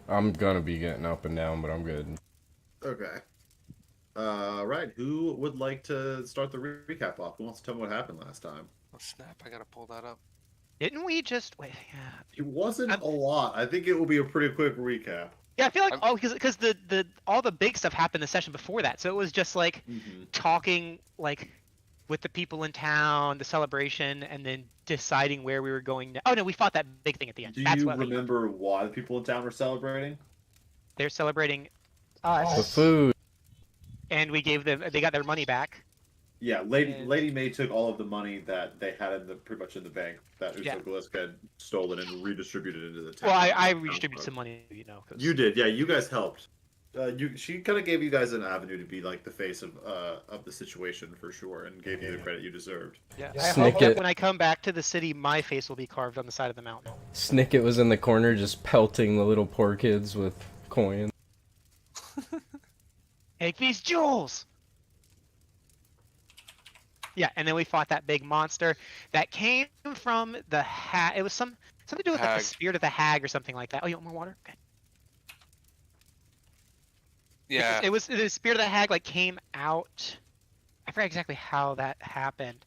I'm gonna be getting up and down, but I'm good. Okay. Right. Who would like to start the recap off? Who wants to tell me what happened last time? Oh snap! I gotta pull that up. Didn't we just wait? Yeah. It wasn't I'm, a lot. I think it will be a pretty quick recap. yeah, I feel like I'm because the all the big stuff happened the session before that, so it was just like Mm-hmm. talking like with the people in town, the celebration, and then deciding where we were going. Oh no, we fought that big thing at the end. Do That's you what I think. remember why the people in town were celebrating? They're celebrating The us, food. and we gave them. They got their money back. Yeah, And Lady May took all of the money that they had in the pretty much in the bank that yeah. Uso had stolen and redistributed into the town. Well, I town redistributed folk. some money, you know. You did, yeah. You guys helped. She kind of gave you guys an avenue to be like the face of the situation for sure, and gave you the credit you deserved. Yeah. Yeah, I hope that Snicket. when I come back to the city, my face will be carved on the side of the mountain. Snicket was in the corner just pelting the little poor kids with coins. Take these jewels. Yeah, and then we fought that big monster that came from the hag. It was something to do with like the Hag. spirit of the hag or something like that. Oh, you want more water? Okay. yeah. It was the spirit of the hag like came out. I forget exactly how that happened.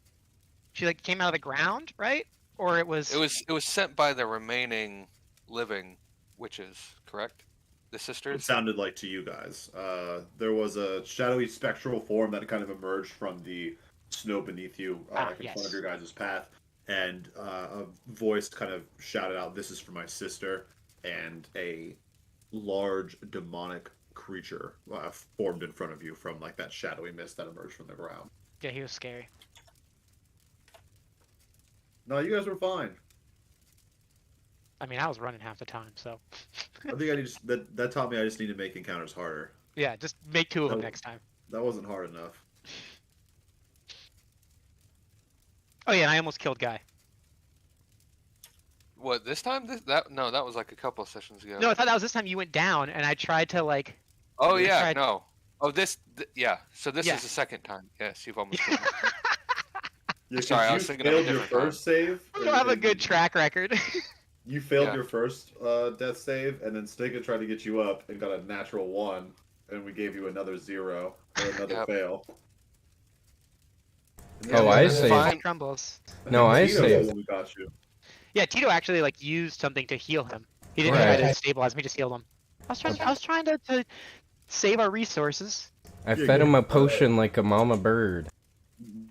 She like came out of the ground, right? Or it was. It was sent by the remaining living witches, correct? The It sisters. sounded like to you guys. There was a shadowy spectral form that kind of emerged from the snow beneath you, like in front of your guys' path, and a voice kind of shouted out, "This is for my sister," and a large demonic creature formed in front of you from like that shadowy mist that emerged from the ground. Yeah, he was scary. No, you guys were fine. I mean, I was running half the time, so. I think I just that taught me I just need to make encounters harder. Yeah, just make two of them That, next time. that wasn't hard enough. Oh yeah, and I almost killed Guy. What this time? No, that was like a couple of sessions ago. No, I thought that was this time you went down, and I tried to like. Oh I yeah, tried- no. Oh yeah. So this Yeah. is the second time. Yes, you've almost. killed me. Yeah, Sorry, I you was thinking of a failed your different first save. We don't have a and good track record. You failed Yeah. your first death save, and then Stigga tried to get you up and got a natural 1, and we gave you another 0 or another Yep. fail. And Oh, then I and saved. then- It crumbles. and No, then I Tito's the saved. one who got you. Yeah, Tito actually like used something to heal him. He didn't Right. try to stabilize me, just healed him. I was trying to save our resources. I Yeah, fed yeah. him a potion like a mama bird.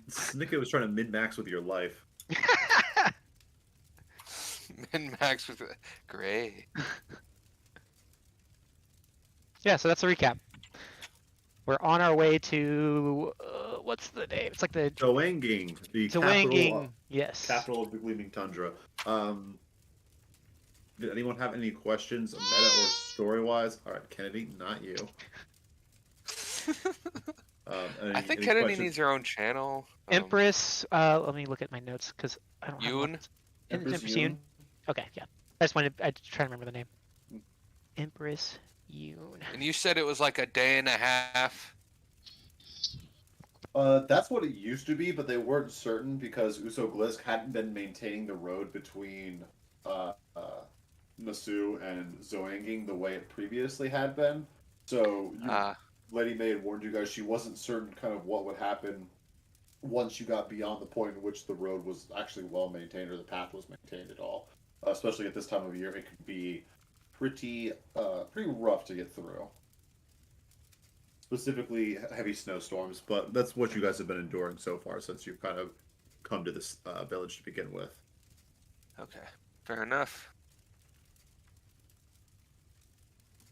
Snicket was trying to min-max with your life. Min max with great. Yeah, so that's a recap. We're on our way to what's the name? It's like the Doanging, the Wanging. Yes. capital of the Gleaming Tundra. Did anyone have any questions, meta or story-wise? All right, Kennedy, not you. I think any Kennedy questions? needs her own channel. Empress. Let me look at my notes because I don't have Yoon? one. Empress Empress Yoon? Yoon. Okay, yeah. I just wanted. I try to remember the name. Empress Yoon. And you said it was like a day and a half. That's what it used to be, but they weren't certain because Uso Glisk hadn't been maintaining the road between Masu and Zoanging the way it previously had been. So Lady May had warned you guys she wasn't certain kind of what would happen once you got beyond the point in which the road was actually well maintained or the path was maintained at all. Especially at this time of year, it could be pretty rough to get through. Specifically heavy snowstorms, but that's what you guys have been enduring so far since you've kind of come to this village to begin with. Okay, fair enough.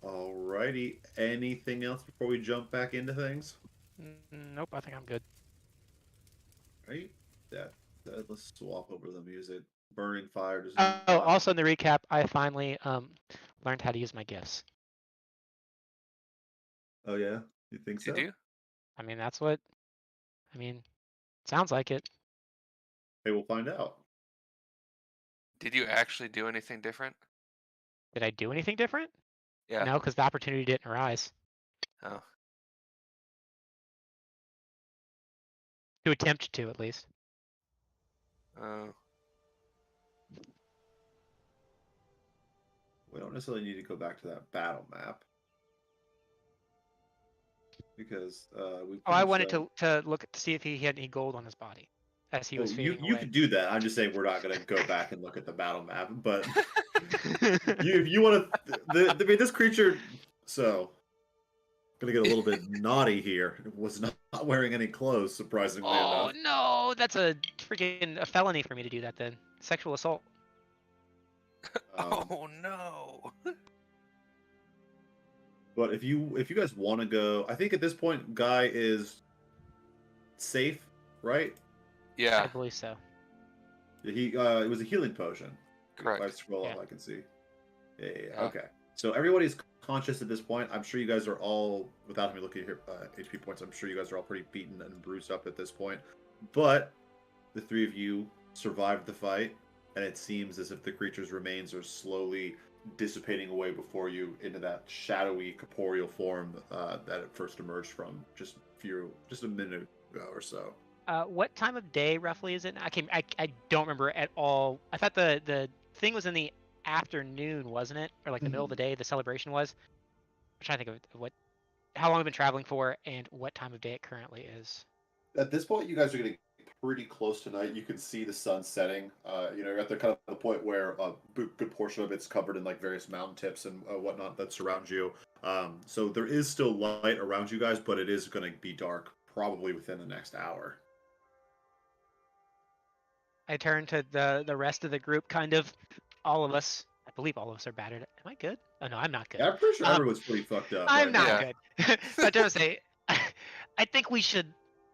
Alrighty. Anything else before we jump back into things? Nope, I think I'm good. Right? Let's swap over the music. Burning Fire. Oh, also in the recap, I finally learned how to use my gifts. Oh yeah, you think so? Did you? I mean, that's what. I mean, sounds like it. Hey, we'll find out. Did you actually do anything different? Did I do anything different? Yeah. No, because the opportunity didn't arise. Oh. To attempt to, at least. Oh. we don't necessarily need to go back to that battle map because we. Oh, I wanted to look to see if he had any gold on his body as he was fading you away. could do that. I'm just saying we're not going to go back and look at the battle map, but if you want to, I mean, this creature. So, gonna get a little bit naughty here. Was not wearing any clothes, surprisingly Oh enough. no, that's a freaking felony for me to do that then. Sexual assault. Oh no. But if you guys want to go, I think at this point, Guy is safe, right? I Yeah, believe so. He it was a healing potion. correct. If I scroll up, Yeah. I can see. Yeah. Oh. Okay. So everybody's conscious at this point. I'm sure you guys are all, without me looking here, HP points. I'm sure you guys are all pretty beaten and bruised up at this point. But the three of you survived the fight, and it seems as if the creature's remains are slowly dissipating away before you into that shadowy corporeal form that it first emerged from just a minute ago or so. What time of day roughly is it? I don't remember at all. I thought the thing was in the afternoon, wasn't it? Or like the middle of the day, the celebration was? I'm trying to think of how long we've been traveling for and what time of day it currently is. At this point, you guys are getting pretty close tonight. You can see the sun setting. You're at the kind of the point where a good portion of it's covered in like various mountain tips and whatnot that surround you. So there is still light around you guys, but it is going to be dark probably within the next hour. I turn to the rest of the group, kind of all of us. I believe all of us are battered. Am I good? Oh no, I'm not good. Yeah, I'm pretty sure everyone's pretty fucked up. I'm right not now. good. I don't say. I think we should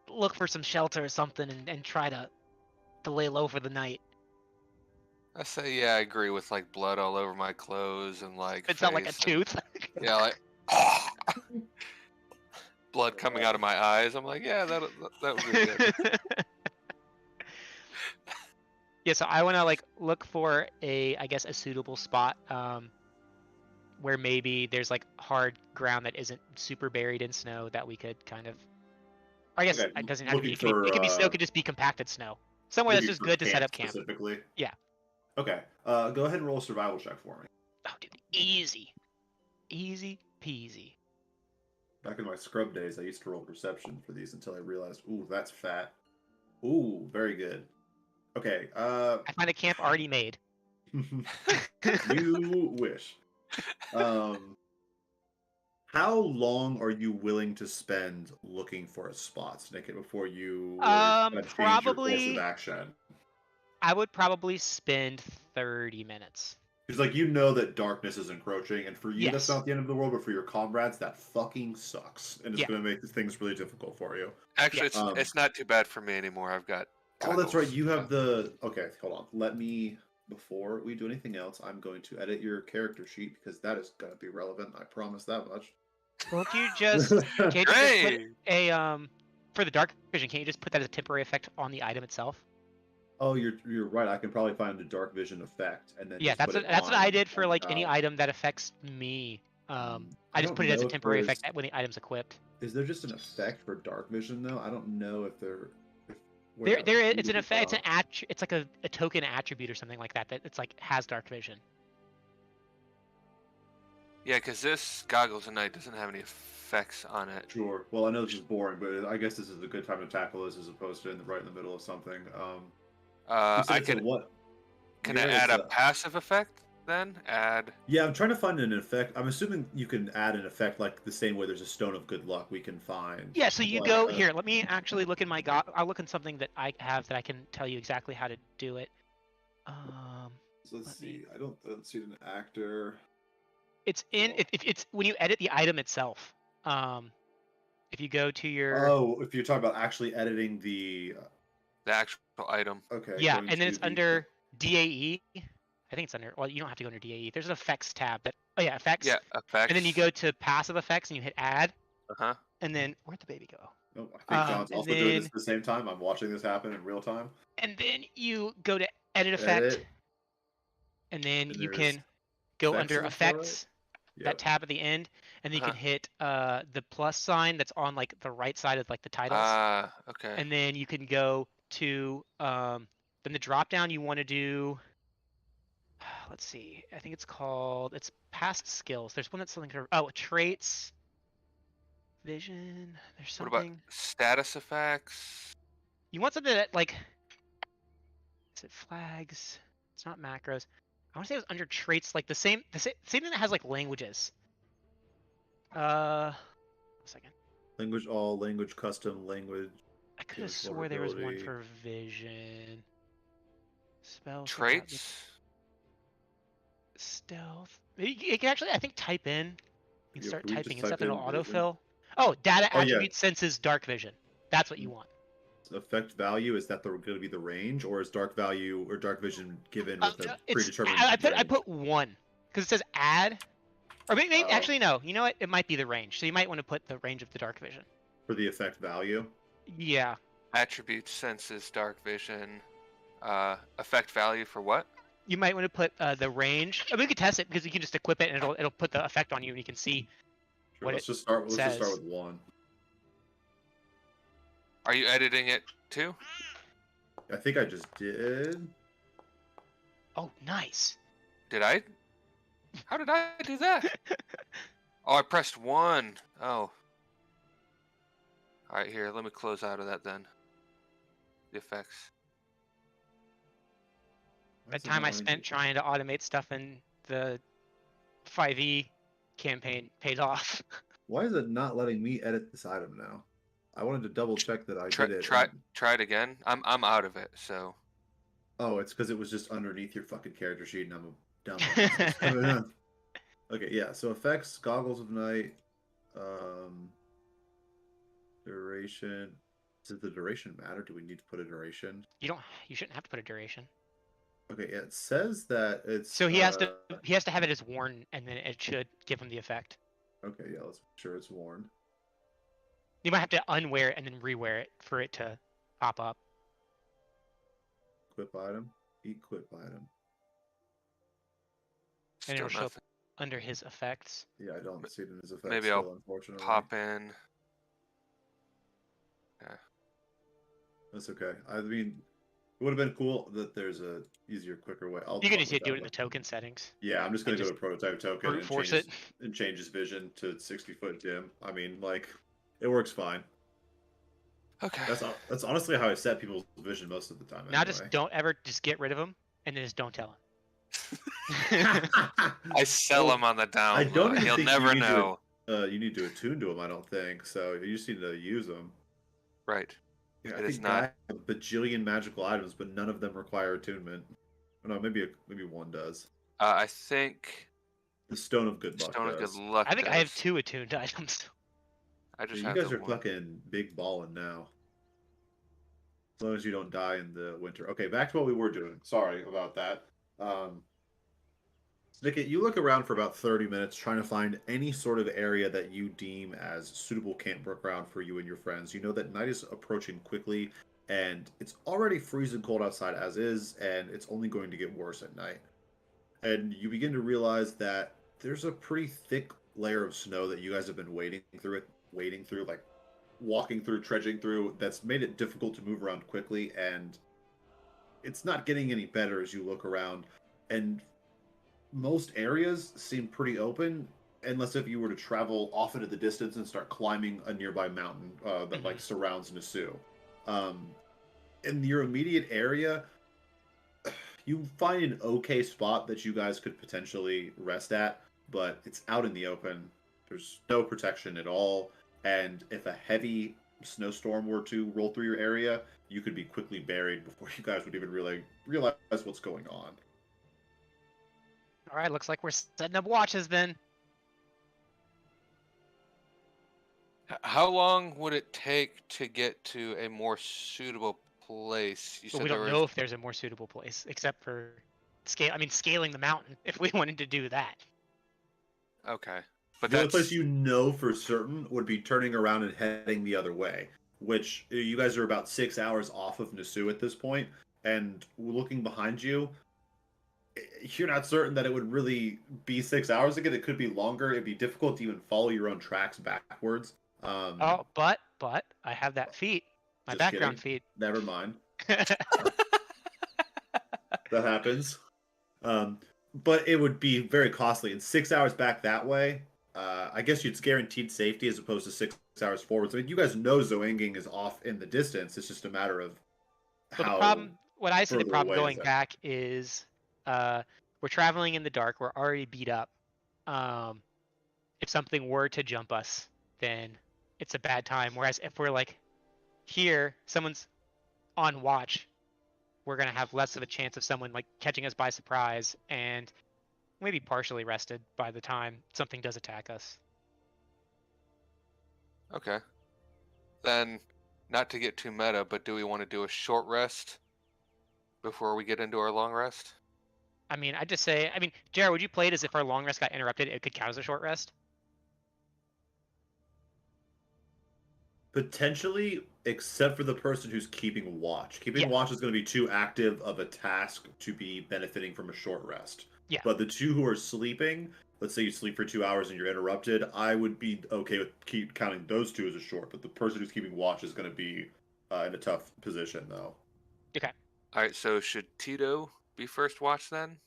look for some shelter or something and try to lay low for the night. I say, yeah, I agree with like blood all over my clothes and like. It's not like a face and- tooth. Yeah, like blood coming out of my eyes. I'm like, yeah, that would be good. Yeah, so I want to like look for I guess a suitable spot where maybe there's like hard ground that isn't super buried in snow that we could kind of. I guess Okay, it doesn't have to be. looking It could be snow. for, It could just be compacted snow. Somewhere that's looking just for good to set up camp. specifically. Yeah. Okay. Go ahead and roll a survival check for me. Oh, dude, easy peasy. Back in my scrub days, I used to roll perception for these until I realized, ooh, that's fat. Ooh, very good. Okay. I find a camp already made. You wish. How long are you willing to spend looking for a spot, Snicket, before you change your course Probably. of action? I would probably spend 30 minutes. Because, like, you know that darkness is encroaching, and for you, that's Yes. not the end of the world, but for your comrades, that fucking sucks. And it's Yeah. going to make things really difficult for you. Actually, Yeah. it's not too bad for me anymore. I've got. Oh, that's right. goggles. You have the... Okay, hold on. Let me... Before we do anything else, I'm going to edit your character sheet, because that is going to be relevant. I promise that much. Won't you just can't you just put Great. a for the dark vision? Can't you just put that as a temporary effect on the item itself? Oh, you're right. I can probably find a dark vision effect, and then Yeah, just that's put that's what on I did for on like any the- item that affects me. I just don't put it as a know if temporary there's- effect when the item's equipped. Is there just an effect for dark vision though? I don't know if there. It's an effect. It's like a token attribute or something like that. That it's like has dark vision. Yeah, because this goggles at night doesn't have any effects on it. Sure. Well, I know this is boring, but I guess this is a good time to tackle this as opposed to right in the middle of something. I Besides, can. what? Can I Yeah, add it's a passive effect then? Add. Yeah, I'm trying to find an effect. I'm assuming you can add an effect like the same way there's a stone of good luck we can find. Yeah. So you But, go here. Let me actually look in my I'll look in something that I have that I can tell you exactly how to do it. So let's let me- see. I don't see an actor. It's in if it's when you edit the item itself. If you go to your Oh, if you're talking about actually editing the. The actual item. Okay. yeah, going and then to it's the- under DAE. I think it's under. Well, you don't have to go under DAE. There's an effects tab that. Oh yeah, effects. Yeah, effects. And then you go to passive effects and you hit add. Uh-huh. And then where'd the baby go? Oh, I think John's and also doing this then- at the same time. I'm watching this happen in real time. And then you go to edit effect. Edit. And then And you there's can go effects under on the far right? effects. Yep. That tab at the end, and then you can hit the plus sign that's on like the right side of like the titles. Okay. And then you can go to then the drop down you want to do let's see. I think it's called. It's past skills. There's one that's something. Oh, traits. Vision. There's What about something. status effects? You want something that like. Is it flags? It's not macros. I want to say it was under traits, like the same thing that has like languages. A second. Language all, language custom, language. I could have Gives swore there was one vulnerability. for vision. Spell. Traits? Stealth. You can actually, I think, type in. You can Yeah, start can we just typing and stuff. type It'll in vision? autofill. Oh, data Oh, yeah. attribute senses dark vision. That's what you want. Effect value, is that going to be the range, or is dark value or dark vision given with a It's predetermined I range? put 1 because it says add, or maybe Oh. actually no. You know what? It might be the range. So you might want to put the range of the dark vision. For the effect value? Yeah. Attribute senses dark vision. Effect value for what? You might want to put the range. I mean, we could test it because you can just equip it and it'll put the effect on you and you can see. Sure, What let's it just start says. with 1. Are you editing it too? I think I just did. Oh, nice. Did I? How did I do that? Oh, I pressed 1. Oh. Alright, here, let me close out of that then. The effects. Why The is it time not I letting spent me- trying to automate stuff in the 5e campaign paid off. Why is it not letting me edit this item now? I wanted to double check that I Try, did it. try, and- try it again. I'm out of it, so. Oh, it's because it was just underneath your fucking character sheet, and I'm a dumb. Okay, yeah. So effects, goggles of night, duration. Does the duration matter? Do we need to put a duration? You shouldn't have to put a duration. Okay, yeah. It says that it's. So he has to have it as worn, and then it should give him the effect. Okay, yeah. Let's make sure it's worn. You might have to unwear it and then rewear it for it to pop up. Equip item. Equip item. And Still it'll show up nothing. under his effects. Yeah, I don't see it in his effects. Maybe still, I'll unfortunately. Pop in. That's okay. I mean, it would have been cool that there's a easier, quicker way. You can just do it in the token settings. Yeah, I'm just gonna and go just to prototype token Brute and force change, it. and change his vision to 60-foot dim. I mean, like, it works fine. Okay. That's honestly how I set people's vision most of the time. Now anyway. just don't ever just get rid of him and then just don't tell him. I sell Well, him on the down. I don't low. even He'll think never you need know. you need to attune to him. I don't think so. You just need to use them. Right. Yeah, It I is think not- I have a bajillion magical items, but none of them require attunement. Oh, no, maybe one does. I think The Stone of Good Luck Stone of does. Good Luck. I think I have does. 2 attuned items. I just Yeah, have you guys the are one. fucking big balling now. As long as you don't die in the winter. Okay, back to what we were doing. Sorry about that. Snicket, you look around for about 30 minutes trying to find any sort of area that you deem as suitable campground for you and your friends. You know that night is approaching quickly, and it's already freezing cold outside as is, and it's only going to get worse at night. And you begin to realize that there's a pretty thick layer of snow that you guys have been wading through, like walking through, trudging through, that's made it difficult to move around quickly, and it's not getting any better as you look around. And most areas seem pretty open, unless if you were to travel off into the distance and start climbing a nearby mountain that like surrounds Nasu. In your immediate area, you find an okay spot that you guys could potentially rest at, but it's out in the open. There's no protection at all, and if a heavy snowstorm were to roll through your area, you could be quickly buried before you guys would even really realize what's going on. All right, looks like we're setting up watches then. How long would it take to get to a more suitable place? You But said we there don't was... know if there's a more suitable place, except for scaling the mountain if we wanted to do that. Okay. But The only that's... place you know for certain would be turning around and heading the other way, which you guys are about 6 hours off of Nasu at this point, and looking behind you, you're not certain that it would really be 6 hours again. It could be longer. It'd be difficult to even follow your own tracks backwards. Oh, but I have that feat, my Just background kidding. feat. Never mind. That happens. but it would be very costly. And 6 hours back that way, I guess it's guaranteed safety as opposed to 6 hours forwards. I mean, you guys know Zoanging is off in the distance. It's just a matter of But the how problem, what I see the further problem away going is it? back is, we're traveling in the dark. We're already beat up. If something were to jump us, then it's a bad time. Whereas if we're like here, someone's on watch, we're gonna have less of a chance of someone like catching us by surprise and maybe partially rested by the time something does attack us. Okay. Then, not to get too meta, but do we want to do a short rest before we get into our long rest? I mean, I just say, Jared, would you play it as if our long rest got interrupted? It could count as a short rest. Potentially, except for the person who's keeping watch. Keeping Yeah. watch is going to be too active of a task to be benefiting from a short rest. Yeah. But the two who are sleeping, let's say you sleep for 2 hours and you're interrupted, I would be okay with keep counting those two as a short. But the person who's keeping watch is going to be in a tough position, though. Okay. All right, so should Tito be first watch then?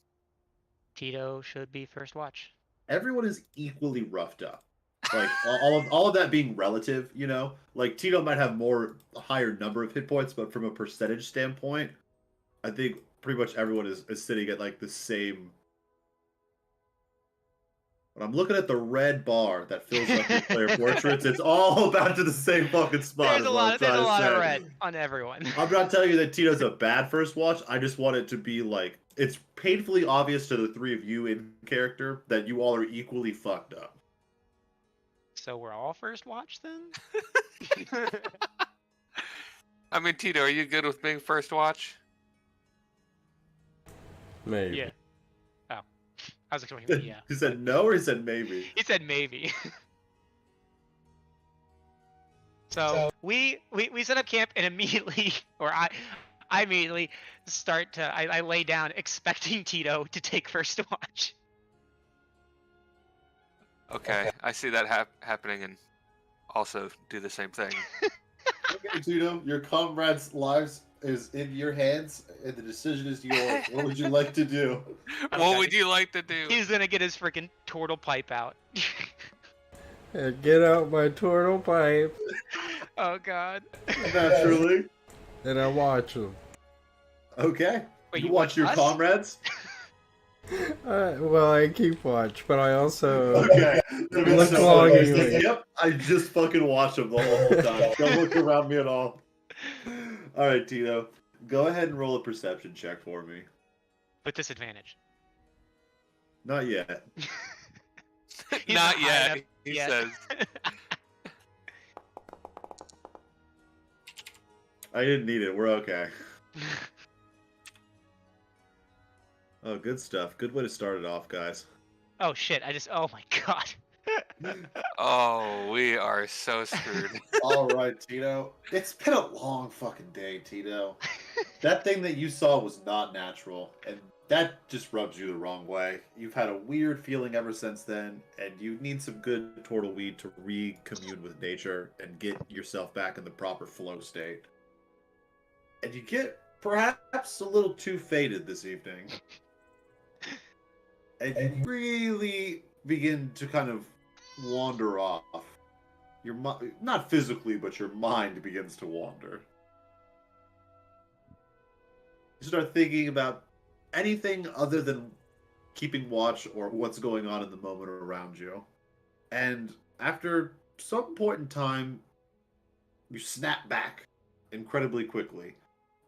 Tito should be first watch. Everyone is equally roughed up. Like all of that being relative, you know. Like Tito might have a higher number of hit points, but from a percentage standpoint, I think pretty much everyone is sitting at like the same. When I'm looking at the red bar that fills up your player portraits, it's all about to the same fucking spot. There's is a what I'm lot of trying to say. red on everyone. I'm not telling you that Tito's a bad first watch. I just want it to be like it's painfully obvious to the three of you in character that you all are equally fucked up. So we're all first watch then? I mean, Tito, are you good with being first watch? Maybe. Yeah. Oh. I was expecting yeah. He said no or he said maybe? He said maybe. So we set up camp and immediately, or I immediately start to, I lay down expecting Tito to take first watch. Okay, I see that happening and also do the same thing. Okay, Tito, your comrades' lives is in your hands, and the decision is yours. What would you like to do? What would you like to do? He's gonna get his freaking turtle pipe out. Yeah, get out my turtle pipe. Oh god. Naturally. And I watch them. Okay. Wait, you you watch watch your us? comrades? Well, I keep watch, but I also Okay. look longingly. Yep, I just fucking watch them the whole time. Don't look around me at all. Alright, Tito. Go ahead and roll a perception check for me. With disadvantage. Not yet. He's Not high yet, enough he yet. says. I didn't need it. We're okay. Oh, good stuff. Good way to start it off, guys. Oh shit, oh my god. Oh, we are so screwed. All right, Tito. It's been a long fucking day, Tito. That thing that you saw was not natural, and that just rubs you the wrong way. You've had a weird feeling ever since then, and you need some good turtle weed to re-commune with nature and get yourself back in the proper flow state. And you get perhaps a little too faded this evening. And you really begin to kind of wander off. Your not physically, but your mind begins to wander. You start thinking about anything other than keeping watch or what's going on in the moment around you. And after some point in time, you snap back incredibly quickly.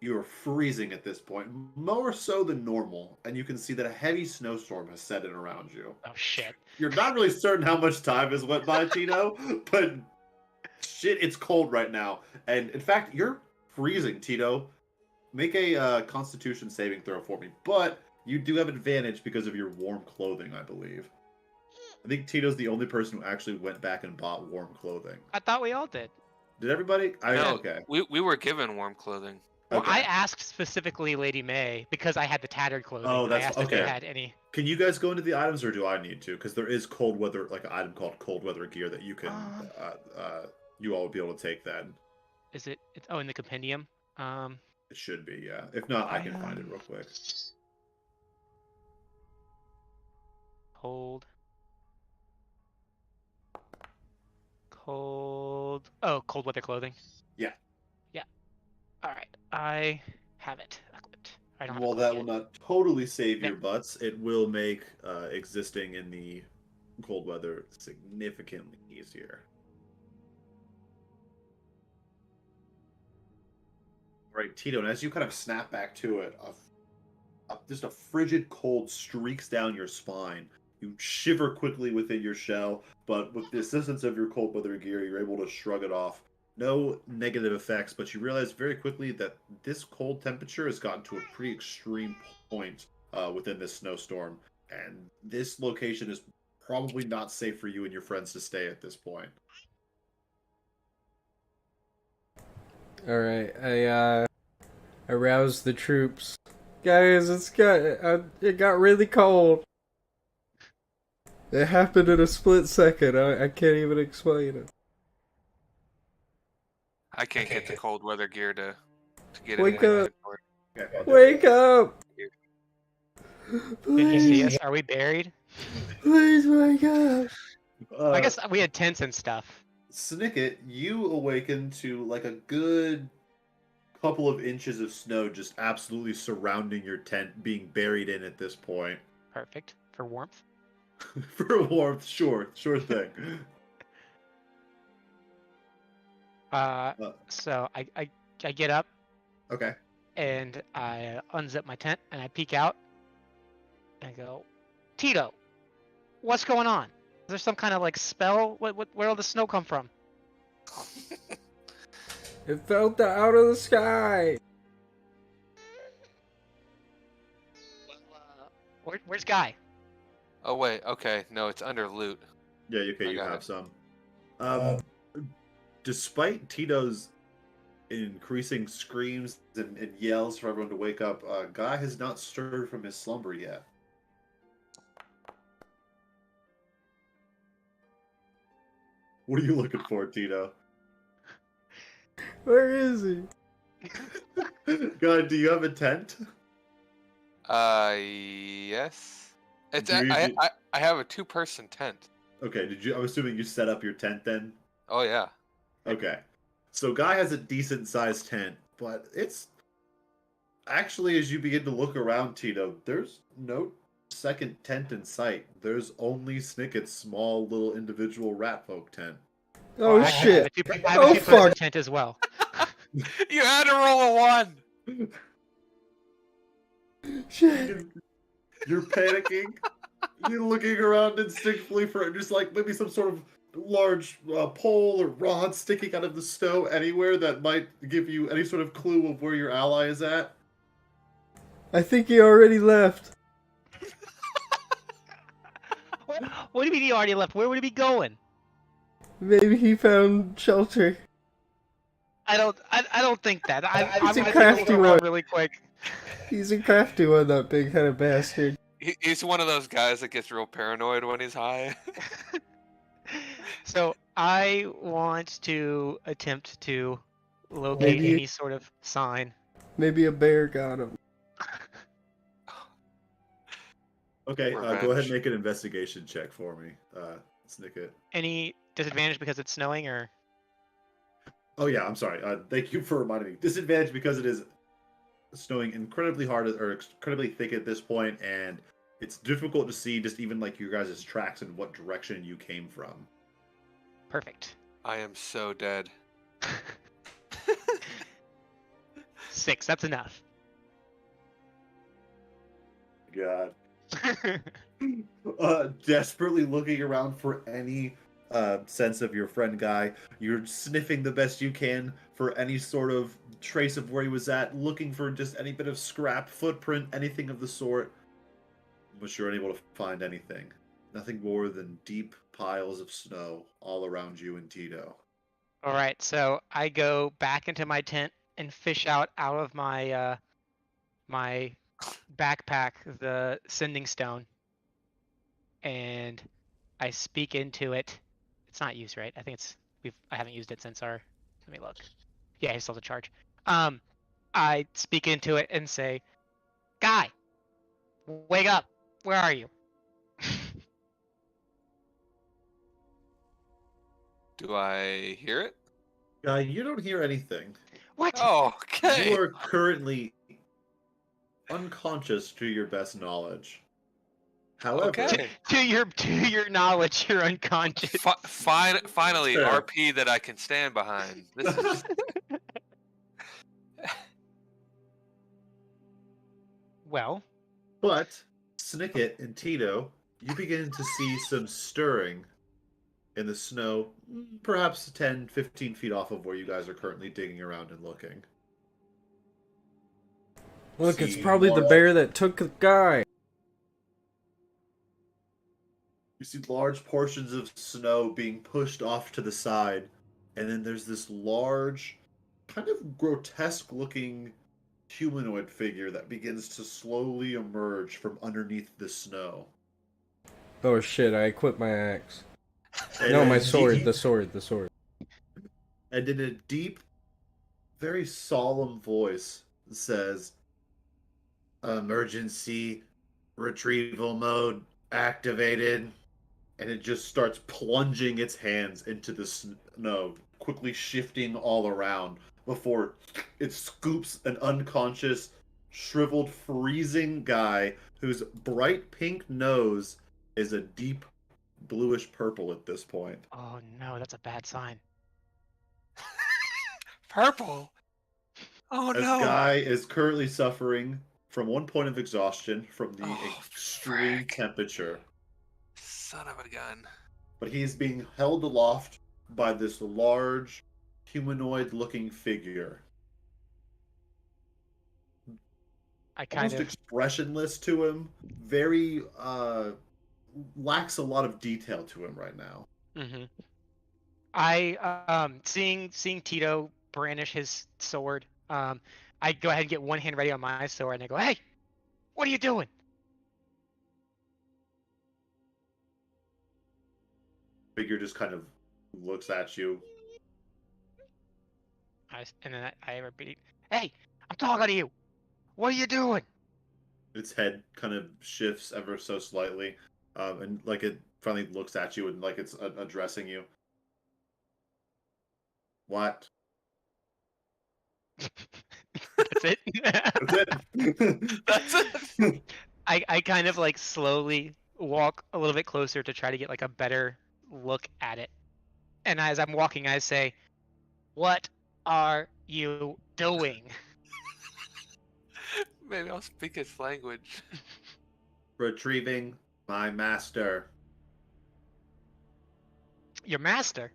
You are freezing at this point, more so than normal, and you can see that a heavy snowstorm has set in around you. Oh shit. You're not really certain how much time has went by, Tito, but shit, it's cold right now. And in fact, you're freezing, Tito. Make a Constitution saving throw for me, but you do have advantage because of your warm clothing, I believe. I think Tito's the only person who actually went back and bought warm clothing. I thought we all did. Did everybody? No, Okay. we were given warm clothing. Well, Okay. I asked specifically Lady May because I had the tattered clothing. Oh, and I that's- asked if they okay. had any. Can you guys go into the items, or do I need to? Because there is cold weather, like an item called cold weather gear that you can, you all would be able to take that. Is it? Oh, in the compendium. It should be, yeah. If not, I can find it real quick. Cold. Cold. Oh, cold weather clothing. Yeah. Yeah. All right. I have it equipped. I don't have While it that equipped will yet. not totally save Yeah. your butts, it will make existing in the cold weather significantly easier. Right, Tito, and as you kind of snap back to it, just a frigid cold streaks down your spine. You shiver quickly within your shell, but with the assistance of your cold weather gear, you're able to shrug it off. No negative effects, but you realize very quickly that this cold temperature has gotten to a pretty extreme point within this snowstorm, and this location is probably not safe for you and your friends to stay at this point. All right, I aroused the troops. Guys, it got really cold. It happened in a split second. I can't even explain it. I can't get the cold weather gear to get Wake in my up. inventory. Okay, Wake up! Can you see Please, us? Are we buried? please wake up! I guess we had tents and stuff. Snicket, you awaken to like a good couple of inches of snow just absolutely surrounding your tent, being buried in at this point. Perfect for warmth. For warmth, sure thing. So I get up Okay. and I unzip my tent and I peek out. And I go, Tito, what's going on? Is there some kind of like spell? Where all the snow come from? It fell out of the sky. Where's Guy? Oh wait, okay, no, it's under loot. Yeah, okay, I you got have it. some. Despite Tito's increasing screams and yells for everyone to wake up, Guy has not stirred from his slumber yet. What are you looking for, Tito? Where is he? Guy, do you have a tent? Yes. It's I have a 2-person tent. Okay, I'm assuming you set up your tent then? Oh yeah. Okay. So Guy has a decent sized tent, but it's actually, as you begin to look around, Tito, there's no second tent in sight. There's only Snicket's small little individual rat folk tent. Oh I shit! have a Oh two-person fuck! tent as well. You had to roll a 1. Shit! You're panicking. You're looking around instinctively for just like maybe some sort of large pole or rod sticking out of the snow anywhere that might give you any sort of clue of where your ally is at. I think he already left. What do you mean he already left? Where would he be going? Maybe he found shelter. I don't think that. I'm He's a gonna take a crafty look around one. really quick. He's a crafty one, that big-headed bastard. He's one of those guys that gets real paranoid when he's high. So I want to attempt to locate Maybe- any sort of sign. Maybe a bear got him. Okay, go ahead Revenge. and make an investigation check for me, Snicket. Any disadvantage because it's snowing or? Oh yeah, I'm sorry. Thank you for reminding me. Disadvantage because it is snowing incredibly hard or incredibly thick at this point, and it's difficult to see just even like your guys' tracks and what direction you came from. Perfect. I am so dead. 6. That's enough. God. Desperately looking around for any sense of your friend Guy. You're sniffing the best you can for any sort of trace of where he was at, looking for just any bit of scrap, footprint, anything of the sort. But you're unable to find anything. Nothing more than deep piles of snow all around you and Tito. All right, so I go back into my tent and fish out of my my backpack the sending stone, and I speak into it. It's not used, right? I think I haven't used it since our. Let me look. Yeah, he's still to charge. I speak into it and say, "Guy, wake up! Where are you?" Do I hear it? You don't hear anything. What? Oh, okay. You are currently unconscious to your best knowledge. However, Okay. To your knowledge, you're unconscious. Finally, Fair. RP that I can stand behind. This is Well, but Snicket and Tito, you begin to see some stirring in the snow, perhaps 10, 15 feet off of where you guys are currently digging around and looking. Look, it's See probably the large- bear that took the guy. You see large portions of snow being pushed off to the side, and then there's this large, kind of grotesque-looking humanoid figure that begins to slowly emerge from underneath the snow. Oh shit, I equipped my axe. And No, my a sword, deep- the sword. And in a deep, very solemn voice says, "Emergency retrieval mode activated." And it just starts plunging its hands into the snow, quickly shifting all around before it scoops an unconscious, shriveled, freezing guy whose bright pink nose is a deep bluish purple at this point. oh no, that's a bad sign. purple. Oh This no. guy is currently suffering from 1 point of exhaustion from the Oh, extreme frick. temperature. Son of a gun. But he's being held aloft by this large, humanoid-looking figure. I kind Almost of expressionless to him. Very, lacks a lot of detail to him right now. Mm-hmm. Seeing Tito brandish his sword, I go ahead and get one hand ready on my sword, and I go, "Hey, what are you doing?" Figure just kind of looks at you. And then I repeat, "Hey, I'm talking to you. What are you doing?" Its head kind of shifts ever so slightly, and like it finally looks at you and like it's addressing you. What? That's it. That's it. That's it. I kind of like slowly walk a little bit closer to try to get like a better look at it. And as I'm walking, I say, "What are you doing?" Maybe I'll speak its language. Retrieving my master. Your master.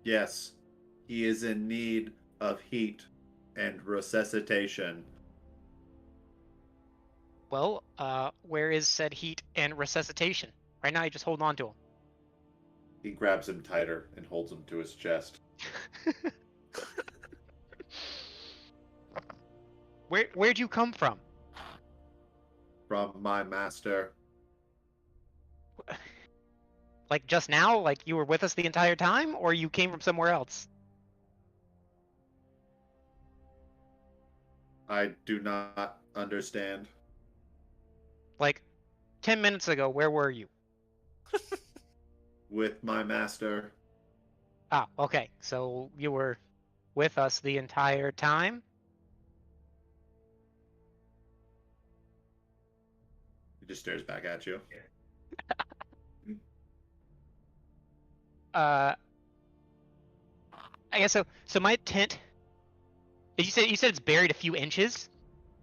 Yes, he is in need of heat and resuscitation. Well, where is said heat and resuscitation? Right now, you just hold on to He grabs him tighter and holds him to his chest. him. Where'd you come from? From my master. Like just now? Like you were with us the entire time, or you came from somewhere else? I do not understand. Like 10 minutes ago, where were you? With my master. Ah, okay. So you were with us the entire time? He just stares back at you. I guess so. So my tent. You said it's buried a few inches?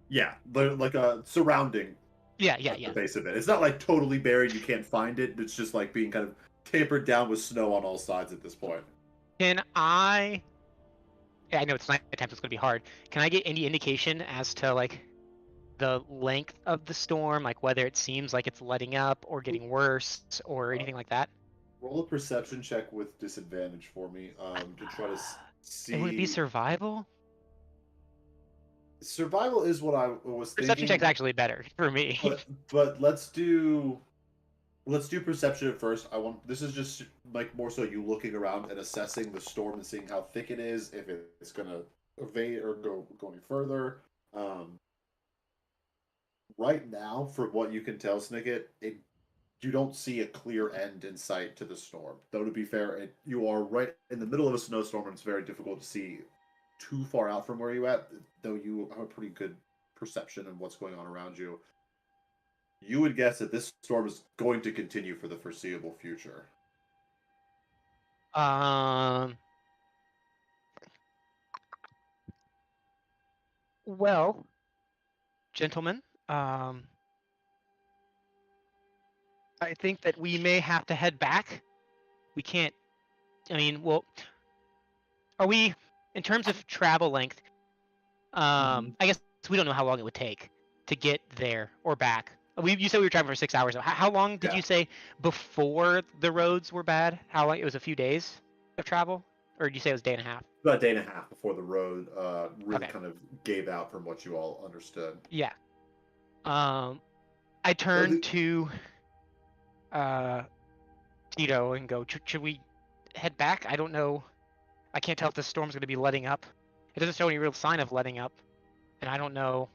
Yeah, like a surrounding Yeah. the base of it. It's not like totally buried, you can't find it. It's just like being kind of tapered down with snow on all sides at this point. Can I? Yeah, I know it's nighttime, so it's gonna be hard. Can I get any indication as to like the length of the storm, like whether it seems like it's letting up or getting worse or anything like that? Roll a perception check with disadvantage for me to try to see. And would it be survival? Survival is what I was thinking. Perception check's actually better for me. But let's do perception at first. This is just like more so you looking around and assessing the storm and seeing how thick it is, if it's gonna evade or go any further. Right now, from what you can tell, Snicket, it you don't see a clear end in sight to the storm. Though to be fair, you are right in the middle of a snowstorm, and it's very difficult to see too far out from where you're at. Though you have a pretty good perception of what's going on around you. You would guess that this storm is going to continue for the foreseeable future. Well, gentlemen, I think that we may have to head back. We can't. I mean, well, are we in terms of travel length? I guess we don't know how long it would take to get there or back. You said we were driving for 6 hours. How long did you say before the roads were bad? How long? It was a few days of travel, or did you say it was a day and a half? About a day and a half before the road really kind of gave out from what you all understood. Yeah. I turned to Tito and go, should we head back? I don't know. I can't tell if the storm's going to be letting up. It doesn't show any real sign of letting up, and I don't know.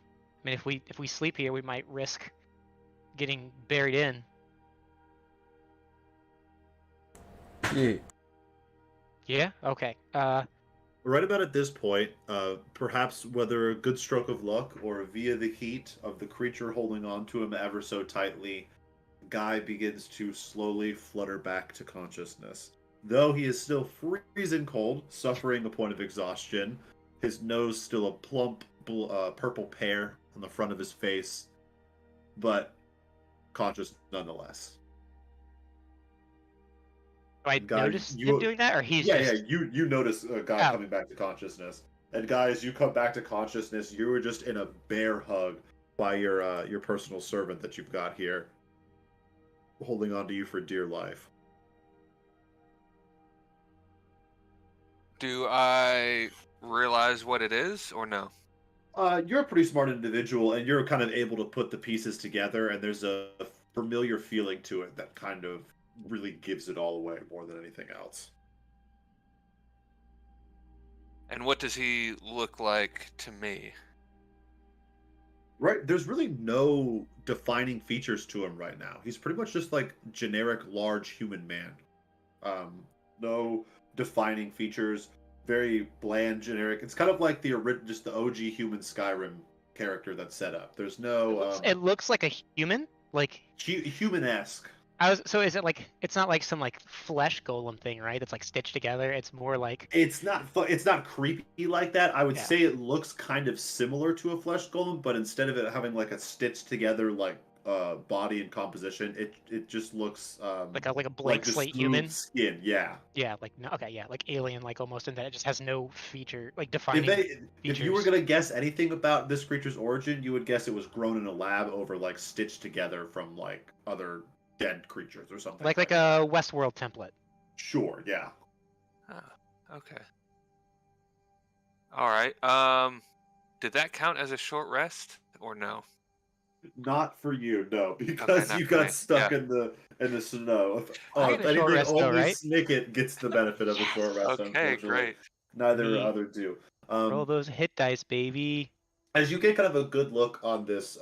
I mean, if we sleep here, we might risk getting buried in. Yeah. Yeah. Okay. Right about at this point, perhaps whether a good stroke of luck or via the heat of the creature holding on to him ever so tightly, Guy begins to slowly flutter back to consciousness. Though he is still freezing cold, suffering a point of exhaustion, his nose still a plump purple pear on the front of his face, but conscious nonetheless. Do I notice him doing that, or he's just... Yeah, you notice a guy coming back to consciousness. And guys, you come back to consciousness, you were just in a bear hug by your personal servant that you've got here, holding on to you for dear life. Do I realize what it is, or no? You're a pretty smart individual, and you're kind of able to put the pieces together, and there's a familiar feeling to it that kind of really gives it all away more than anything else. And what does he look like to me? Right, there's really no defining features to him right now. He's pretty much just like generic large human man. No defining features, very bland, generic. It's kind of like the OG human Skyrim character that's set up. There's no. It looks like a human, like human-esque. So is it like, it's not like some like flesh golem thing, right? That's like stitched together. It's more like... It's not creepy like that. I would say it looks kind of similar to a flesh golem, but instead of it having like a stitched together like body and composition, it just looks like a blank slate human skin. Yeah. Yeah, like like alien, like almost, in that it just has no feature, like defining features. If you were gonna guess anything about this creature's origin, you would guess it was grown in a lab over like stitched together from like other dead creatures or something. Like a Westworld template. Sure, yeah. Okay. All right. Did that count as a short rest or no? Not for you, no, because you got stuck in the snow. Only Snicket gets the benefit of a short rest. Okay, great. Neither other do. Roll those hit dice, baby. As you get kind of a good look on this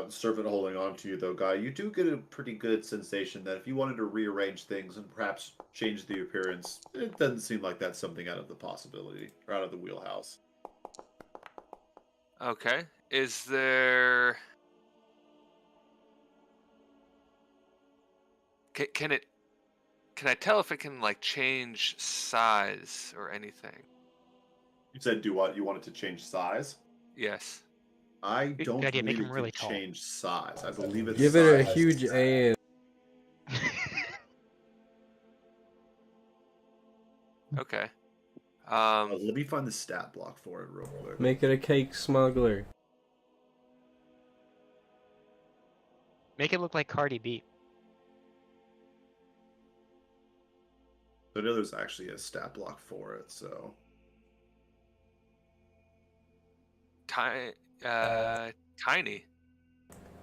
servant holding on to you, though, Guy, you do get a pretty good sensation that if you wanted to rearrange things and perhaps change the appearance, it doesn't seem like that's something out of the possibility, or out of the wheelhouse. Okay. Is there... Can I tell if it can, like, change size or anything? You said do what? You wanted to change size? Yes. I don't believe it really change size. I believe it's give it a huge A. Okay. Let me find the stat block for it real quick. Make it a cake smuggler. Make it look like Cardi B. I know there's actually a stat block for it, so... Tiny.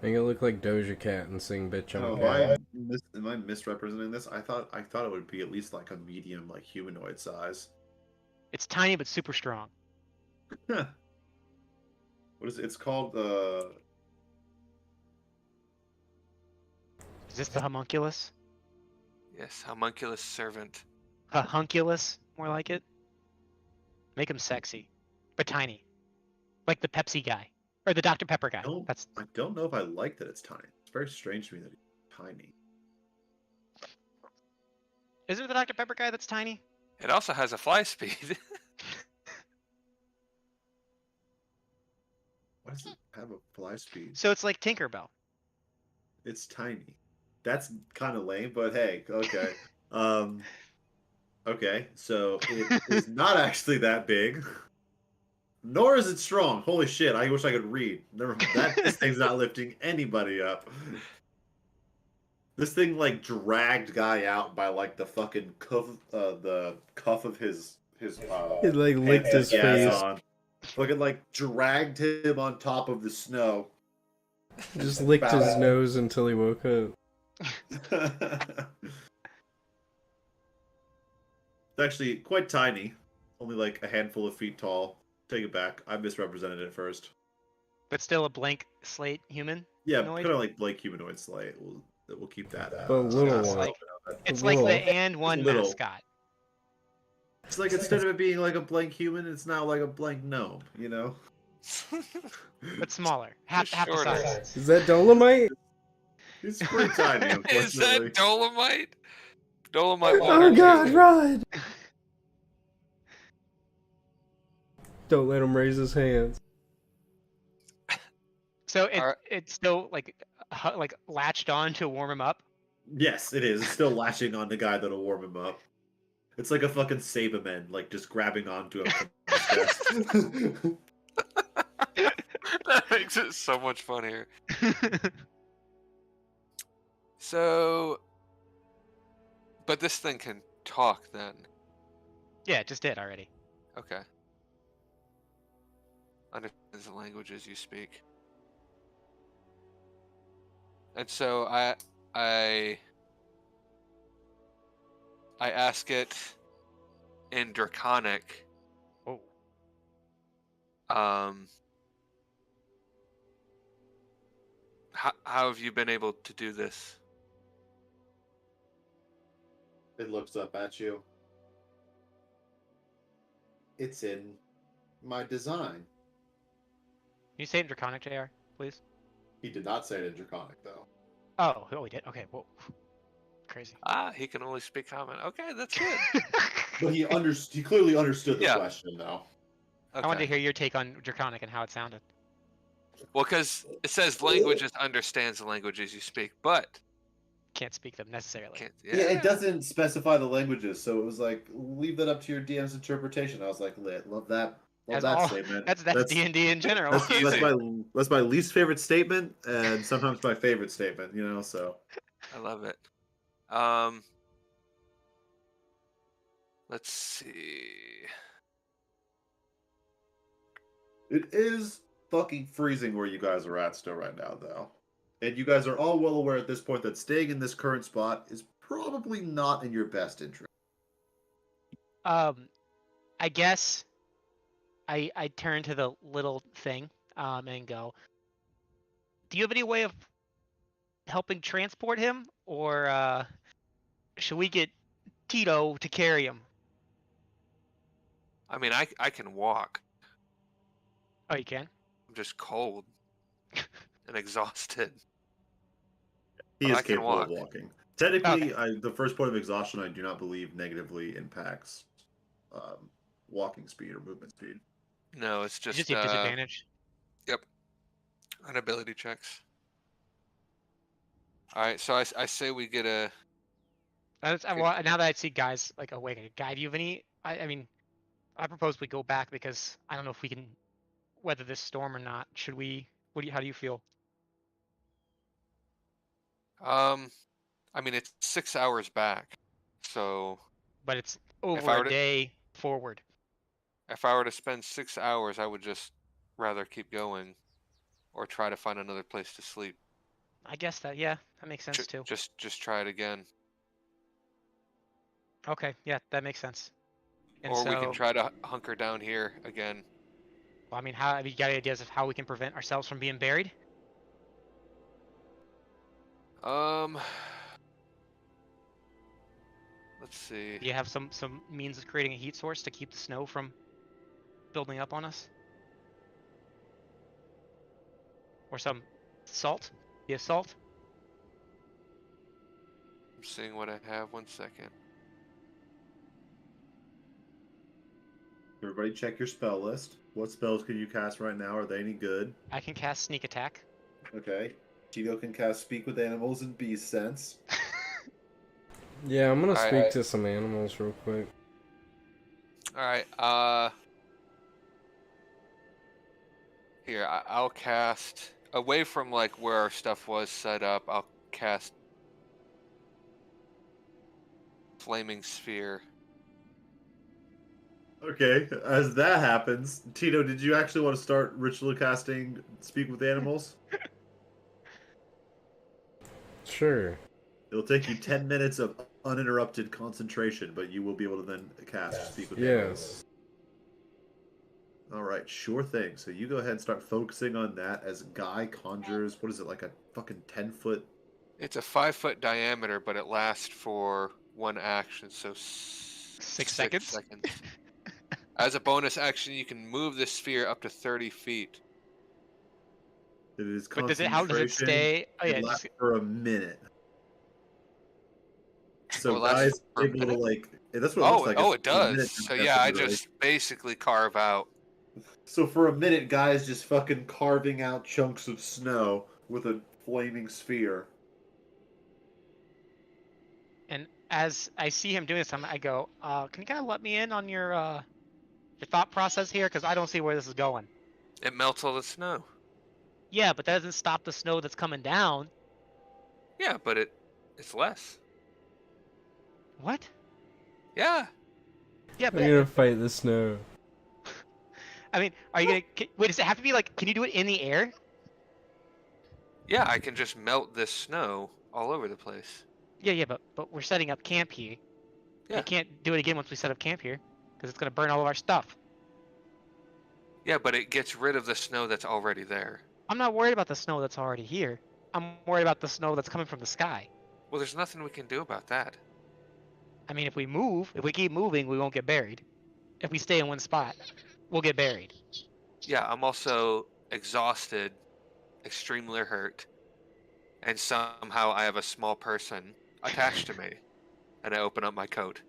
Make it look like Doja Cat and sing "Bitch I'm Am I misrepresenting this? I thought it would be at least like a medium, like humanoid size. It's tiny but super strong. What is it? It's called Is this the homunculus? Yes, homunculus servant. Homunculus, more like it. Make him sexy, but tiny, like the Pepsi guy or the Dr. Pepper guy. I don't know if I like that it's tiny. It's very strange to me that he's tiny. Isn't it the Dr. Pepper guy that's tiny? It also has a fly speed. Why does it have a fly speed? So it's like Tinkerbell. It's tiny. That's kind of lame, but hey, okay. Okay, so it is not actually that big. Nor is it strong. Holy shit, I wish I could read. This thing's not lifting anybody up. This thing like dragged guy out by like the fucking cuff of his It like licked his face. on. Fucking like dragged him on top of the snow. Just licked his nose until he woke up. It's actually quite tiny. Only like a handful of feet tall. Take it back. I misrepresented it first. But still a blank slate human? Yeah, Humanoid? kind of like humanoid slate. We'll keep that. But a little It's one. like, it's like the and one Little. mascot. It's like instead of it being like a blank human, it's now like a blank gnome, you know? But smaller. Half the shorter. size. Is that Dolomite? It's pretty tiny, unfortunately. Is that Dolomite? Dolomite. Oh god, run! Don't let him raise his hands. So Alright. it's still like latched on to warm him up. Yes, it is. It's still latching on the guy that'll warm him up. It's like a fucking Saberman, like just grabbing onto him from his chest. That makes it so much funnier. So, but this thing can talk then. Yeah, it just did already. Okay. Understands the languages you speak. And so I ask it in Draconic. Oh. How have you been able to do this? It looks up at you. It's in my design. Can you say it in Draconic, JR, please? He did not say it in Draconic, though. Oh, he did. Okay, whoa. Crazy. He can only speak common. Okay, that's good. But he clearly understood the Yeah. question, though. Okay. I wanted to hear your take on Draconic and how it sounded. Well, because it says languages understands the languages you speak, but Can't speak them necessarily. can't. Yeah, it doesn't specify the languages, so it was like, leave that up to your DM's interpretation. I was like, lit. Love that. Love that statement. That's D&D in general. That's my least favorite statement, and sometimes my favorite statement, you know, so. I love it. Let's see. It is fucking freezing where you guys are at still right now, though. And you guys are all well aware at this point that staying in this current spot is probably not in your best interest. I guess I turn to the little thing and go, do you have any way of helping transport him, or should we get Tito to carry him? I mean, I can walk. Oh, you can? I'm just cold and exhausted. He But is I can capable of walk. walking. Technically, the first point of exhaustion I do not believe negatively impacts walking speed or movement speed. No, it's You just just need disadvantage. Yep. On ability checks. All right, so I say we get a. Well, now that I see guys like awake, guy, do you have any? I mean, I propose we go back because I don't know if we can weather this storm or not. Should we? How do you feel? I mean, it's 6 hours back, so. But it's I over were a to- day forward. If I were to spend 6 hours, I would just rather keep going, or try to find another place to sleep. I guess that makes sense too. Just try it again, Okay, yeah, that makes sense. And or we so, can try to hunker down here again. well, I mean, have you got any ideas of how we can prevent ourselves from being buried? Let's see. Do you have some means of creating a heat source to keep the snow from building up on us? Or some salt? Do you have salt? I'm seeing what I have. 1 second. Everybody check your spell list. What spells can you cast right now? Are they any good? I can cast sneak attack. Okay. Tito can cast Speak with Animals and Beast Sense. Yeah, I'm gonna Alright. speak to some animals real quick. Alright, here, I'll cast, away from, like, where our stuff was set up, I'll cast Flaming Sphere. Okay, as that happens, Tito, did you actually want to start ritual casting Speak with Animals? Sure. It'll take you 10 minutes of uninterrupted concentration, but you will be able to then cast Speak with Animals. Yes. Alright, sure thing. So you go ahead and start focusing on that as Guy conjures, what is it, like a fucking 10-foot? It's a 5-foot diameter, but it lasts for 1 action, so 6 seconds? As a bonus action, you can move the sphere up to 30 feet. It is But concentration. how does it stay? Oh yeah, It lasts for a minute. So It lasts guys for a able to minute? like that's what it looks like. Oh, It's it a minute does. to So cast yeah, I it, right? just basically carve out. So for a minute, guys just fucking carving out chunks of snow with a flaming sphere. and as I see him doing this, I go, can you kind of let me in on your thought process here? Because I don't see where this is going. It melts all the snow. Yeah, but that doesn't stop the snow that's coming down. Yeah, but it's less. What? Yeah. Yeah, I'm but gonna fight the snow. I mean, are you gonna wait? Does it have to be like? Can you do it in the air? Yeah, I can just melt this snow all over the place. Yeah, but we're setting up camp here. Yeah. You can't do it again once we set up camp here, because it's gonna burn all of our stuff. Yeah, but it gets rid of the snow that's already there. I'm not worried about the snow that's already here. I'm worried about the snow that's coming from the sky. Well, there's nothing we can do about that. I mean, if we keep moving, we won't get buried. If we stay in one spot, we'll get buried. Yeah, I'm also exhausted, extremely hurt, and somehow I have a small person attached to me. And I open up my coat.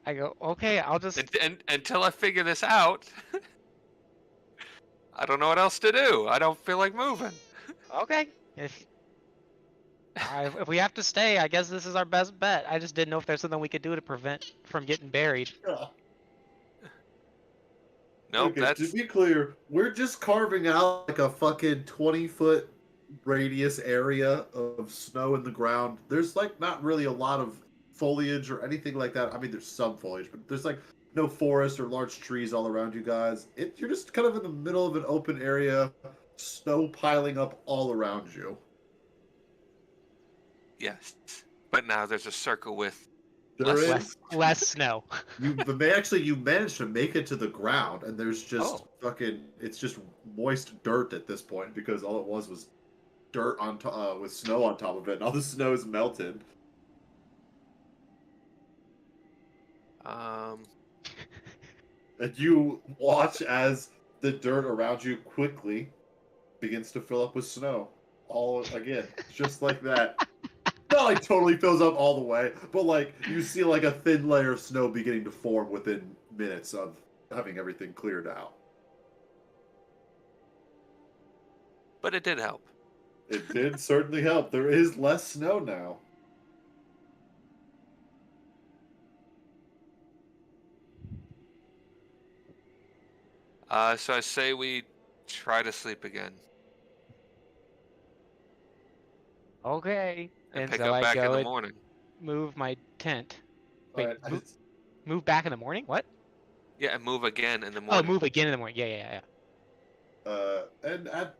I go, okay, I'll just... And until I figure this out, I don't know what else to do. I don't feel like moving. Okay. If we have to stay, I guess this is our best bet. I just didn't know if there's something we could do to prevent from getting buried. Nope, Okay, that's... to be clear, we're just carving out like a fucking 20-foot radius area of snow in the ground. There's like not really a lot of foliage or anything like that. I mean, there's some foliage, but there's like no forest or large trees all around you guys. You're just kind of in the middle of an open area, snow piling up all around you. Yes. But now there's a circle with There is less snow. you managed to make it to the ground, and there's just it's just moist dirt at this point because all it was dirt on with snow on top of it, and all the snow is melted. And you watch as the dirt around you quickly begins to fill up with snow. All again, just like that. Not like totally fills up all the way, but like you see like a thin layer of snow beginning to form within minutes of having everything cleared out. But it did help. It did certainly help. There is less snow now. So I say we try to sleep again. Okay. And pick so up I back in go the and morning. move my tent. Wait, Alright, move back in the morning? What? Yeah, and move again in the Oh, morning. move again in the morning. Yeah. and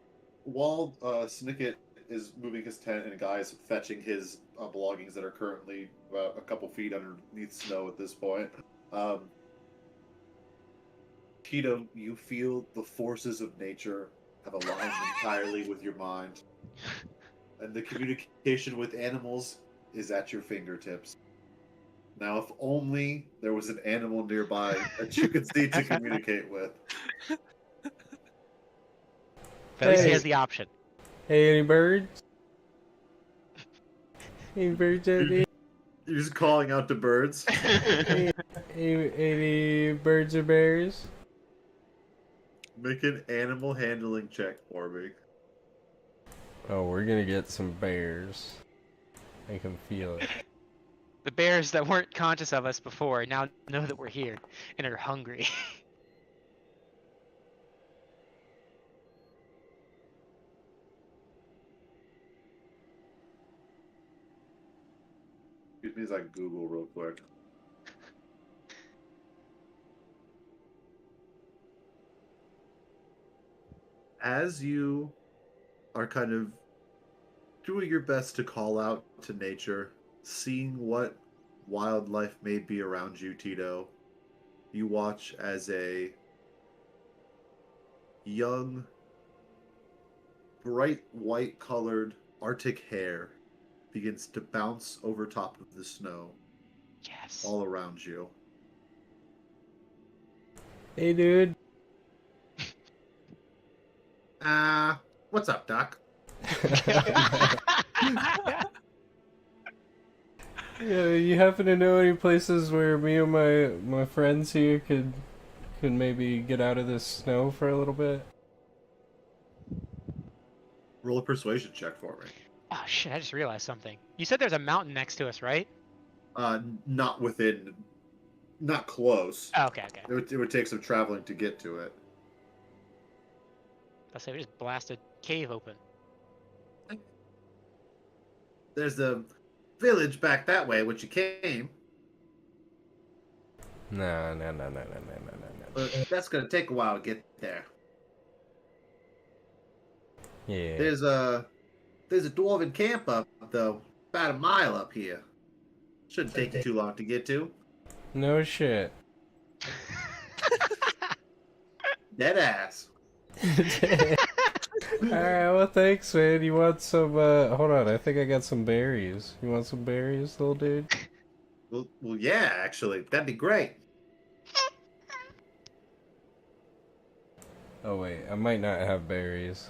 while Snicket is moving his tent and a guy is fetching his belongings that are currently about a couple feet underneath snow at this point, Tito, you feel the forces of nature have aligned entirely with your mind. And the communication with animals is at your fingertips. Now, if only there was an animal nearby that you could see to communicate with. At least he Hey. has the option. Hey, any birds? Any birds out there? You're just calling out to birds. Any birds or bears? Make an animal handling check for me. Oh, we're gonna get some bears. I can feel it. The bears that weren't conscious of us before now know that we're here and are hungry. Excuse me as I Google real quick. As you are kind of doing your best to call out to nature, seeing what wildlife may be around you, Tito, you watch as a young, bright white colored Arctic hare begins to bounce over top of the snow Yes. all around you. Hey, dude. What's up, Doc? Yeah, you happen to know any places where me and my friends here could maybe get out of this snow for a little bit? Roll a persuasion check for me. Oh shit, I just realized something. You said there's a mountain next to us, right? Not within, not close. Oh, okay. It would take some traveling to get to it. Let's say we just blasted cave open. There's the village back that way, which you came. No. But that's gonna take a while to get there. Yeah. There's a dwarven camp up though, about a mile up here. Shouldn't take you too long to get to. No shit. Dead ass. Alright, well thanks, man. You want some, hold on, I think I got some berries. You want some berries, little dude? Well, yeah, actually, that'd be great. Oh wait, I might not have berries.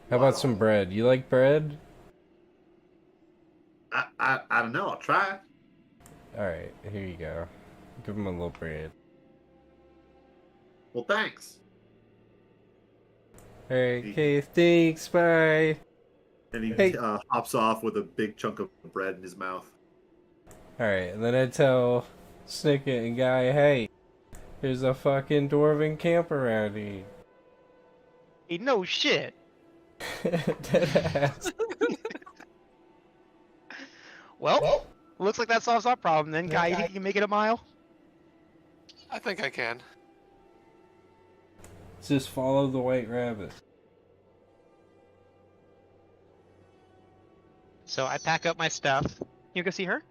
How about some bread? You like bread? I don't know. I'll try. Alright, here you go. Give him a little bread. Well, thanks. Alright, okay, thanks, bye. And he Hey. hops off with a big chunk of bread in his mouth. Alright, and then I tell Snicket and Guy, hey, there's a fucking dwarven camp around here. Hey, no shit. Deadass. Well, looks like that solves our problem then. Guy, you think you can make it a mile? I think I can. Just follow the white rabbit. So I pack up my stuff. You go see her?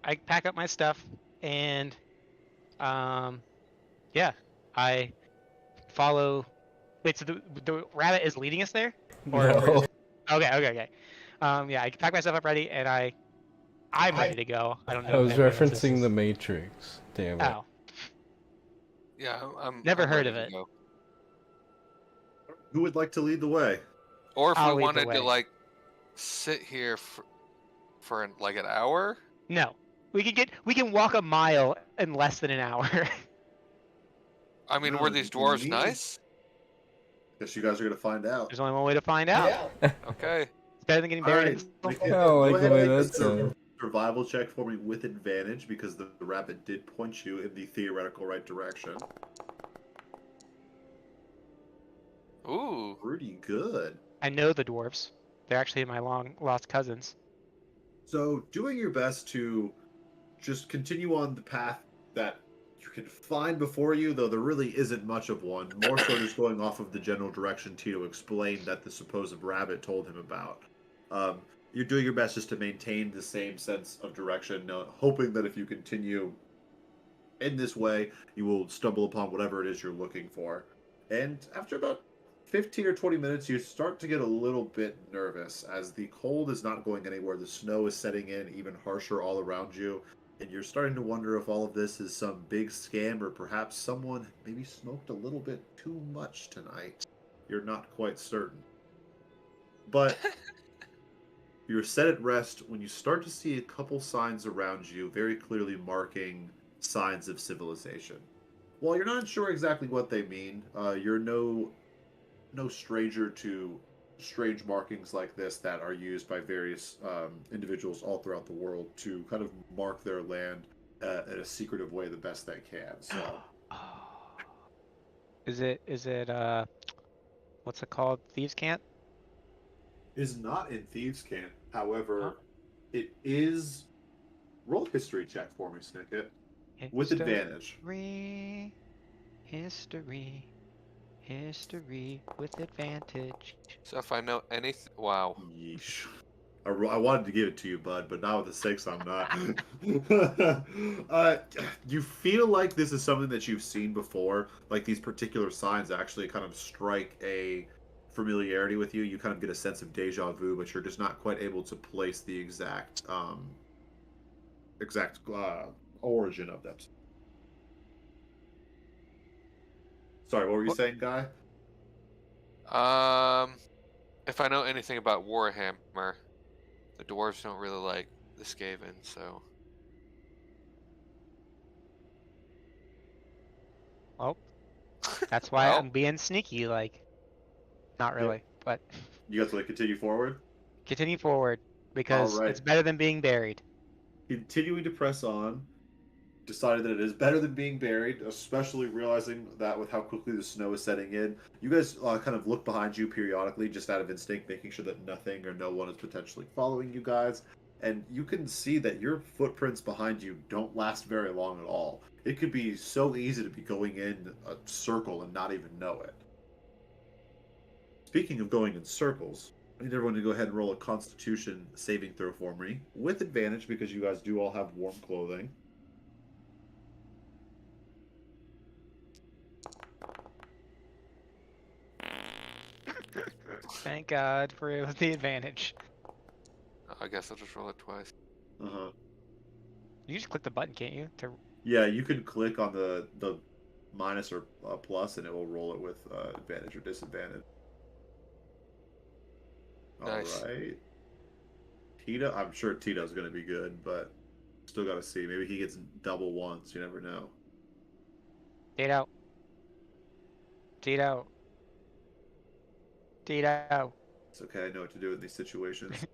I pack up my stuff and yeah, I follow. Wait, so the rabbit is leading us there? Or No. Okay. Yeah, I pack my stuff up ready and I'm ready to go. I don't know. I if was anyone else referencing is. the Matrix. Damn it. Oh, Yeah, I'm Never I'm heard ready of to it. go. Who would like to lead the way? Or if I'll we lead the wanted to way. like sit here for like an hour. no. We can walk a mile in less than an hour. I mean, No, were these you dwarves need- nice? Guess you guys are gonna find out. There's only one way to find out. Okay. It's better than getting All buried. right, in I don't like go the ahead way and make that a sounds. survival check for me with advantage because the rabbit did point you in the theoretical right direction. Ooh. Pretty good. I know the dwarves. They're actually my long lost cousins. So, doing your best to just continue on the path that you can find before you, though there really isn't much of one. More so just going off of the general direction Tito explained that the supposed rabbit told him about. You're doing your best just to maintain the same sense of direction, hoping that if you continue in this way, you will stumble upon whatever it is you're looking for. And after about 15 or 20 minutes, you start to get a little bit nervous as the cold is not going anywhere. The snow is setting in even harsher all around you. And you're starting to wonder if all of this is some big scam or perhaps someone maybe smoked a little bit too much tonight. You're not quite certain. But you're set at rest when you start to see a couple signs around you very clearly marking signs of civilization. While you're not sure exactly what they mean, you're no stranger to strange markings like this that are used by various individuals all throughout the world to kind of mark their land in a secretive way the best they can. So, Is it what's it called? Thieves' Cant? is not in Thieves' Camp. Oh, However, it is roll a history check for me, Snicket, with history, advantage. history, history with advantage. So if I know anything, wow. Yeesh. I wanted to give it to you, bud, but now with the six, I'm not. You feel like this is something that you've seen before, like these particular signs actually kind of strike a familiarity with you. You kind of get a sense of deja vu, but you're just not quite able to place the exact origin of them. Sorry, what were you What? saying, Guy? Um, if I know anything about Warhammer, the dwarves don't really like the Skaven, so Well, that's why well, I'm being sneaky. Like, not Yep. really, but You got to continue forward. continue forward All because right. it's better than being buried. Continuing to press on, decided that it is better than being buried, especially realizing that with how quickly the snow is setting in. You guys kind of look behind you periodically, just out of instinct, making sure that nothing or no one is potentially following you guys. And you can see that your footprints behind you don't last very long at all. It could be so easy to be going in a circle and not even know it. Speaking of going in circles, I need everyone to go ahead and roll a Constitution saving throw for me with advantage because you guys do all have warm clothing. Thank God for the advantage. I guess I'll just roll it twice. Uh huh. You just click the button, can't you? To Yeah, you can click on the minus or plus, and it will roll it with advantage or disadvantage. All Nice. right, Tito. I'm sure Tito's going to be good, but still got to see. Maybe he gets double once. You never know. date out, date out, date out. It's okay. I know what to do in these situations.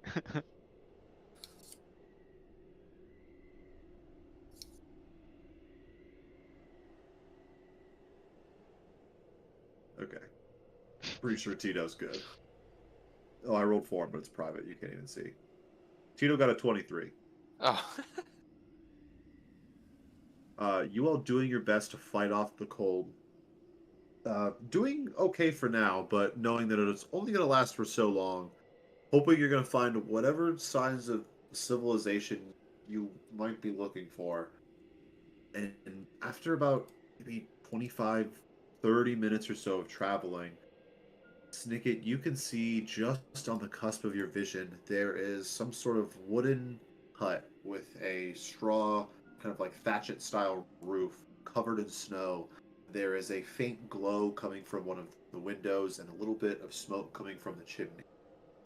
Okay, pretty sure Tito's good. Oh, I rolled for him, but it's private. You can't even see. Tito got a 23. Oh, You all doing your best to fight off the cold. Doing okay for now, but knowing that it's only going to last for so long, hoping you're going to find whatever signs of civilization you might be looking for. And after about maybe 25, 30 minutes or so of traveling, Snicket, you can see just on the cusp of your vision, there is some sort of wooden hut with a straw, kind of like thatchet style roof covered in snow. There is a faint glow coming from one of the windows and a little bit of smoke coming from the chimney.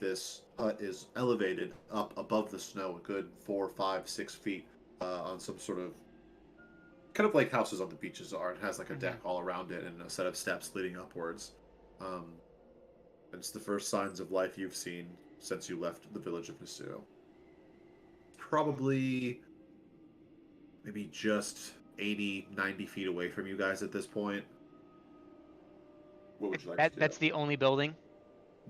This hut is elevated up above the snow, a good 4, 5, 6 feet, on some sort of kind of like houses on the beaches are. It has like a Mhm. deck all around it and a set of steps leading upwards. Um, it's the first signs of life you've seen since you left the village of Nasu. Probably maybe just 80, 90 feet away from you guys at this point. What would you like to do? That's the only building.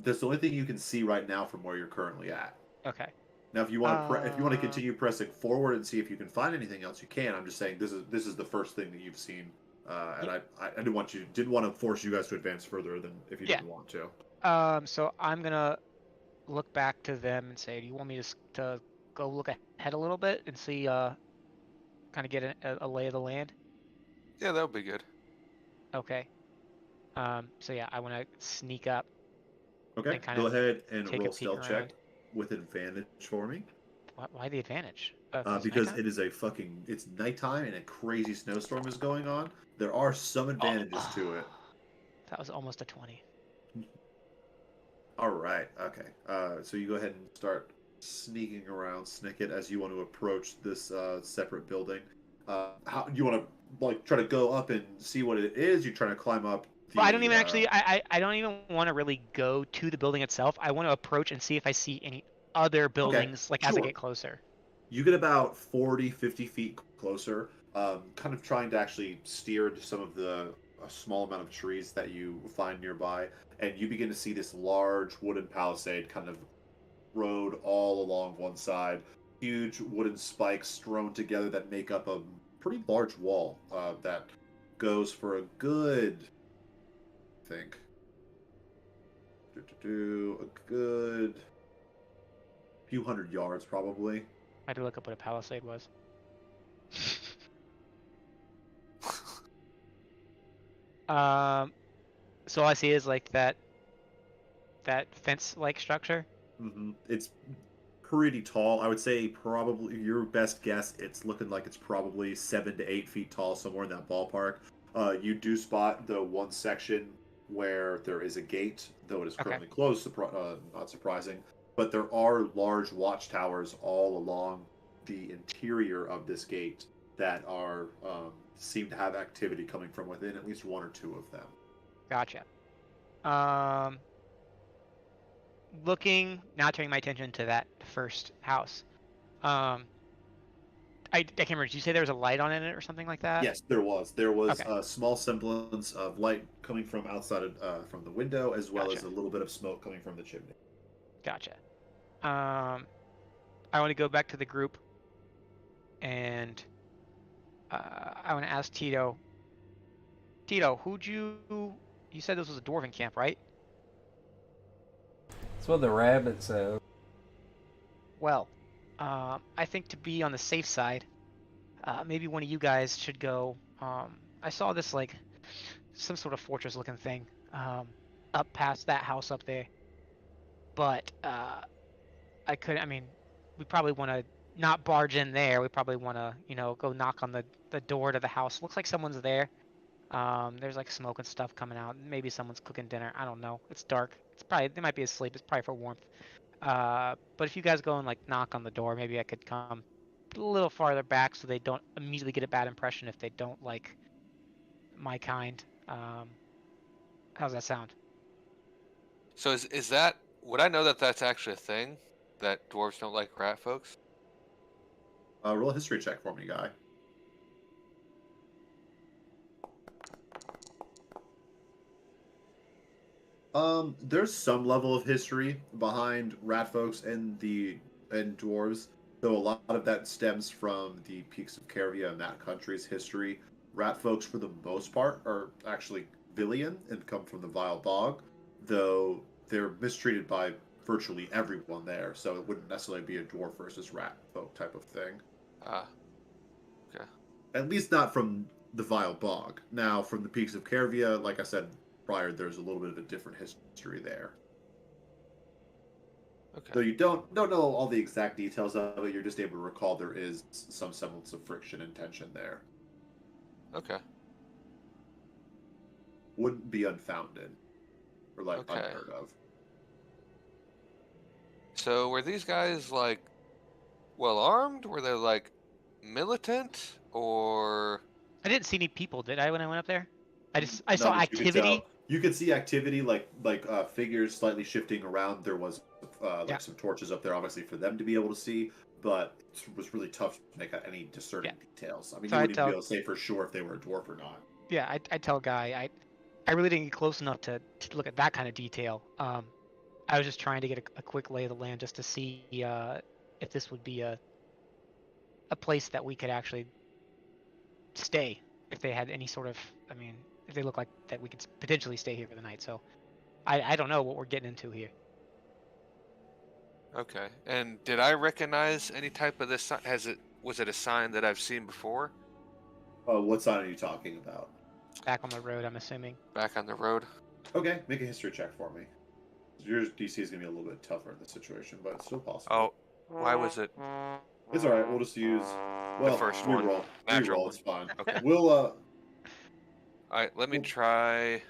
That's the only thing you can see right now from where you're currently at. Okay. Now, if you want to continue pressing forward and see if you can find anything else, you can. I'm just saying this is the first thing that you've seen, and y- I didn't want to force you guys to advance further than if you Yeah. didn't want to. So I'm gonna look back to them and say, do you want me to go look ahead a little bit and see, kind of get a lay of the land? yeah, that would be good. Okay. So yeah, I want to sneak up Okay, and kind go of ahead and take a roll peek stealth check around. with advantage for me. Why the advantage? Oh, 'cause it's Because nighttime? it is it's nighttime and a crazy snowstorm is going on. There are some advantages to it. That was almost a 20. All right, okay. So you go ahead and start sneaking around Snicket as you want to approach this separate building. How you want to like try to go up and see what it is? You trying to climb up Well, I don't the? even actually. I don't even want to really go to the building itself. I want to approach and see if I see any other Okay, buildings, like as I sure. get closer. You get about 40, 50 feet closer, kind of trying to actually steer into some of the a small amount of trees that you find nearby, and you begin to see this large wooden palisade kind of road all along one side. Huge wooden spikes strewn together that make up a pretty large wall that goes for a good, I think, a good few hundred yards probably. I had to look up what a palisade was. Um, so all I see is like that fence-like structure. It's pretty tall. I would say probably your best guess. It's looking like it's probably 7 to 8 feet tall, somewhere in that ballpark. You do spot the one section where there is a gate, though it is Okay. currently closed. Not surprising, but there are large watchtowers all along the interior of this gate that are seem to have activity coming from within at least one or two of them. Gotcha. Um, now turning my attention to that first house. Um, I can't remember. Did you say there was a light on in it or something like that? Yes, there was. There was Okay, a small semblance of light coming from outside of, from the window, as well as gotcha, a little bit of smoke coming from the chimney. gotcha. I want to go back to the group and I want to ask Tito. Tito, who'd you? You said this was a dwarven camp, right? That's what the rabbit said. Well, I think to be on the safe side, maybe one of you guys should go. I saw this like some sort of fortress-looking thing up past that house up there, but I could. I mean, we probably want to not barge in there. We probably want to, go knock on the door to the house. Looks like someone's there. There's like smoke and stuff coming out. Maybe someone's cooking dinner. I don't know. It's dark. It's probably they might be asleep. It's probably for warmth. But if you guys go and like knock on the door, maybe I could come a little farther back so they don't immediately get a bad impression if they don't like my kind. How's that sound? So is that would I know that that's actually a thing that dwarves don't like rat folks? Roll a history check for me, guy. There's some level of history behind rat folks and dwarves, though a lot of that stems from the peaks of Caravia and that country's history. Rat folks, for the most part, are actually Villian and come from the Vile Bog, though they're mistreated by virtually everyone there, so it wouldn't necessarily be a dwarf versus rat folk type of thing. Ah, okay. At least not from the Vile Bog. Now, from the peaks of Caravia, like I said prior, there's a little bit of a different history there. Okay. Though you don't know all the exact details of it, you're just able to recall there is some semblance of friction and tension there. Okay. Wouldn't be unfounded or like Okay. unheard of. So were these guys like well armed? Were they like militant or I didn't see any people, did I, when I went up there? I saw None that you could activity. tell. You could see activity like figures slightly shifting around. There was Yeah. some torches up there, obviously for them to be able to see, but it was really tough to make out any discerning details. I mean, So you I wouldn't even be tell able to say for sure if they were a dwarf or not. Yeah, I tell Guy I really didn't get close enough to look at that kind of detail. I was just trying to get a quick lay of the land just to see if this would be a place that we could actually stay if they had any sort of. I mean, if they look like that we could potentially stay here for the night. So I don't know what we're getting into here. okay? And did I recognize any type of this? Was it a sign that I've seen before? What sign are you talking about? Back on the road, I'm assuming. Back on the road. Okay, make a history check for me. Your DC is gonna be a little bit tougher in this situation, but it's still possible. Oh, why was it It's all right. We'll just use the first one? reroll. Natural Reroll. one. It's fine. Okay. We'll All right, let me Well- try.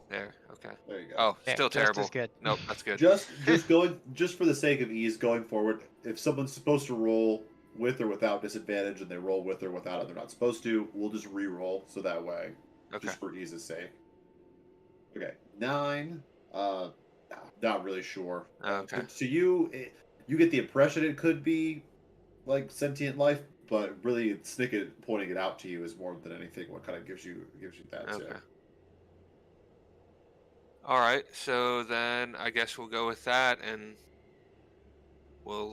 There. Okay. There you go. Oh, There, still just terrible. as good. Nope, that's good. Just for the sake of ease going forward, if someone's supposed to roll with or without disadvantage and they roll with or without it, they're not supposed to, we'll just re-roll so that way, Okay. just for ease's sake. Okay, 9. Not really sure. Okay. To you, you get the impression it could be like sentient life, but really, Snicket pointing it out to you is more than anything what kind of gives you that. Okay. Too. All right. So then I guess we'll go with that, and we'll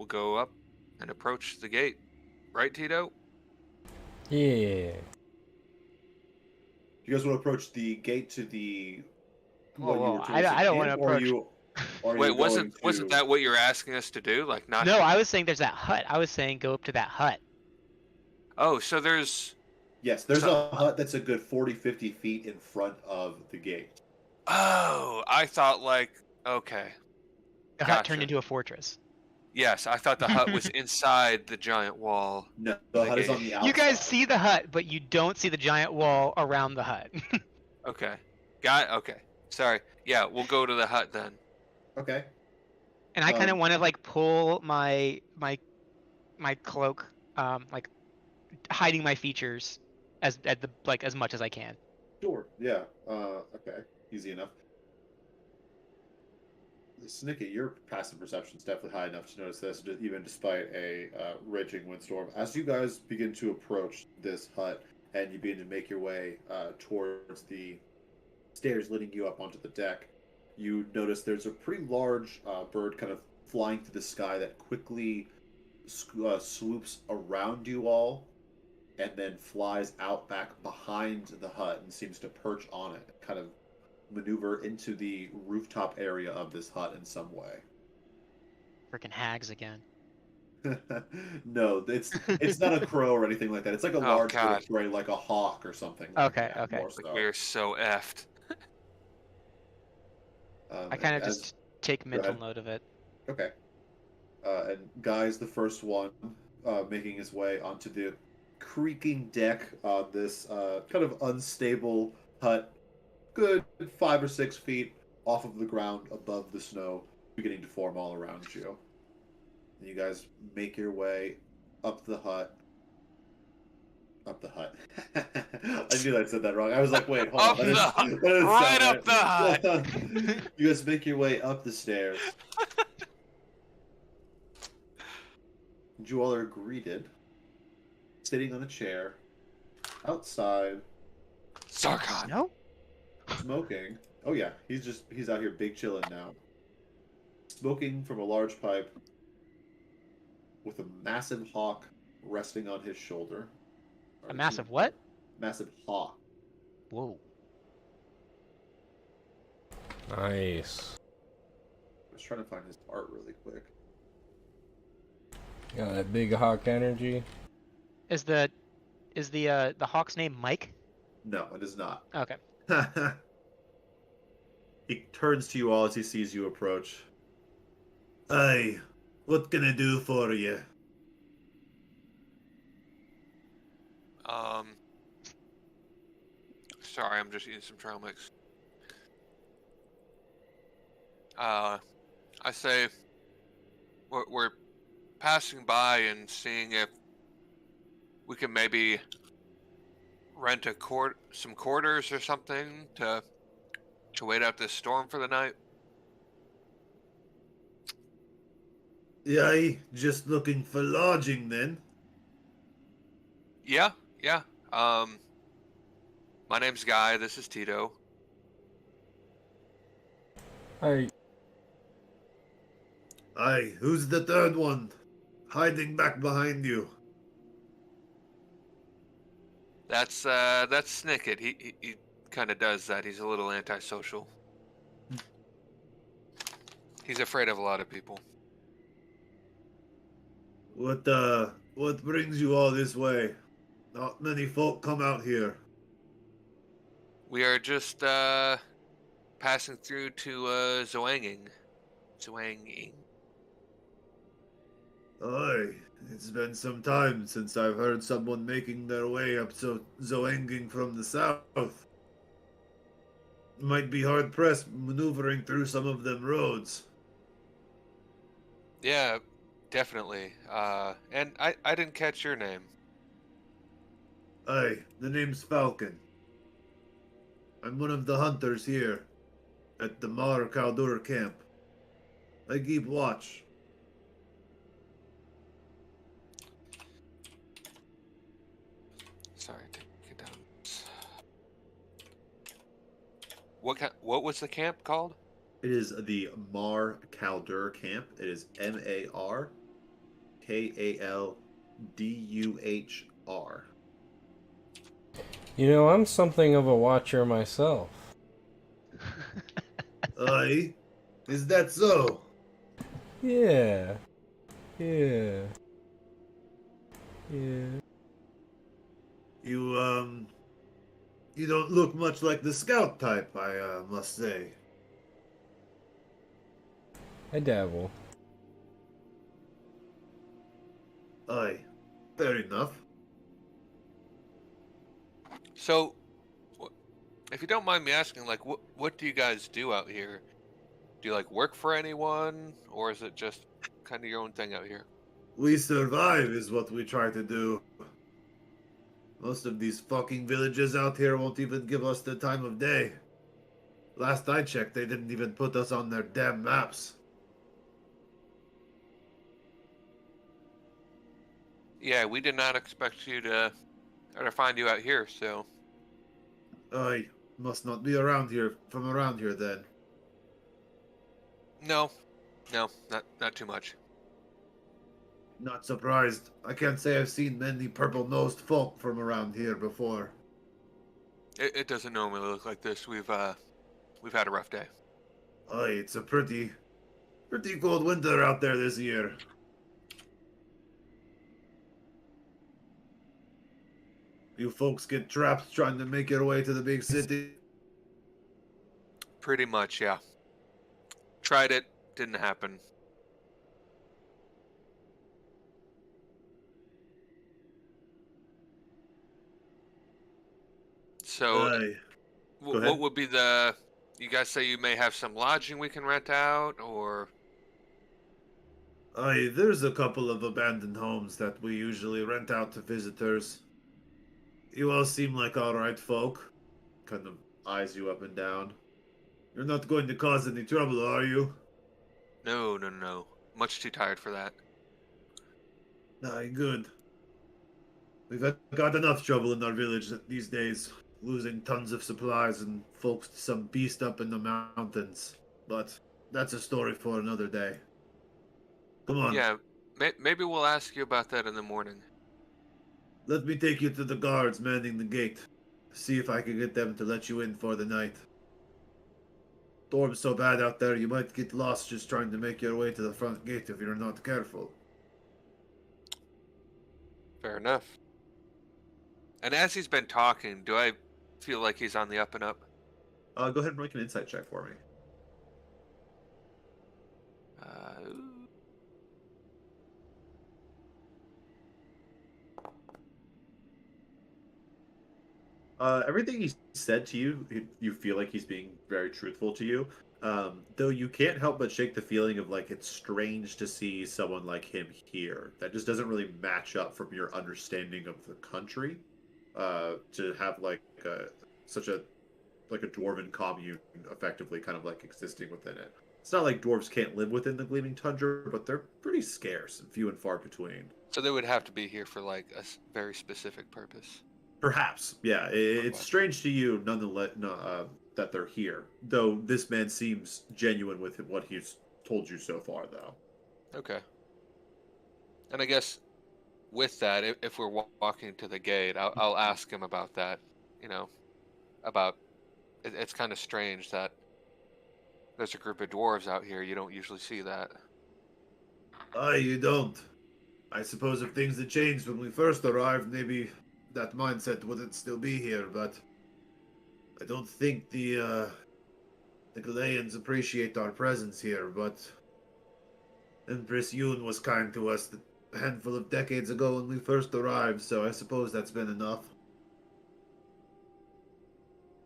go up and approach the gate. Right, Tito? Yeah. You guys want to approach the gate to the Whoa, what you whoa, were told I was don't- an I don't inn, wanna or are approach- you are Wait, you going wasn't to- that what you were asking us to do? Like not? No, I was saying there's that hut. I was saying go up to that hut. Oh, so there's. Yes, there's So- a hut that's a good 40-50 feet in front of the gate. Oh, I thought like okay. The hut Gotcha. turned into a fortress. Yes, I thought the hut was inside the giant wall. No, the hut is gate. on the outside. You guys see the hut, but you don't see the giant wall around the hut. Okay. Okay. Sorry. Yeah, we'll go to the hut then. Okay. And I kind of Um, want to like pull my cloak, like hiding my features as much as I can. Sure. Yeah. Okay. Easy enough. Snicket, your passive perception is definitely high enough to notice this, even despite a raging windstorm. As you guys begin to approach this hut and you begin to make your way towards the stairs leading you up onto the deck, you notice there's a pretty large bird kind of flying through the sky that quickly swoops around you all and then flies out back behind the hut and seems to perch on it, kind of maneuver into the rooftop area of this hut in some way. Freaking hags again. No, it's not a crow or anything like that. It's like a Oh, large bird God. of prey, like a hawk or something. Like Okay, that, okay. more Like so. we're so effed. I kind of as- just take mental ahead. note of it. Okay. And Guy's the first one making his way onto the creaking deck on this kind of unstable hut, good 5 or 6 feet off of the ground above the snow, beginning to form all around you. And you guys make your way up the hut. Up the hut. I knew I said that wrong. I was like, wait, hold Up on. the That hut. didn't Right sound up the hut. You guys make your way up the stairs. And you all are greeted, sitting on a chair, outside, Sarkon. No? smoking. Oh yeah, he's out here big chilling now. Smoking from a large pipe with a massive hawk resting on his shoulder. A massive what? Massive hawk. Whoa. Nice. I was trying to find his art really quick. Got that big hawk energy. Is the hawk's name Mike? No, it is not. Okay. He turns to you all as he sees you approach. Aye, what can I do for you? Sorry, I'm just eating some trail mix. I say we're passing by and seeing if we can maybe rent some quarters or something to wait out this storm for the night. Aye, just looking for lodging then. Yeah. My name's Guy. This is Tito. Hey, Aye, who's the third one? Hiding back behind you. That's Snicket. He kind of does that. He's a little antisocial. He's afraid of a lot of people. What What brings you all this way? Not many folk come out here. We are just passing through to Zwanging. Zwanging. Aye, it's been some time since I've heard someone making their way up to Zoenging from the south. Might be hard pressed maneuvering through some of them roads. Yeah, definitely. And I didn't catch your name. Aye, the name's Falcon. I'm one of the hunters here at the Mar Kaldur camp. I keep watch. Sorry, take it down. What was the camp called? It is the Mar Kaldur camp. It is MarKaldur. You know, I'm something of a watcher myself. Aye, is that so? Yeah. Yeah. Yeah. You don't look much like the scout type, I must say. I dabble. Aye, fair enough. So, if you don't mind me asking, like, what do you guys do out here? Do you like work for anyone, or is it just kind of your own thing out here? We survive is what we try to do. Most of these fucking villages out here won't even give us the time of day. Last I checked, they didn't even put us on their damn maps. Yeah, we did not expect you to, or to find you out here. So, I must not be around here from around here then. no, not too much. Not surprised. I can't say I've seen many purple-nosed folk from around here before. It doesn't normally look like this. We've had a rough day. Aye, it's a pretty cold winter out there this year. You folks get trapped trying to make your way to the big city. Pretty much, yeah. Tried it, didn't happen. So, Aye. Go ahead. what would be the? You guys say you may have some lodging we can rent out, or Aye, there's a couple of abandoned homes that we usually rent out to visitors. You all seem like alright folk. Kind of eyes you up and down. You're not going to cause any trouble, are you? no. Much too tired for that. Aye, good. Got enough trouble in our village these days, losing tons of supplies and folks to some beast up in the mountains. But that's a story for another day. Come on, Yeah, maybe we'll ask you about that in the morning. let me take you to the guards manning the gate. See if I can get them to let you in for the night. Storm's so bad out there, you might get lost just trying to make your way to the front gate if you're not careful. Fair enough. And as he's been talking, do I feel like he's on the up and up? Go ahead and make an insight check for me. Everything he said to you, you feel like he's being very truthful to you. Though you can't help but shake the feeling of like it's strange to see someone like him here. That just doesn't really match up from your understanding of the country. To have like such a dwarven commune effectively kind of like existing within it. It's not like dwarves can't live within the Gleaming Tundra, but they're pretty scarce and few and far between. So they would have to be here for like a very specific purpose. Perhaps, yeah. It's strange to you, nonetheless, that they're here. Though this man seems genuine with what he's told you so far, though. Okay. And I guess with that, if we're walking to the gate, I'll ask him about that. You know, about it's kind of strange that there's a group of dwarves out here. You don't usually see that. Aye, you don't. I suppose if things had changed when we first arrived, maybe that mindset wouldn't still be here, but I don't think the Galeans appreciate our presence here, but Empress Yoon was kind to us a handful of decades ago when we first arrived, so I suppose that's been enough.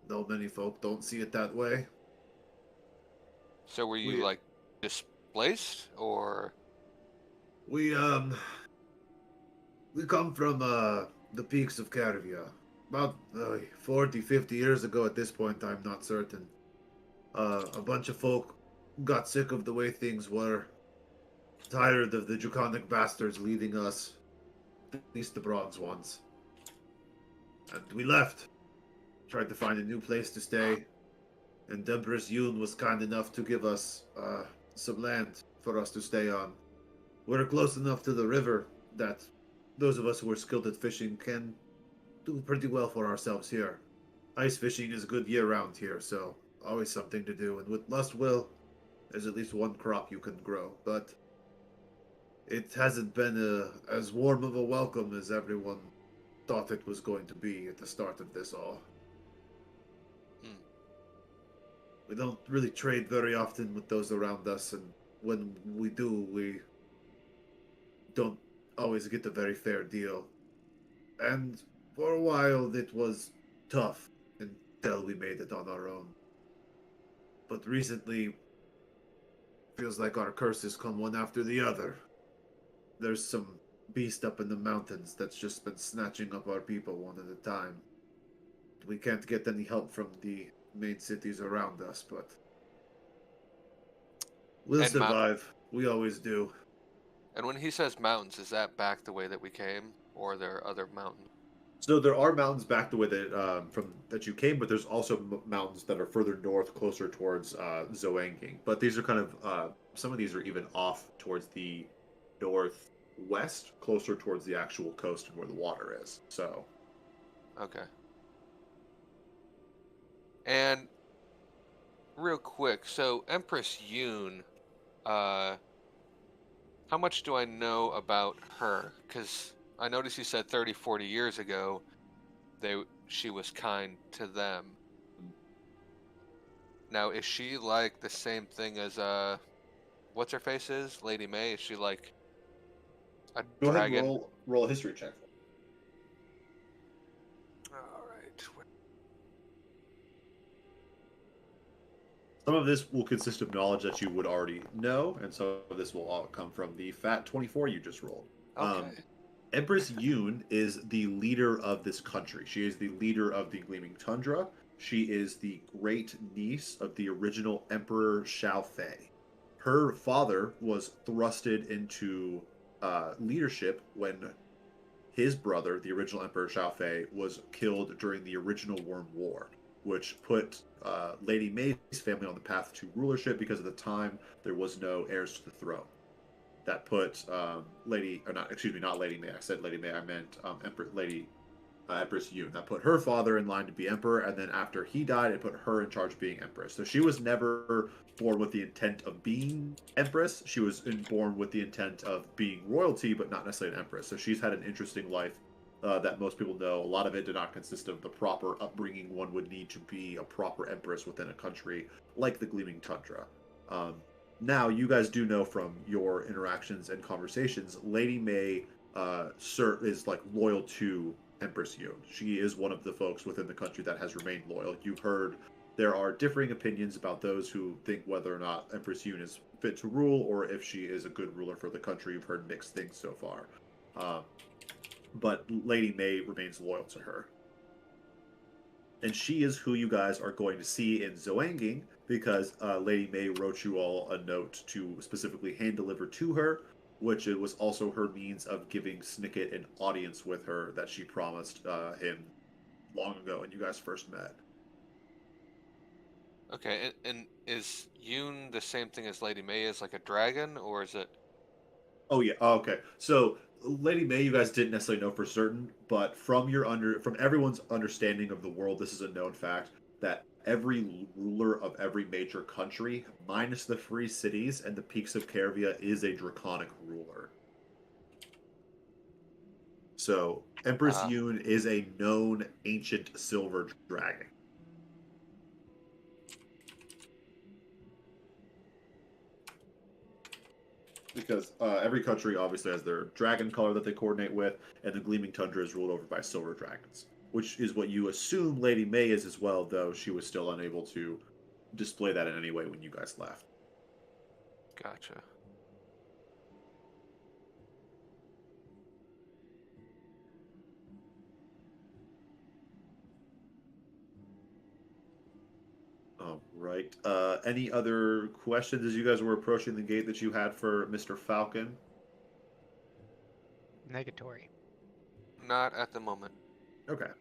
Though many folk don't see it that way. So were you We like displaced or? we we come from the peaks of Carvia. About 40, 50 years ago at this point, I'm not certain. A bunch of folk got sick of the way things were, tired of the draconic bastards leading us, at least the bronze ones. And we left, tried to find a new place to stay, and Empress Yoon was kind enough to give us some land for us to stay on. We're close enough to the river that those of us who are skilled at fishing can do pretty well for ourselves here. Ice fishing is good year-round here, so always something to do, and with Lust Will, there's at least one crop you can grow, but it hasn't been as warm of a welcome as everyone thought it was going to be at the start of this all. We don't really trade very often with those around us, and when we do, we don't always get a very fair deal. And for a while, it was tough until we made it on our own. But recently, feels like our curses come one after the other. There's some beast up in the mountains that's just been snatching up our people one at a time. We can't get any help from the main cities around us, but we'll And survive. We always do. and when he says mountains, is that back the way that we came, or are there other mountains? So there are mountains back the way that from that you came, but there's also mountains that are further north, closer towards Zoanging. But these are kind of some of these are even off towards the northwest, closer towards the actual coast and where the water is. So Okay. And real quick, so Empress Yoon, uh, how much do I know about her? Because I noticed you said 30, 40 years ago she was kind to them. Now, is she like the same thing as what's her face is? Lady May? Is she like a go ahead and dragon? roll a history check. All right. Some of this will consist of knowledge that you would already know, and some of this will all come from the fat 24 you just rolled. Okay. Empress Yoon is the leader of this country. She is the leader of the Gleaming Tundra. She is the great niece of the original Emperor Xiao Fei. Her father was thrusted into leadership when his brother, the original Emperor Xiao Fei, was killed during the original Worm War, which put Lady May's family on the path to rulership because at the time there was no heirs to the throne. That put not Lady May. I said Lady May. I meant Empress Yoon. That put her father in line to be emperor, and then after he died, it put her in charge of being empress. So she was never born with the intent of being empress. She was born with the intent of being royalty, but not necessarily an empress. So she's had an interesting life that most people know. A lot of it did not consist of the proper upbringing one would need to be a proper empress within a country like the Gleaming Tundra. Now, you guys do know from your interactions and conversations, Lady May is like loyal to Empress Yoon. She is one of the folks within the country that has remained loyal. You've heard there are differing opinions about those who think whether or not Empress Yoon is fit to rule or if she is a good ruler for the country. You've heard mixed things so far. But Lady May remains loyal to her. And she is who you guys are going to see in Zoanging because Lady May wrote you all a note to specifically hand deliver to her, which it was also her means of giving Snicket an audience with her that she promised him long ago when you guys first met. Okay, and is Yoon the same thing as Lady May is, like a dragon, or is it? Oh yeah, okay. So Lady May, you guys didn't necessarily know for certain, but from everyone's understanding of the world, this is a known fact that every ruler of every major country, minus the free cities and the peaks of Caravia, is a draconic ruler. So, Empress Ah. Yoon is a known ancient silver dragon. Because every country obviously has their dragon color that they coordinate with, and the Gleaming Tundra is ruled over by silver dragons, which is what you assume Lady May is as well, though she was still unable to display that in any way when you guys left. Gotcha. All right. Any other questions as you guys were approaching the gate that you had for Mr. Falcon? Negatory. Not at the moment. Okay.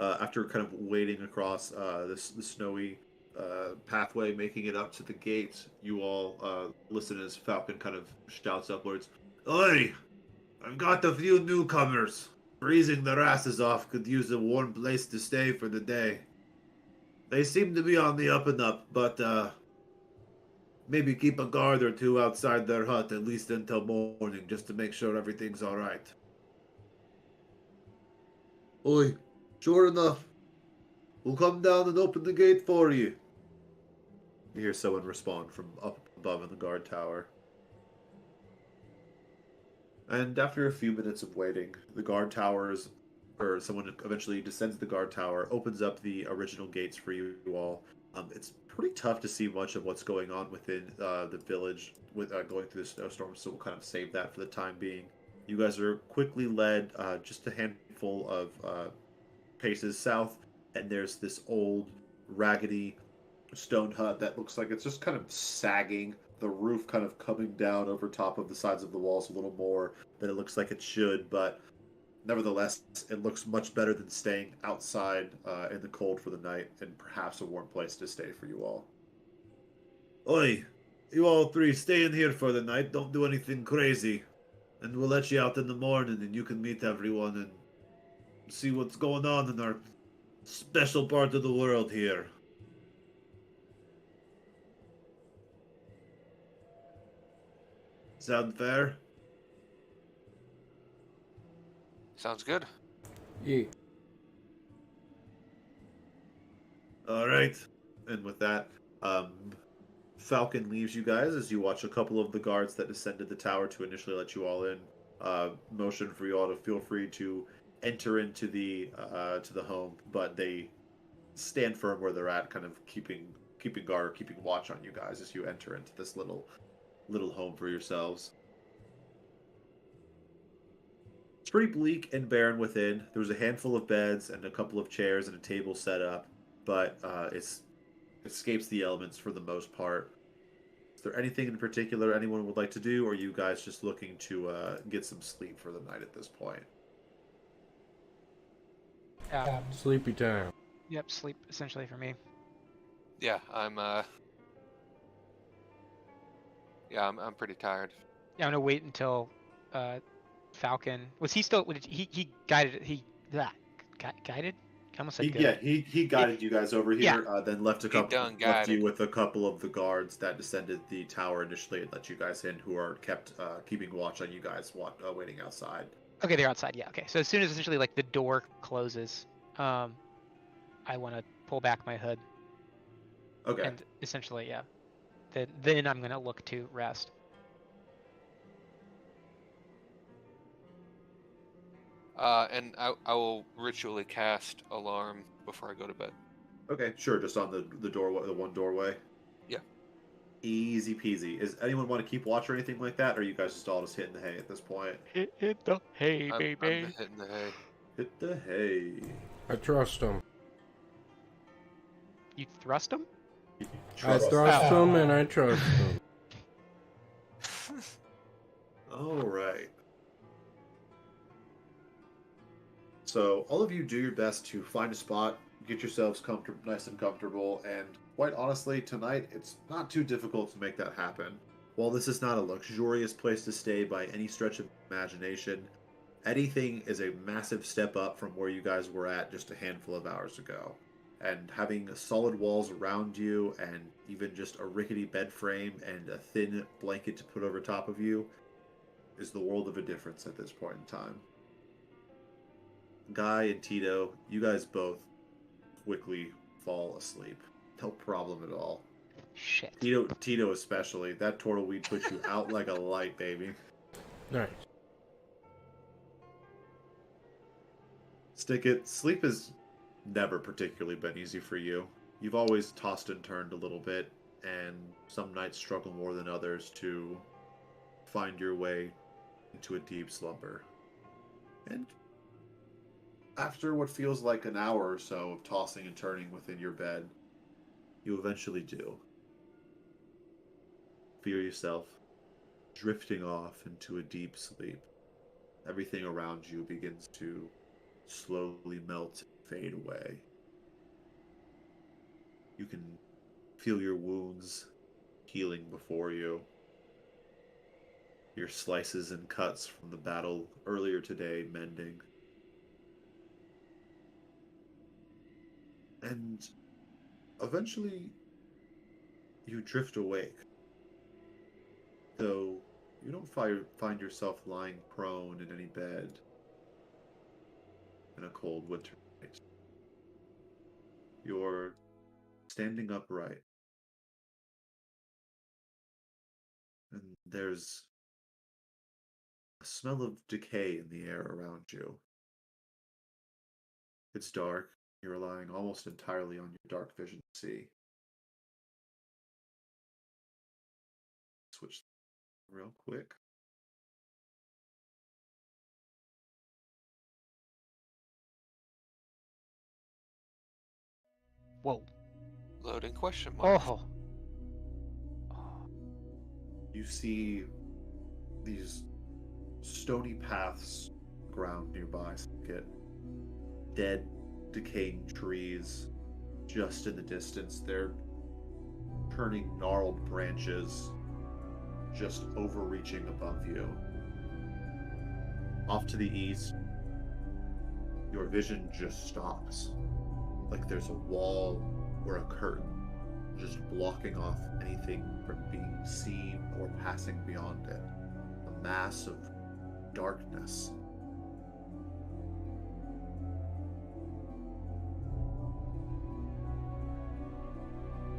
After kind of wading across the snowy pathway, making it up to the gate, you all listen as Falcon kind of shouts upwards, "Oi! I've got a few newcomers. Freezing their asses off, could use a warm place to stay for the day. They seem to be on the up and up, but maybe keep a guard or two outside their hut at least until morning, just to make sure everything's all right." "Oi, sure enough. We'll come down and open the gate for you." You hear someone respond from up above in the guard tower. And after a few minutes of waiting, the guard towers, or someone eventually descends the guard tower, opens up the original gates for you all. It's pretty tough to see much of what's going on within the village with going through the snowstorm, so we'll kind of save that for the time being. You guys are quickly led just a handful of paces south, and there's this old, raggedy stone hut that looks like it's just kind of sagging, the roof kind of coming down over top of the sides of the walls a little more than it looks like it should, but nevertheless, it looks much better than staying outside in the cold for the night, and perhaps a warm place to stay for you all. "Oi, you all three stay in here for the night, don't do anything crazy, and we'll let you out in the morning and you can meet everyone and see what's going on in our special part of the world here." Sound fair? Sounds good. Yeah. All right. And with that, Falcon leaves you guys as you watch a couple of the guards that descended the tower to initially let you all in. Motion for you all to feel free to enter into the home, but they stand firm where they're at, kind of keeping guard, keeping watch on you guys as you enter into this little home for yourselves. It's pretty bleak and barren within. There was a handful of beds and a couple of chairs and a table set up, but it escapes the elements for the most part. Is there anything in particular anyone would like to do, or are you guys just looking to get some sleep for the night at this point? Sleepy time. Yep, sleep essentially for me. Yeah, I'm pretty tired. Yeah, I'm gonna wait until Falcon was he still he guided guided? I almost said good. He guided you guys over Yeah. here, then left done left you guided. with a couple of the guards that descended the tower initially and let you guys in, who are kept keeping watch on you guys waiting outside. Okay, they're outside. Yeah. Okay. So as soon as essentially like the door closes, I want to pull back my hood. Okay. And essentially, yeah. Then I'm gonna look to rest. And I will ritually cast alarm before I go to bed. Okay, sure. Just on the doorway, the one doorway. Yeah. Easy peasy. Is anyone want to keep watch or anything like that, or are you guys just all just hitting the hay at this point? Hit the hay, I'm baby. hitting the hay. Hit the hay. I trust him. You thrust him? I trust him and I trust him. All right. So all of you do your best to find a spot, get yourselves nice and comfortable, and quite honestly, tonight it's not too difficult to make that happen. While this is not a luxurious place to stay by any stretch of imagination, anything is a massive step up from where you guys were at just a handful of hours ago. And having solid walls around you, and even just a rickety bed frame and a thin blanket to put over top of you, is the world of a difference at this point in time. Guy and Tito, you guys both quickly fall asleep. No problem at all. Shit. Tito especially. That turtle weed puts you out like a light, baby. Nice. Stick it. Sleep has never particularly been easy for you. You've always tossed and turned a little bit, and some nights struggle more than others to find your way into a deep slumber. And after what feels like an hour or so of tossing and turning within your bed, you eventually do. Feel yourself drifting off into a deep sleep. Everything around you begins to slowly melt and fade away. You can feel your wounds healing before you. Your slices and cuts from the battle earlier today mending. And eventually, you drift awake. Though you don't find yourself lying prone in any bed in a cold winter night. You're standing upright. And there's a smell of decay in the air around you. It's dark. You're relying almost entirely on your dark vision to see. Switch real quick. Whoa. Loading question mark. Oh. You see these stony paths ground nearby. Get dead, decaying trees just in the distance. They're turning gnarled branches just overreaching above you. Off to the east, your vision just stops. Like there's a wall or a curtain just blocking off anything from being seen or passing beyond it. A mass of darkness.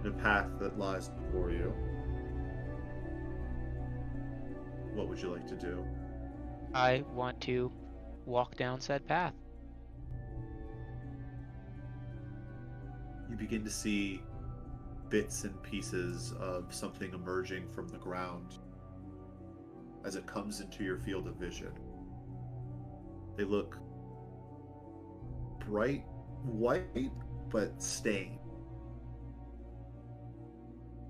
And a path that lies before you. What would you like to do? I want to walk down said path. You begin to see bits and pieces of something emerging from the ground as it comes into your field of vision. They look bright white, but stained.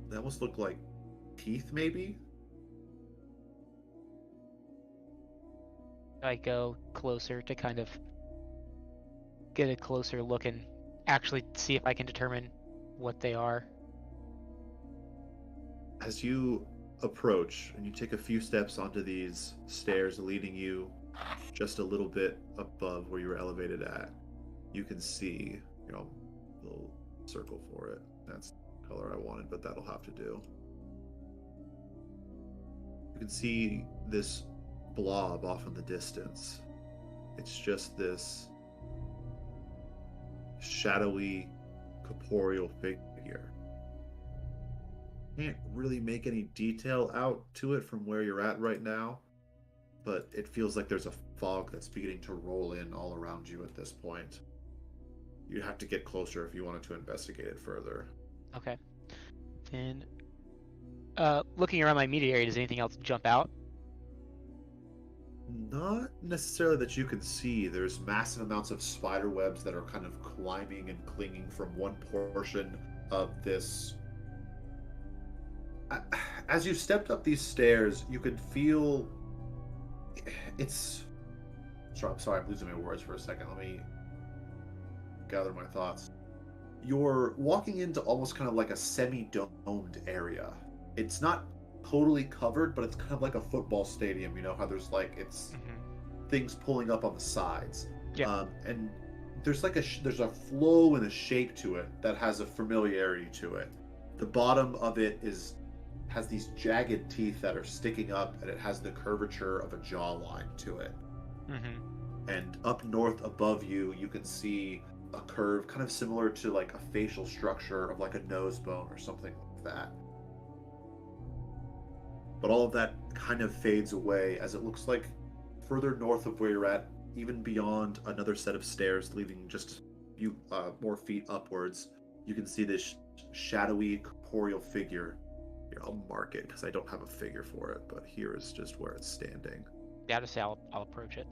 They almost look like teeth, maybe? I go closer to kind of get a closer look and actually see if I can determine what they are. As you approach and you take a few steps onto these stairs leading you just a little bit above where you were elevated at, you can see, little circle for it. That's the color I wanted, but that'll have to do. You can see this blob off in the distance. It's just this shadowy, corporeal figure. Can't really make any detail out to it from where you're at right now, but it feels like there's a fog that's beginning to roll in all around you at this point. You'd have to get closer if you wanted to investigate it further. Okay. Then, looking around my immediate area, does anything else jump out? Not necessarily that you can see. There's massive amounts of spider webs that are kind of climbing and clinging from one portion of this. As you stepped up these stairs, you could feel it's. Sorry, I'm losing my words for a second. Let me gather my thoughts. You're walking into almost kind of like a semi-domed area. It's not totally covered, but it's kind of like a football stadium. You know how there's things pulling up on the sides. Yeah. And there's there's a flow and a shape to it that has a familiarity to it. The bottom of it has these jagged teeth that are sticking up, and it has the curvature of a jawline to it. And up north above you, you can see a curve kind of similar to like a facial structure of like a nose bone or something like that. But all of that kind of fades away as it looks like further north of where you're at, even beyond another set of stairs leading just a few more feet upwards, you can see this shadowy corporeal figure. Here, I'll mark it because I don't have a figure for it, but here is just where it's standing. Yeah, just say I'll approach it.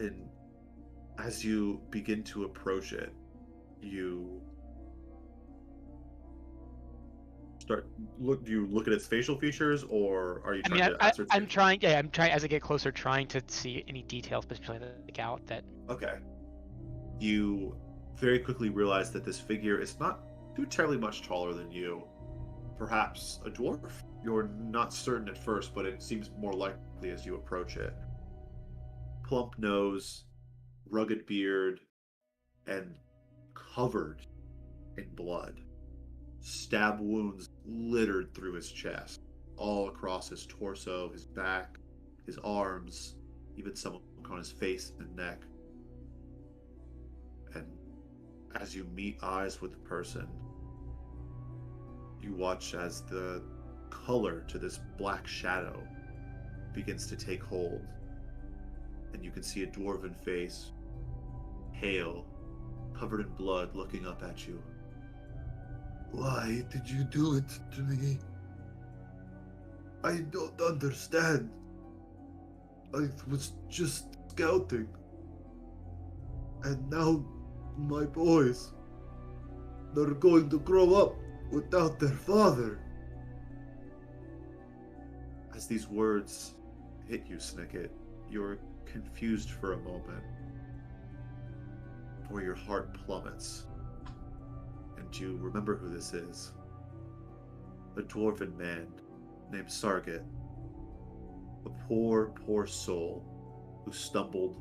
And as you begin to approach it, you do you look at its facial features, or are you trying to ascertain? I'm trying. Yeah, I'm trying as I get closer, trying to see any details, especially the out that. Okay. You very quickly realize that this figure is not too terribly much taller than you. Perhaps a dwarf? You're not certain at first, but it seems more likely as you approach it. Plump nose, rugged beard, and covered in blood. Stab wounds littered through his chest, all across his torso, his back, his arms, even some on his face and neck. And as you meet eyes with the person, you watch as the color to this black shadow begins to take hold. And you can see a dwarven face, pale, covered in blood, looking up at you. Why did you do it to me? I don't understand. I was just scouting. And now my boys, they're going to grow up without their father. As these words hit you, Snicket, you're confused for a moment, or your heart plummets, and you remember who this is. A dwarven man named Sarget, a poor, poor soul who stumbled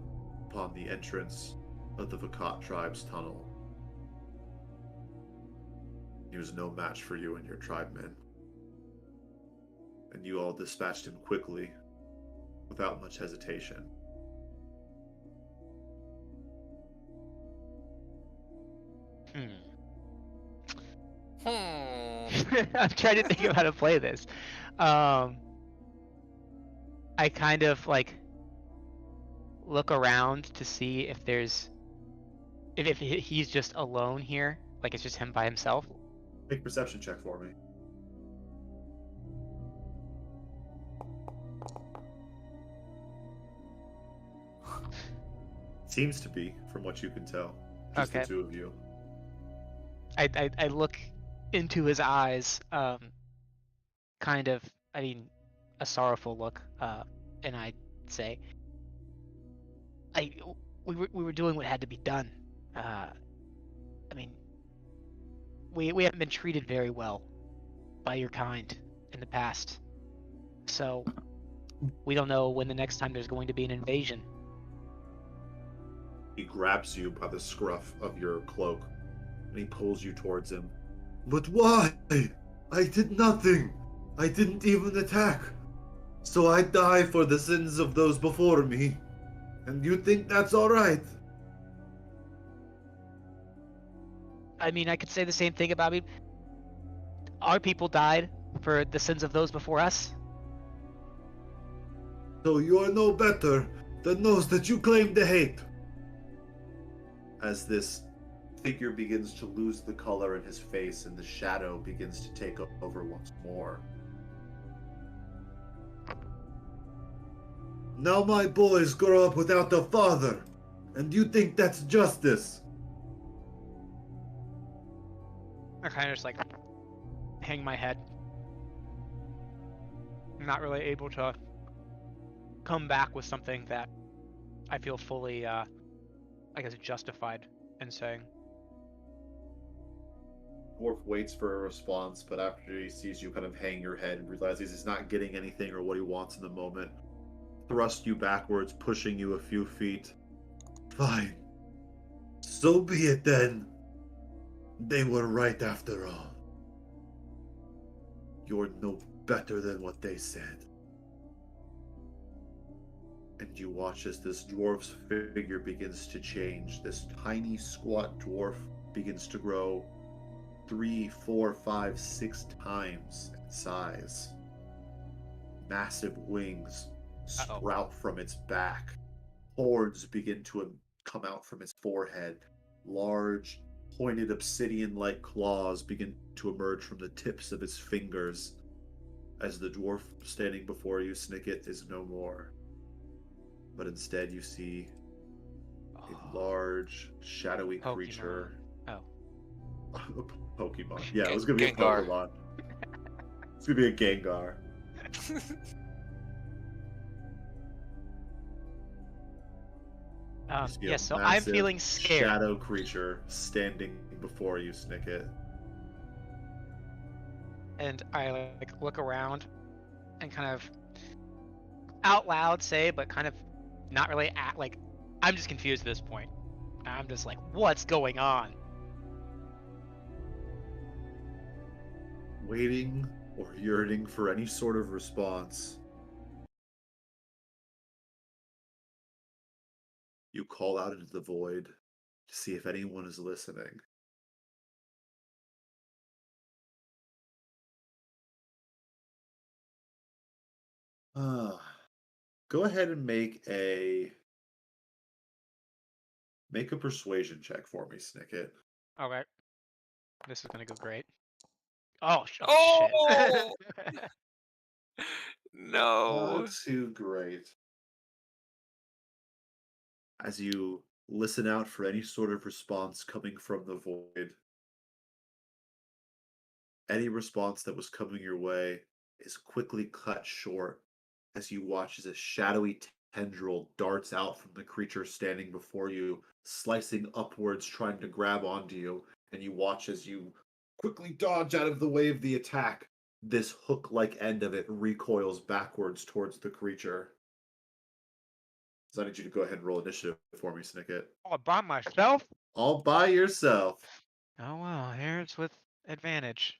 upon the entrance of the Vakat tribe's tunnel. He was no match for you and your tribemen, and you all dispatched him quickly, without much hesitation. I'm trying to think of how to play this. I kind of like look around to see if there's if he's just alone here, like it's just him by himself. Make a perception check for me. Seems to be, from what you can tell. Just Okay. the two of you. I look into his eyes, kind of, I mean, a sorrowful look, and I say, we were doing what had to be done. I mean, we haven't been treated very well by your kind in the past, so we don't know when the next time there's going to be an invasion. He grabs you by the scruff of your cloak, and he pulls you towards him. But why? I did nothing. I didn't even attack. So I die for the sins of those before me. And you think that's alright? I mean, I could say the same thing about me. Our people died for the sins of those before us. So you are no better than those that you claim to hate. As this figure begins to lose the color in his face and the shadow begins to take over once more. Now my boys grow up without a father, and you think that's justice? I kind of just like hang my head. I'm not really able to come back with something that I feel fully, I guess, justified in saying. Dwarf waits for a response, but after he sees you kind of hang your head and realizes he's not getting anything or what he wants in the moment, thrusts you backwards, pushing you a few feet. Fine. So be it then. They were right after all. You're no better than what they said. And you watch as this dwarf's figure begins to change. This tiny, squat dwarf begins to grow 3, 4, 5, 6 times in size. Massive wings sprout from its back. Horns begin to come out from its forehead. Large, pointed obsidian-like claws begin to emerge from the tips of its fingers. As the dwarf standing before you, Snicket, is no more. But instead you see a large, shadowy Pokemon. creature. Oh. A Pokemon. Yeah, it was going to be Gengar. a Pokemon. It's going to be a Gengar. You see a Yes, so I'm massive feeling scared. Shadow creature standing before you, Snicket. And I like look around and kind of out loud say, but kind of not really like I'm just confused at this point. I'm just like, what's going on? Waiting or yearning for any sort of response. You call out into the void to see if anyone is listening. Go ahead and make a persuasion check for me, Snicket. Okay. This is gonna go great. Oh, shit. Oh! Not No. too great. As you listen out for any sort of response coming from the void, any response that was coming your way is quickly cut short as you watch as a shadowy tendril darts out from the creature standing before you, slicing upwards, trying to grab onto you, and you watch as you quickly dodge out of the way of the attack. This hook-like end of it recoils backwards towards the creature. So I need you to go ahead and roll initiative for me, Snicket. Oh, by myself? All by yourself. Oh well, here's with advantage.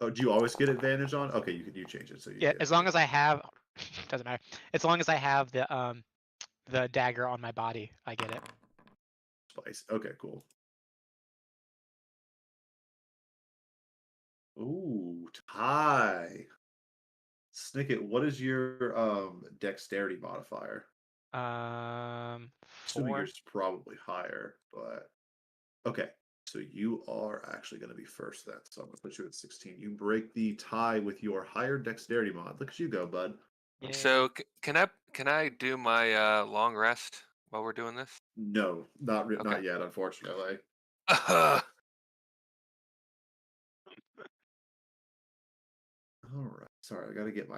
Oh, do you always get advantage on? Okay, you change it so you Yeah, get as long as I have doesn't matter. As long as I have the dagger on my body, I get it. spice. Okay, cool. Ooh, tie. Snicket, what is your dexterity modifier? Assuming 4. yours is probably higher, but okay. So you are actually going to be first then. So I'm going to put you at 16. You break the tie with your higher dexterity mod. Look at you go, bud. Yeah. So can I do my long rest while we're doing this? No, not Okay. yet, unfortunately. All right. Sorry, I got to get the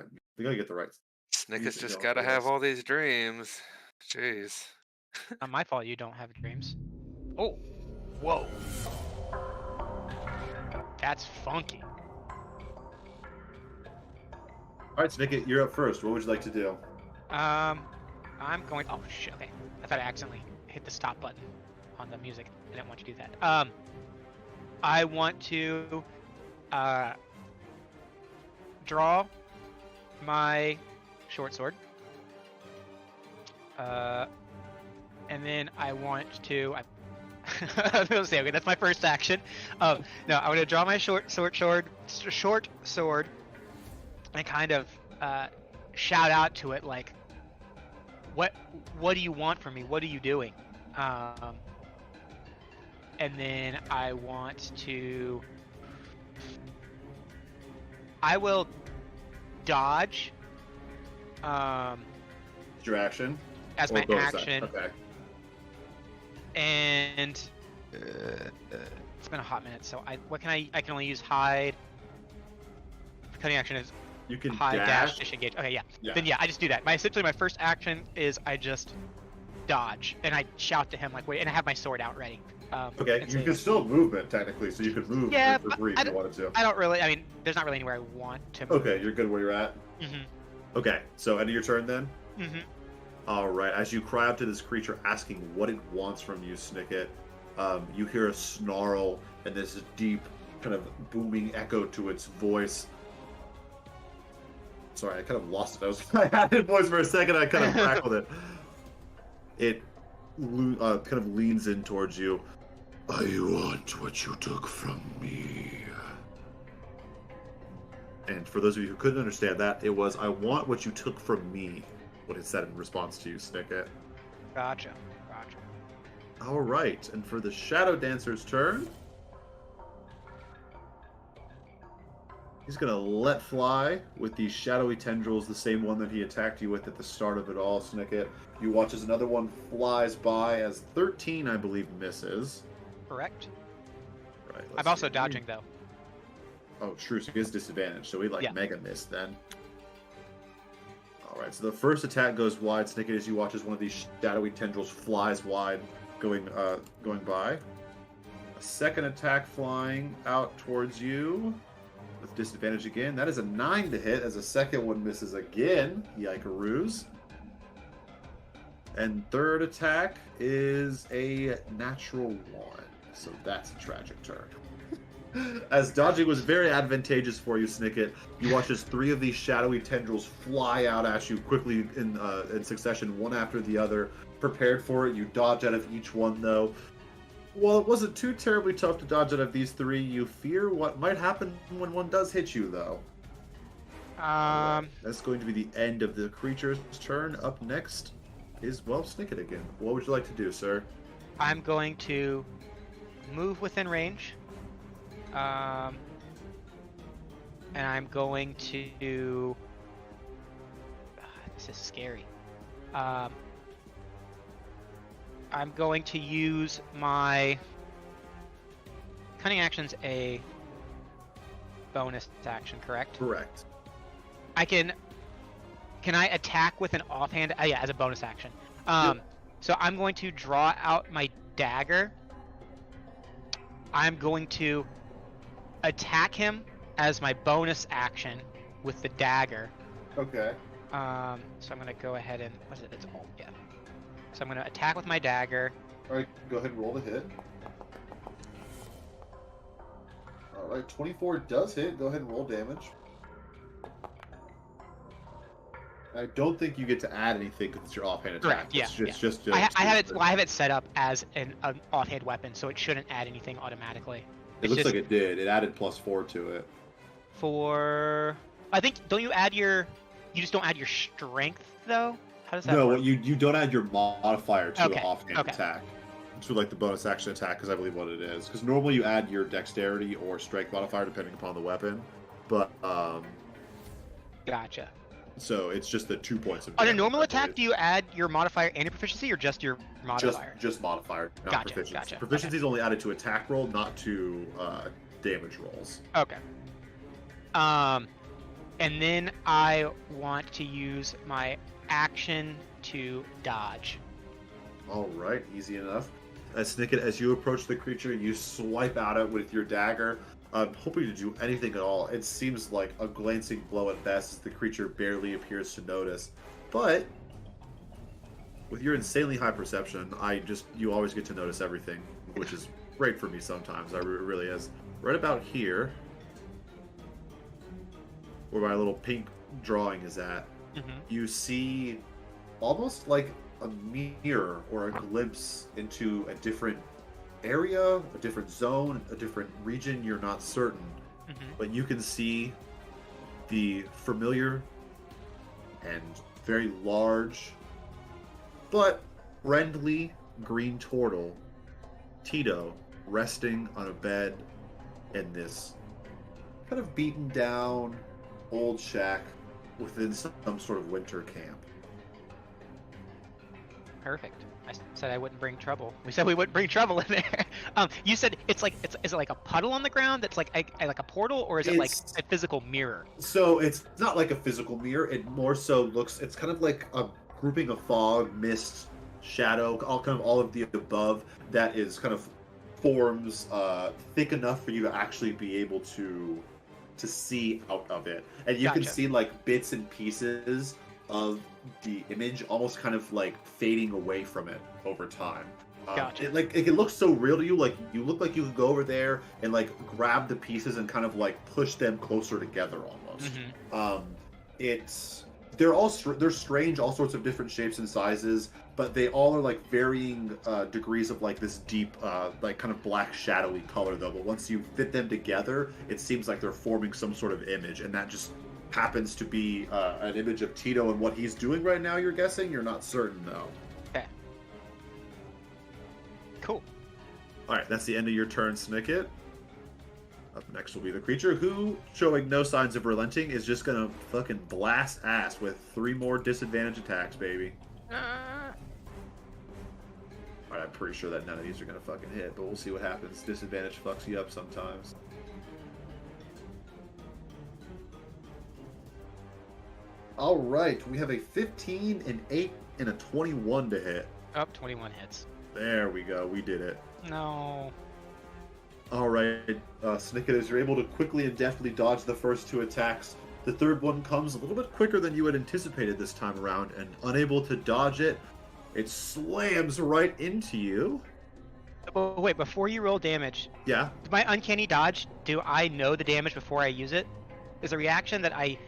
right. Snicket's music just going got to for have this. all these dreams. Jeez. Not my fault you don't have dreams. Oh, whoa. That's funky. All right, Snicket, you're up first. What would you like to do? I'm going. Oh shit. Okay, I thought I accidentally hit the stop button on the music. I didn't want you to do that. I want to draw my short sword. And then I want to. I was gonna say, okay, that's my first action. No, I'm gonna draw my short sword, and kind of shout out to it like, what do you want from me? What are you doing? And then I will dodge. Your action? As Or my bonus action. Okay. And it's been a hot minute, so I can only use hide. Cutting action is You can hide dash. disengage. Okay, yeah. Yeah. Then yeah, I just do that. Essentially my first action is I just dodge and I shout to him like, wait, and I have my sword out ready. Okay, and you say, can still movement technically, so you could move Yeah, for but free if you wanted to. I don't really. I mean, there's not really anywhere I want to. Okay, you're good where you're at. Mhm. Okay, so end of your turn then. Mhm. All right. As you cry out to this creature, asking what it wants from you, Snicket, you hear a snarl and this deep, kind of booming echo to its voice. It's sorry, I kind of lost it. I had it voice for a second. I kind of crackled it. It kind of leans in towards you. I want what you took from me. And for those of you who couldn't understand that, it was, I want what you took from me, what it said in response to you, Snicket. Gotcha. All right, and for the Shadow Dancer's turn, he's going to let fly with the shadowy tendrils, the same one that he attacked you with at the start of it all, Snicket. You watch as another one flies by, as 13, I believe, misses. Correct. Right. I'm also dodging, though. Oh, true, so he has disadvantage, so we Yeah. mega miss then. Alright, so the first attack goes wide, Snicket, as you watch as one of these shadowy tendrils flies wide, going by. A second attack flying out towards you with disadvantage again. That is a 9 to hit, as a second one misses again. Yikeroos. And third attack is a natural 1, so that's a tragic turn. As dodging was very advantageous for you, Snicket, you watch as 3 of these shadowy tendrils fly out at you quickly in succession, one after the other. Prepared for it, you dodge out of each one, though. While it wasn't too terribly tough to dodge out of these 3, you fear what might happen when one does hit you, though. That's going to be the end of the creature's turn. Up next is, well, Snicket again. What would you like to do, sir? I'm going to move within range. And I'm going to... this is scary. I'm going to use my cunning action's a bonus action, correct? Correct. Can I attack with an offhand? Yeah, as a bonus action. Yep. So I'm going to draw out my dagger. I'm going to attack him as my bonus action with the dagger. Okay. So I'm gonna go ahead and what is it? It's all yeah. So I'm gonna attack with my dagger. All right, go ahead and roll the hit. All right, 24 does hit. Go ahead and roll damage. I don't think you get to add anything because it's your offhand attack. Correct. Yeah. It's just I have it. Well, I have it set up as an offhand weapon, so it shouldn't add anything automatically. It looks like it did. It added +4 to it. I think don't you add your? You just don't add your strength though. How does that No, work? you don't add your modifier to Okay, an offhand okay. attack. To like the bonus action attack, because I believe what it is. Because normally you add your dexterity or strength modifier depending upon the weapon, but Gotcha. so it's just the 2 points of On a damage, normal I attack, believe. do you add your modifier and your proficiency, or just your modifier? Just modifier, not Gotcha, proficiency. gotcha, Proficiency is only added to attack roll, not to damage rolls. Okay. And then I want to use my action to dodge. All right, easy enough. Snicket, as you approach the creature, you swipe at it with your dagger, hoping to do anything at all. It seems like a glancing blow at best, as the creature barely appears to notice. But with your insanely high perception, you always get to notice everything, which is great for me sometimes. It really is. Right about here, where my little pink drawing is at, you see almost like a mirror or a glimpse into a different area, a different zone, a different region. You're not certain, but you can see the familiar and very large but friendly green turtle Tito resting on a bed in this kind of beaten down old shack within some sort of winter camp. Perfect. I said I wouldn't bring trouble. We said we wouldn't bring trouble in there. You said is it like a puddle on the ground that's like a portal, or is it like a physical mirror? So it's not like a physical mirror. It more so looks. It's kind of like a grouping of fog, mist, shadow, all of the above. That is kind of forms thick enough for you to actually be able to see out of it, and you can see like bits and pieces of the image almost kind of like fading away from it over time. It looks so real to you. Like you look like you could go over there and like grab the pieces and kind of like push them closer together almost. they're strange, all sorts of different shapes and sizes, but they all are like varying degrees of like this deep, like kind of black shadowy color though. But once you fit them together, it seems like they're forming some sort of image, and that just happens to be an image of Tito and what he's doing right now. You're guessing? You're not certain though. Okay. Cool. All right, that's the end of your turn, Snicket. Up next will be the creature who, showing no signs of relenting, is just gonna fucking blast ass with 3 more disadvantage attacks, baby. Alright, I'm pretty sure that none of these are gonna fucking hit, but we'll see what happens. Disadvantage fucks you up sometimes. Alright, we have a 15, an 8, and a 21 to hit. Oh, 21 hits. There we go, we did it. No. Alright, Snicket, as you're able to quickly and deftly dodge the first 2 attacks, the third one comes a little bit quicker than you had anticipated this time around, and unable to dodge it, it slams right into you. Oh, wait, before you roll damage, Yeah. my uncanny dodge, do I know the damage before I use it? Is a reaction that let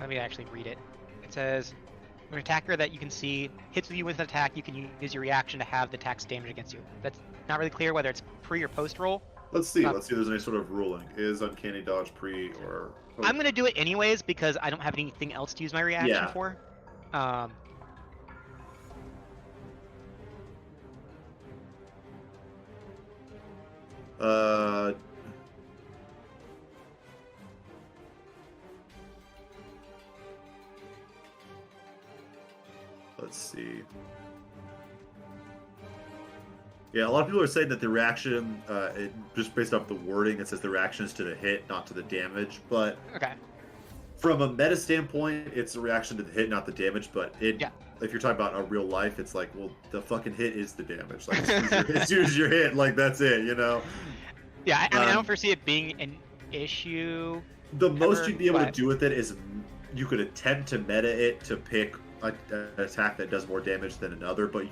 me actually read it. It says, when an attacker that you can see hits you with an attack, you can use your reaction to have the attack's damage against you. That's not really clear whether it's pre or post roll. Let's see if there's any sort of ruling. Is uncanny dodge pre or post? I'm gonna do it anyways because I don't have anything else to use my reaction for. Let's see. Yeah, a lot of people are saying that the reaction, just based off the wording, it says the reaction is to the hit, not to the damage. But okay. From a meta standpoint, it's a reaction to the hit, not the damage. But if you're talking about a real life, it's like, well, the fucking hit is the damage. Like, as soon as your hit, like, that's it, you know? Yeah, I mean, I don't foresee it being an issue. The most you'd be able to do with it is you could attempt to meta it to pick an attack that does more damage than another, but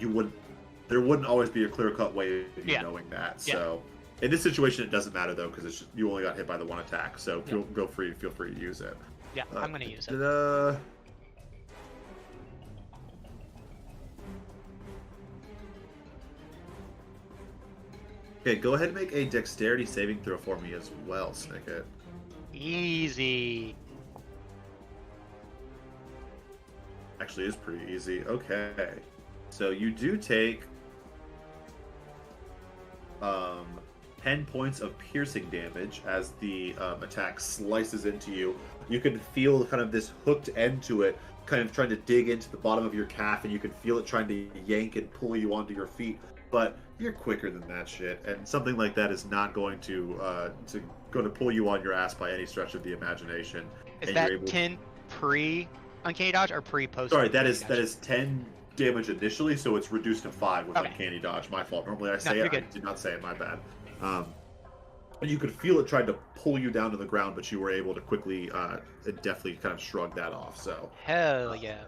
there wouldn't always be a clear-cut way of you knowing that. So in this situation, it doesn't matter though, because you only got hit by the 1 attack. So feel free to use it. Yeah, I'm gonna use it. Okay, go ahead and make a dexterity saving throw for me as well, Snicket. Easy. Actually, is pretty easy. Okay, so you do take 10 points of piercing damage as the attack slices into you. You can feel kind of this hooked end to it, kind of trying to dig into the bottom of your calf, and you can feel it trying to yank and pull you onto your feet. But you're quicker than that shit, and something like that is not going to pull you on your ass by any stretch of the imagination. Is that 10 pre uncanny dodge or pre post? Sorry, that is 10 damage initially, so it's reduced to 5 with uncanny dodge. My fault. Normally I say it. I did not say it. My bad. And you could feel it trying to pull you down to the ground, but you were able to quickly and deftly kind of shrug that off. So hell yeah.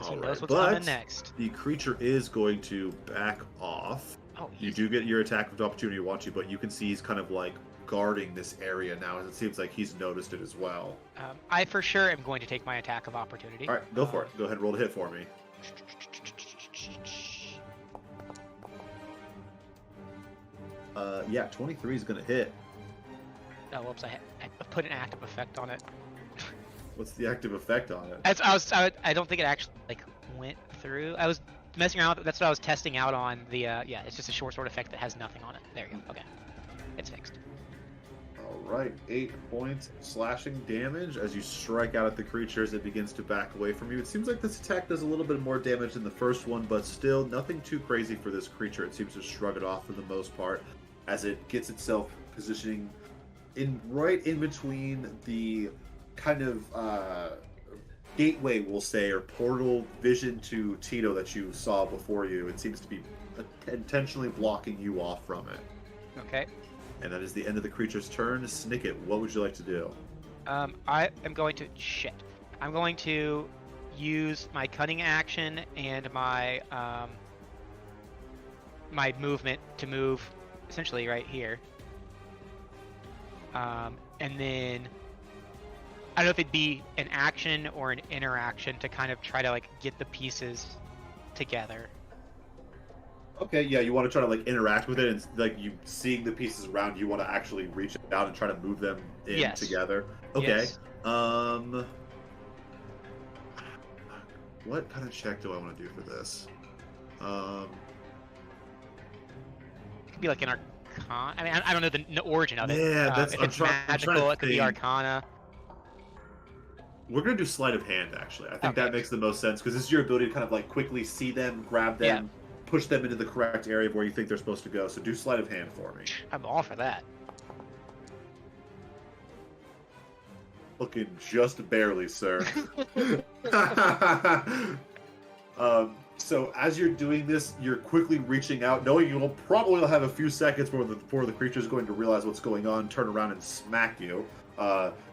He knows what's coming next. The creature is going to back off. Oh, you do get your attack of opportunity you want to, but you can see he's kind of like guarding this area now, and it seems like he's noticed it as well. I for sure am going to take my attack of opportunity. All right, go for it. Go ahead and roll to hit for me. Yeah, 23 is going to hit. Oh, whoops! I put an active effect on it. What's the active effect on it? I don't think it actually went through. I was messing around with it. That's what I was testing out on the. Yeah, it's just a short sword effect that has nothing on it. There you go. Okay, it's fixed. Alright, 8 points slashing damage as you strike out at the creature as it begins to back away from you. It seems like this attack does a little bit more damage than the first one, but still nothing too crazy for this creature. It seems to shrug it off for the most part as it gets itself positioning right in between the kind of gateway, we'll say, or portal vision to Tito that you saw before you. It seems to be intentionally blocking you off from it. Okay. And that is the end of the creature's turn. Snicket, what would you like to do? I am going to I'm going to use my cunning action and my my movement to move essentially right here. And then I don't know if it'd be an action or an interaction to kind of try to like get the pieces together. Okay, yeah, you want to try to like interact with it, and like you seeing the pieces around, you want to actually reach out and try to move them in Yes. together. Okay. Yes. What kind of check do I want to do for this? It could be like an arcana. I mean, I don't know the origin of it. Yeah, that's. If I'm it's trying magical, to it could be think. arcana. We're gonna do sleight of hand. Actually, I think Okay. that makes the most sense because this is your ability to kind of like quickly see them, grab them, push them into the correct area of where you think they're supposed to go. So do sleight of hand for me. I'm all for that. Looking just barely, sir. So as you're doing this, you're quickly reaching out, knowing you'll probably have a few seconds before the creature is going to realize what's going on, turn around and smack you.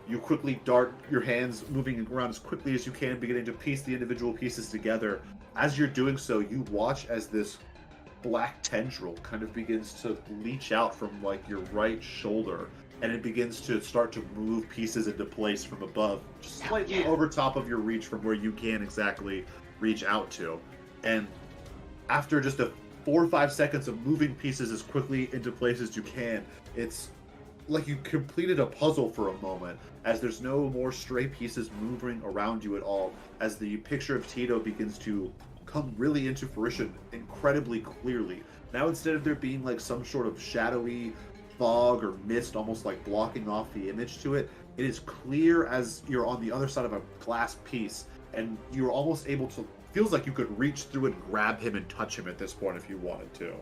You quickly dart your hands, moving around as quickly as you can, beginning to piece the individual pieces together. As you're doing so, you watch as this black tendril kind of begins to leach out from like your right shoulder, and it begins to start to move pieces into place from above, just slightly over top of your reach from where you can exactly reach out to. And after just 4 or 5 seconds of moving pieces as quickly into place as you can, it's like you completed a puzzle for a moment, as there's no more stray pieces moving around you at all, as the picture of Tito begins to come really into fruition incredibly clearly. Now, instead of there being like some sort of shadowy fog or mist almost like blocking off the image to it, it is clear as you're on the other side of a glass piece, and you're almost able to, feels like you could reach through and grab him and touch him at this point if you wanted to.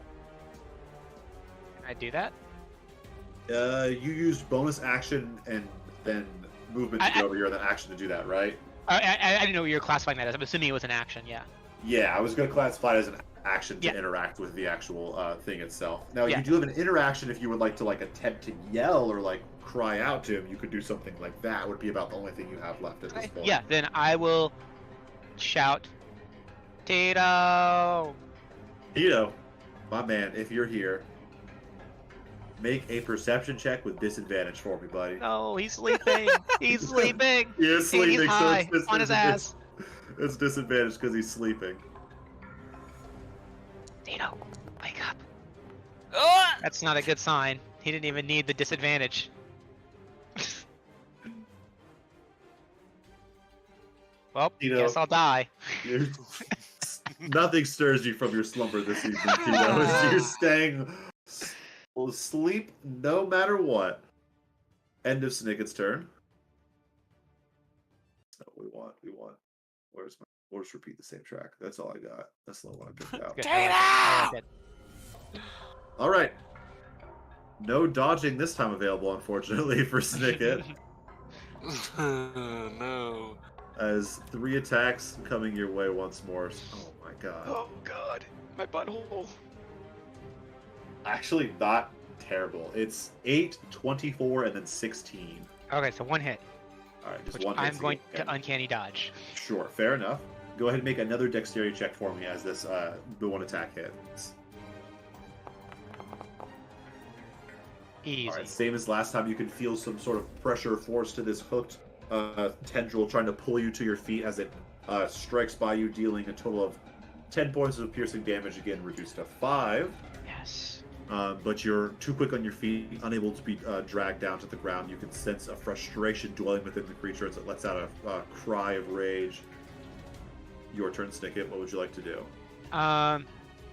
Can I do that? You used bonus action and then movement to get over here, and then action to do that, right? I didn't know you were classifying that as. I'm assuming it was an action, yeah. Yeah, I was going to classify it as an action to interact with the actual thing itself. Now, you do have an interaction if you would like to like attempt to yell or like cry out to him. You could do something like that. Would be about the only thing you have left at this point. Yeah, then I will shout, Tito! Tito, my man, if you're here, make a perception check with disadvantage for me, buddy. No, he's sleeping. He's sleeping. He is sleeping. He's high so on his ass. It's disadvantage because he's sleeping. Tito, wake up. Ah! That's not a good sign. He didn't even need the disadvantage. Well, Tito. guess I'll die. Nothing stirs you from your slumber this evening, Tito. You're staying asleep no matter what. End of Snicket's turn. So we want. Where's my? We'll just repeat the same track. That's all I got. That's the one I picked out. Good. I like it. All right. No dodging this time available, unfortunately, for Snicket. No. As 3 attacks coming your way once more. Oh my god. Oh god, my butthole. Actually, not terrible. It's 8, 24, and then 16. Okay, so one hit. Alright, just Which one. I'm going to uncanny dodge. Sure, fair enough. Go ahead and make another dexterity check for me as this the one attack hits. Easy. Alright, same as last time, you can feel some sort of pressure force to this hooked tendril trying to pull you to your feet as it strikes by you, dealing a total of 10 points of piercing damage, again reduced to 5. Yes. But you're too quick on your feet, unable to be dragged down to the ground. You can sense a frustration dwelling within the creature as it lets out a cry of rage. Your turn, Snicket. What would you like to do?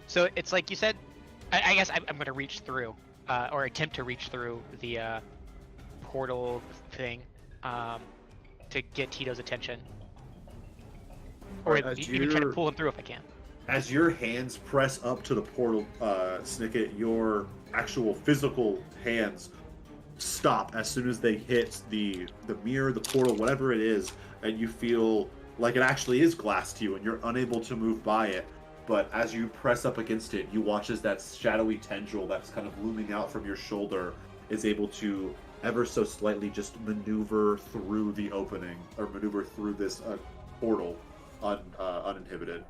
So it's like you said. I guess I'm going to reach through, or attempt to reach through the portal thing, to get Tito's attention. Or even try to pull him through if I can. As your hands press up to the portal, Snicket, your actual physical hands stop as soon as they hit the mirror, the portal, whatever it is, and you feel like it actually is glass to you, and you're unable to move by it. But as you press up against it, you watch as that shadowy tendril that's kind of looming out from your shoulder is able to ever so slightly just maneuver through the opening, or maneuver through this portal uninhibited.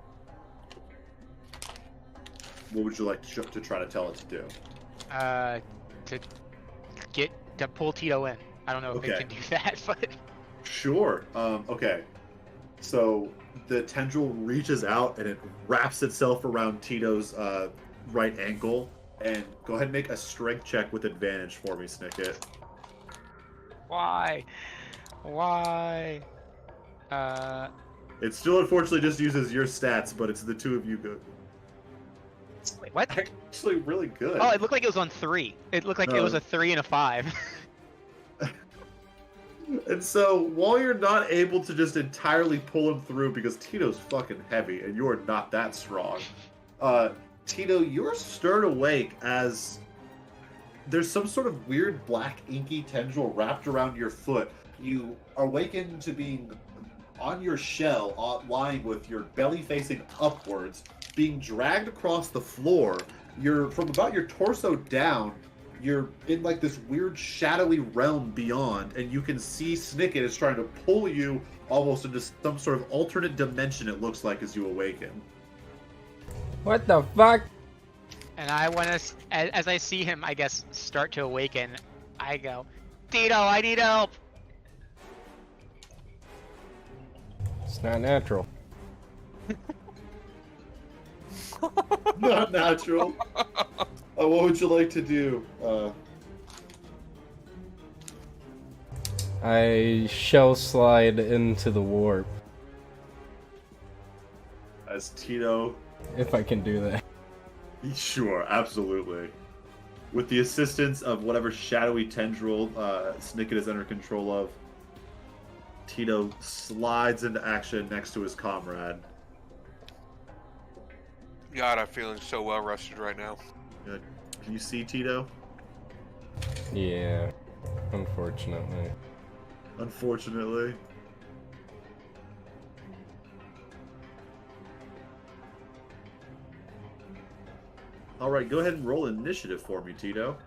What would you like to try to tell it to do? To pull Tito in. I don't know if it Okay. can do that, but Sure. Okay. So the tendril reaches out and it wraps itself around Tito's right ankle. And go ahead and make a strength check with advantage for me, Snicket. Why? Why? It still unfortunately just uses your stats, but it's the two of you good. Wait, what? Actually, really good. Oh, it looked like it was on 3. It looked like it was a 3 and a 5. And so, while you're not able to just entirely pull him through because Tito's fucking heavy and you're not that strong, Tito, you're stirred awake as there's some sort of weird black inky tendril wrapped around your foot. You are awakened to being on your shell, lying with your belly facing upwards, being dragged across the floor. You're from about your torso down. You're in like this weird shadowy realm beyond, and you can see Snicket is trying to pull you almost into some sort of alternate dimension, it looks like, as you awaken. What the fuck? And I want to, as I see him, I guess, start to awaken, I go, Tito, I need help! It's not natural. Not natural. What would you like to do? I shell slide into the warp. As Tito... If I can do that. Sure, absolutely. With the assistance of whatever shadowy tendril Snicket is under control of, Tito slides into action next to his comrade. God, I'm feeling so well rested right now. Good. Can you see Tito? Yeah, unfortunately. Unfortunately. Alright, go ahead and roll initiative for me, Tito.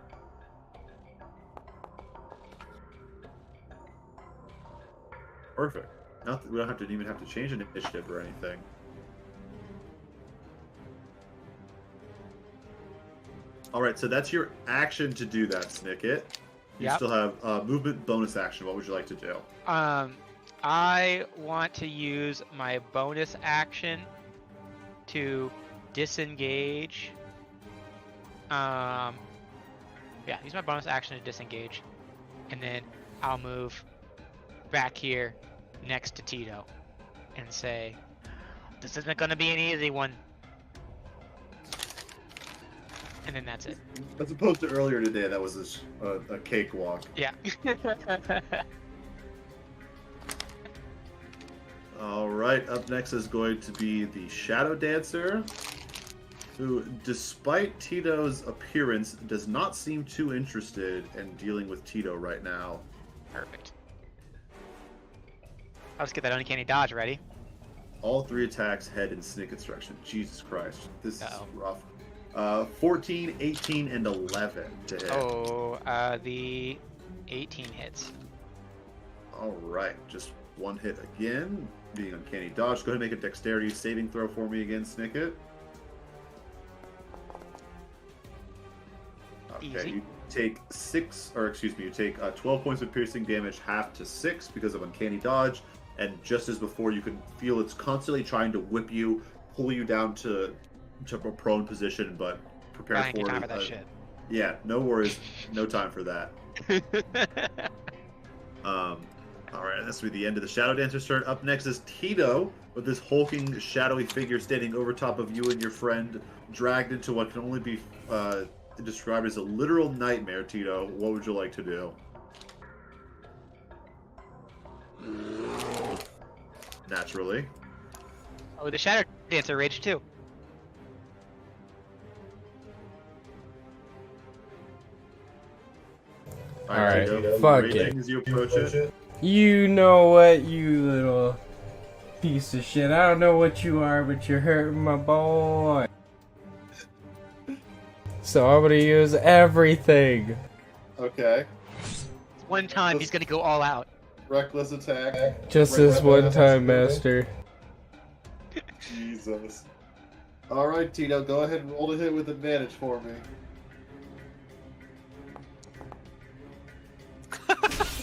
Perfect. Not that we don't even have to change an initiative or anything. Alright, so that's your action to do that, Snicket. You Yep. still have movement bonus action. What would you like to do? I want to use my bonus action to disengage. Yeah, use my bonus action to disengage. And then I'll move back here next to Tito and say, this isn't going to be an easy one. And then that's it. As opposed to earlier today, that was a cakewalk. Yeah. Alright, up next is going to be the Shadow Dancer, who, despite Tito's appearance, does not seem too interested in dealing with Tito right now. Perfect. Let's get that uncanny dodge ready. All 3 attacks head in Snicket's direction. Jesus Christ. This Uh-oh. is rough. 14, 18, and 11 to hit. Oh, the 18 hits. Alright, just one hit again. Being uncanny dodge. Go ahead and make a dexterity saving throw for me again, Snicket. Okay, Easy. you take 12 points of piercing damage, half to 6 because of uncanny dodge, and just as before, you can feel it's constantly trying to whip you, pull you down to a prone position, but prepare I ain't for got time for that shit. Yeah, no worries, no time for that. Alright, this will be the end of the Shadow Dancer's turn. Up next is Tito, with this hulking, shadowy figure standing over top of you and your friend, dragged into what can only be described as a literal nightmare. Tito, what would you like to do? Naturally. Oh, the Shadow Dancer rage too. Alright, Tito, fuck raging it. as you approach it. You know what, you little piece of shit. I don't know what you are, but you're hurting my boy. So I'm gonna use everything. Okay. One time he's gonna go all out. Reckless attack. Just this one time, Master. Jesus. Alright, Tito, go ahead and roll to hit with advantage for me.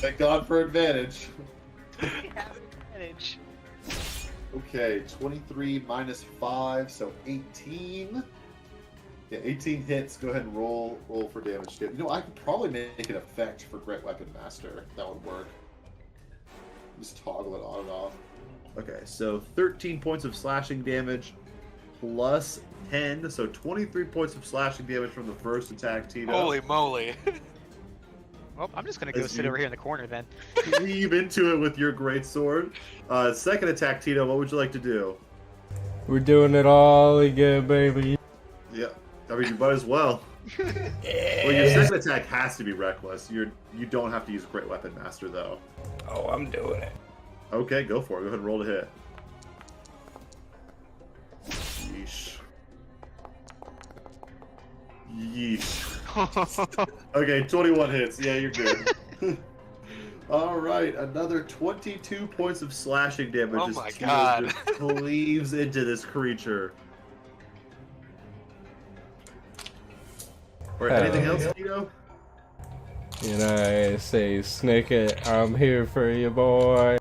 Thank God for advantage. We have an advantage. Okay, 23 minus 5, so 18. Yeah, 18 hits. Go ahead and roll for damage. You know, I could probably make an effect for Great Weapon Master. That would work. Just toggle it on and off. Okay, so 13 points of slashing damage plus 10, so 23 points of slashing damage from the first attack, Tito. Holy moly. Well, I'm just gonna go sit over here in the corner then. Cleave into it with your great sword. Second attack, Tito, what would you like to do? We're doing it all again, baby. Yeah, I mean, you might as well. Well, your second attack has to be reckless. You don't have to use Great Weapon Master, though. Oh, I'm doing it. Okay, go for it. Go ahead and roll to hit. Yeesh. Yeesh. Okay, 21 hits. Yeah, you're good. Alright, another 22 points of slashing damage. Oh as my Tito God. just cleaves into this creature. Or anything else, Tito? And I say, Snake it, I'm here for you, boy.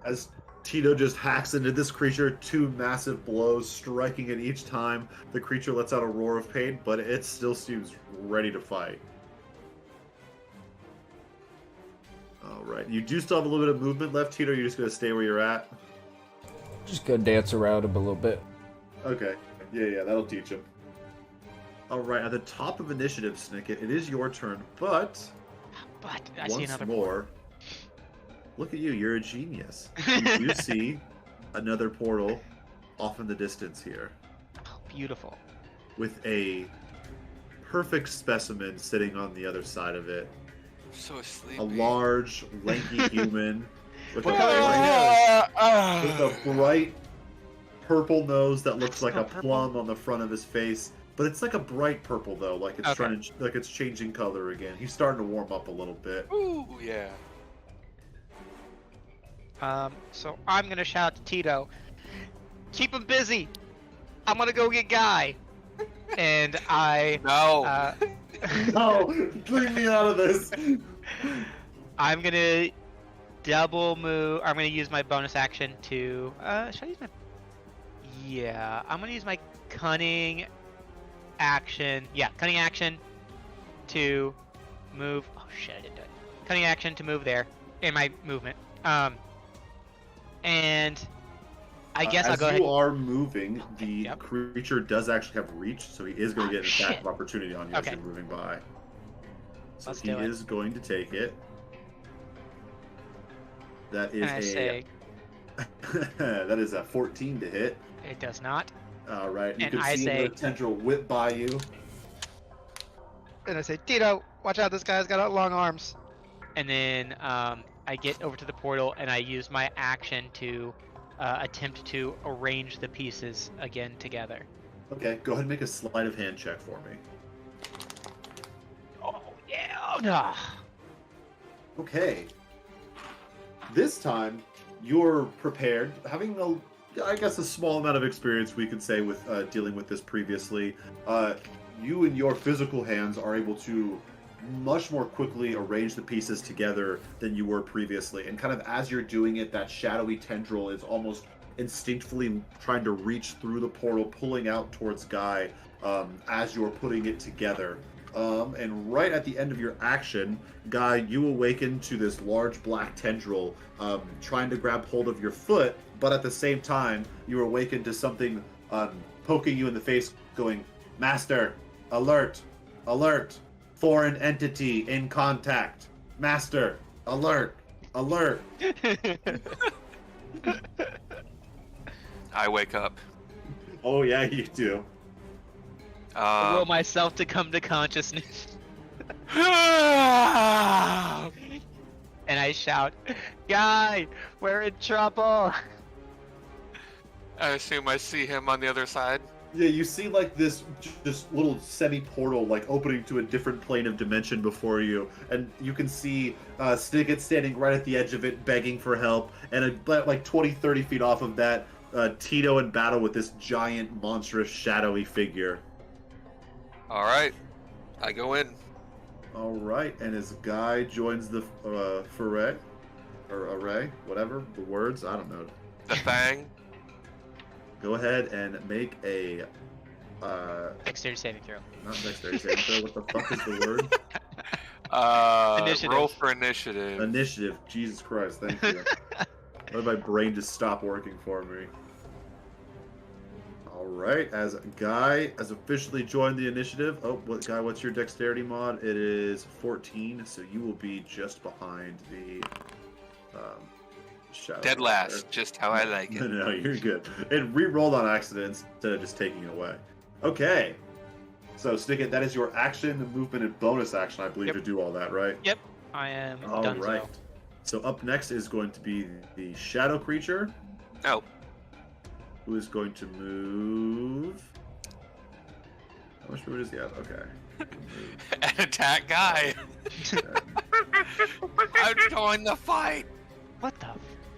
As Tito just hacks into this creature, 2 massive blows striking it each time. The creature lets out a roar of pain, but it still seems ready to fight. Alright, you do still have a little bit of movement left, Tito, or you're just going to stay where you're at? Just go dance around him a little bit. Okay, yeah, that'll teach him. Alright, at the top of initiative, Snicket, it is your turn, but I see once another more, look at you, you're a genius. You do see another portal off in the distance here, Oh, beautiful. with a perfect specimen sitting on the other side of it. So sleepy. A large, lanky human with What a bright purple nose that looks like a plum on the front of his face. But it's like a bright purple though, like it's like it's changing color again. He's starting to warm up a little bit. Ooh, yeah. So I'm gonna shout to Tito, keep him busy. I'm gonna go get Guy. And I No. No, leave me out of this. I'm gonna double move. I'm gonna use my bonus action to. Should I use my? Yeah, I'm gonna use my cunning action. Yeah, cunning action to move. Oh shit, I didn't do it. Cunning action to move there in my movement. And I guess I'll go ahead. As you are moving, the Yep. creature does actually have reach, so he is going to get an attack shit. of opportunity on you as Okay. you're moving by. So Let's he do it. is going to take it. That is And I say that is a 14 to hit. it does not. All right, you And can I see say- the tendril whip by you. And I say, Tito, watch out! This guy's got long arms. And then I get over to the portal and I use my action to attempt to arrange the pieces again together. Okay, go ahead and make a sleight of hand check for me. Oh yeah! Oh, no. Okay. This time, you're prepared, having a small amount of experience, we could say, with dealing with this previously. You and your physical hands are able to much more quickly arrange the pieces together than you were previously. And kind of as you're doing it, that shadowy tendril is almost instinctively trying to reach through the portal, pulling out towards Guy as you're putting it together. And right at the end of your action, Guy, you awaken to this large black tendril trying to grab hold of your foot, but at the same time, you awaken to something poking you in the face, going, "Master, alert, alert, foreign entity in contact. Master, alert, alert." I wake up. Oh yeah, you do. I will myself to come to consciousness. And I shout, Guy, we're in trouble. I assume I see him on the other side. Yeah, you see like this just little semi-portal like opening to a different plane of dimension before you, and you can see Snicket standing right at the edge of it begging for help, and like 20-30 feet off of that, Tito in battle with this giant, monstrous, shadowy figure. All right, I go in. All right, and as Guy joins the foray, or array, whatever the words. I don't know. The thing. Go ahead and make a Dexterity saving throw. not dexterity saving throw. What the fuck is the word? Initiative. Roll for initiative. Initiative. Jesus Christ, thank you. Let my brain just stop working for me. Alright, as Guy has officially joined the initiative. Oh, Guy, what's your dexterity mod? It is 14, so you will be just behind the shadow. Dead last, just how I like it. No, you're good. It re-rolled on accident instead of just taking it away. Okay. So, Snicket, that is your action, movement, and bonus action, I believe, to do all that, right? Yep. I am All done. right. So up next is going to be the shadow creature. Oh. Who is going to move? How much movement does he have? Okay. An attack guy. I'm joining the fight. What the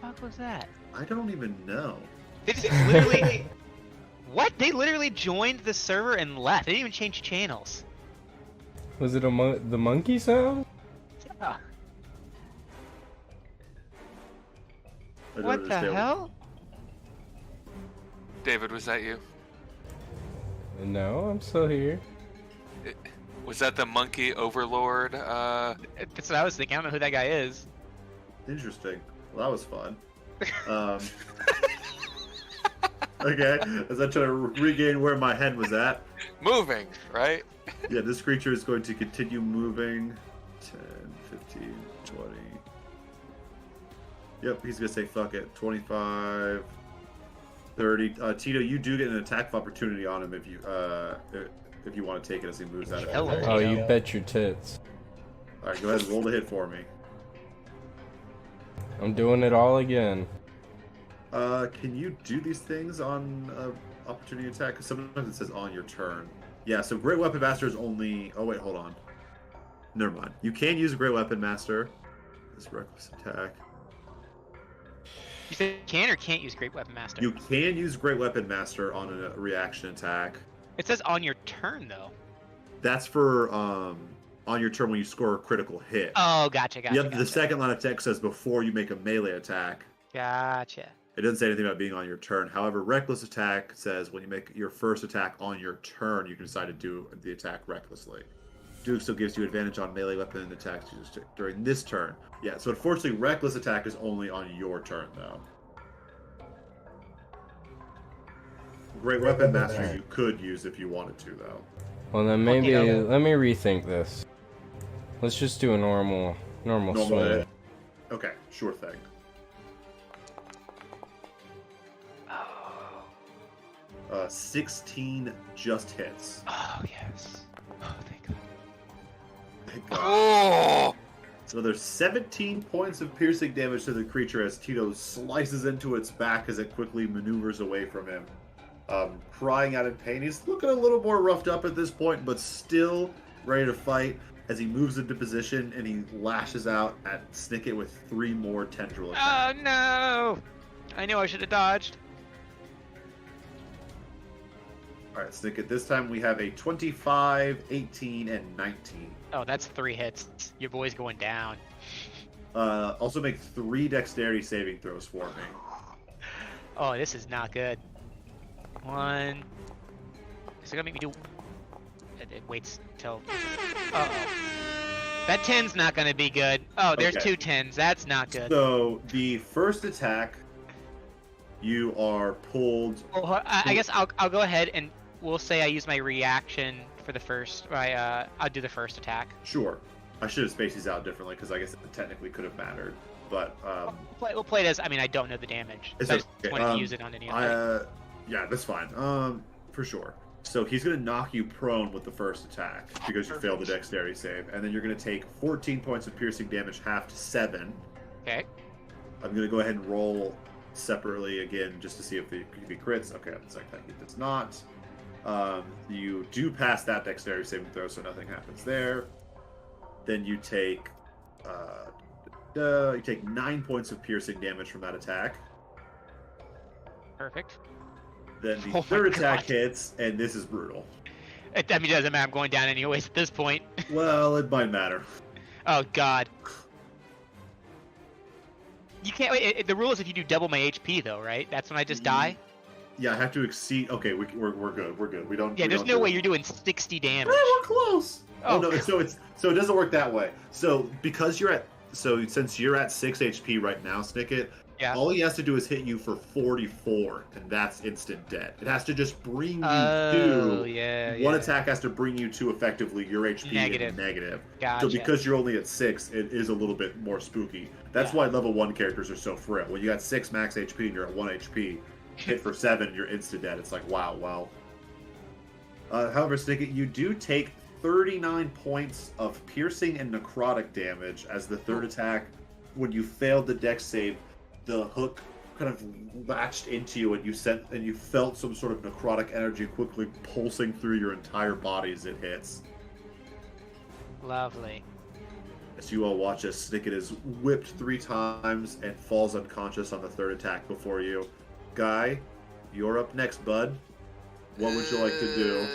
fuck was that? I don't even know. They just literally. What? They literally joined the server and left. They didn't even change channels. Was it the monkey sound? Yeah. I don't What the understand. hell? David, was that you? No, I'm still here. Was that the monkey overlord? That's what I was thinking. I don't know who that guy is. Interesting. Well, that was fun. Okay, as I try to regain where my head was at. Moving, right? Yeah, this creature is going to continue moving. 10, 15, 20. Yep, he's going to say fuck it. 25, 30. Tito, you do get an attack of opportunity on him if you want to take it as he moves out of Hello. it. Oh, you bet your tits. Alright, go ahead and roll the hit for me. I'm doing it all again. Can you do these things on opportunity attack? Because sometimes it says on your turn. Yeah, so Great Weapon Master is only... Oh, wait, hold on. Never mind. You can use Great Weapon Master. This reckless attack. You said you can or can't use Great Weapon Master? You can use Great Weapon Master on a reaction attack. It says on your turn, though. That's for on your turn when you score a critical hit. Oh, gotcha. The second line of text says before you make a melee attack. Gotcha. It doesn't say anything about being on your turn. However, reckless attack says when you make your first attack on your turn, you can decide to do the attack recklessly. Doing so gives you advantage on melee weapon attacks used during this turn. Yeah, so unfortunately, reckless attack is only on your turn, though. Great Weapon Master you could use if you wanted to, though. Well, then maybe Okay. let me rethink this. Let's just do a normal swing. hit. Okay, sure thing. 16 just hits. Oh, yes. Oh, thank God. Thank God. Oh! So there's 17 points of piercing damage to the creature as Tito slices into its back as it quickly maneuvers away from him. Crying out in pain. He's looking a little more roughed up at this point, but still ready to fight as he moves into position and he lashes out at Snicket with 3 more tendril attacks. Oh, no! I knew I should have dodged. Alright, Snicket, this time we have a 25, 18, and 19. Oh, that's 3 hits. Your boy's going down. Also make 3 dexterity saving throws for me. Oh, this is not good. 1. Is it gonna make me do... It waits till... Uh-oh. That 10's not gonna be good. Oh, there's Okay. 2 10s. That's not good. So, the first attack, you are pulled... Well, I guess I'll go ahead and we'll say I use my reaction for the first... I'll do the first attack. Sure. I should have spaced these out differently because I guess it technically could have mattered. But, We'll play it as... I mean, I don't know the damage. It's So I just okay. wanted to use it on any other. Yeah, that's fine. For sure. So he's going to knock you prone with the first attack because you failed the dexterity save. And then you're going to take 14 points of piercing damage, half to 7. Okay. I'm going to go ahead and roll separately again just to see if he crits. Okay, looks like he does not. You do pass that dexterity saving throw, so nothing happens there. Then you take 9 points of piercing damage from that attack. Perfect. Then the Oh my third attack God. hits, and this is brutal. I mean, it doesn't matter. I'm going down anyways at this point. Well, it might matter. Oh, God. You can't. Wait, the rule is if you do double my HP though, right? That's when I just die. Yeah, I have to exceed. Okay, we're good. We're good. We don't. Yeah, we there's don't no do way it. you're doing 60 damage. We're close. Oh, Oh, no, so it doesn't work that way. So because since you're at 6 HP right now, Snicket, Yeah. all he has to do is hit you for 44, and that's instant dead. It has to just bring you Oh, to yeah. one attack has to bring you to effectively your HP Negative. negative. Gotcha. So because you're only at 6, it is a little bit more spooky. That's why level 1 characters are so frail. When you got 6 max HP and you're at 1 HP, hit for 7, you're insta dead. It's like, wow, well. However, Snicket, you do take 39 points of piercing and necrotic damage as the third attack. When you failed the dex save, the hook kind of latched into you, and you felt some sort of necrotic energy quickly pulsing through your entire body as it hits. Lovely. As you all watch as Snicket is whipped 3 times and falls unconscious on the third attack before you. Guy, you're up next, bud. What would you like to do?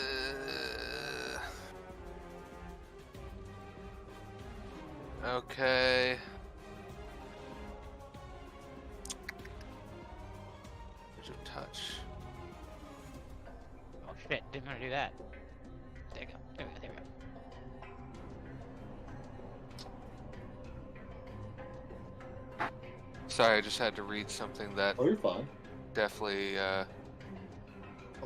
Okay. There's a touch. Oh shit! Didn't want to do that. There you go. There we go. Sorry, I just had to read something that Oh, you're fine. definitely. Oh,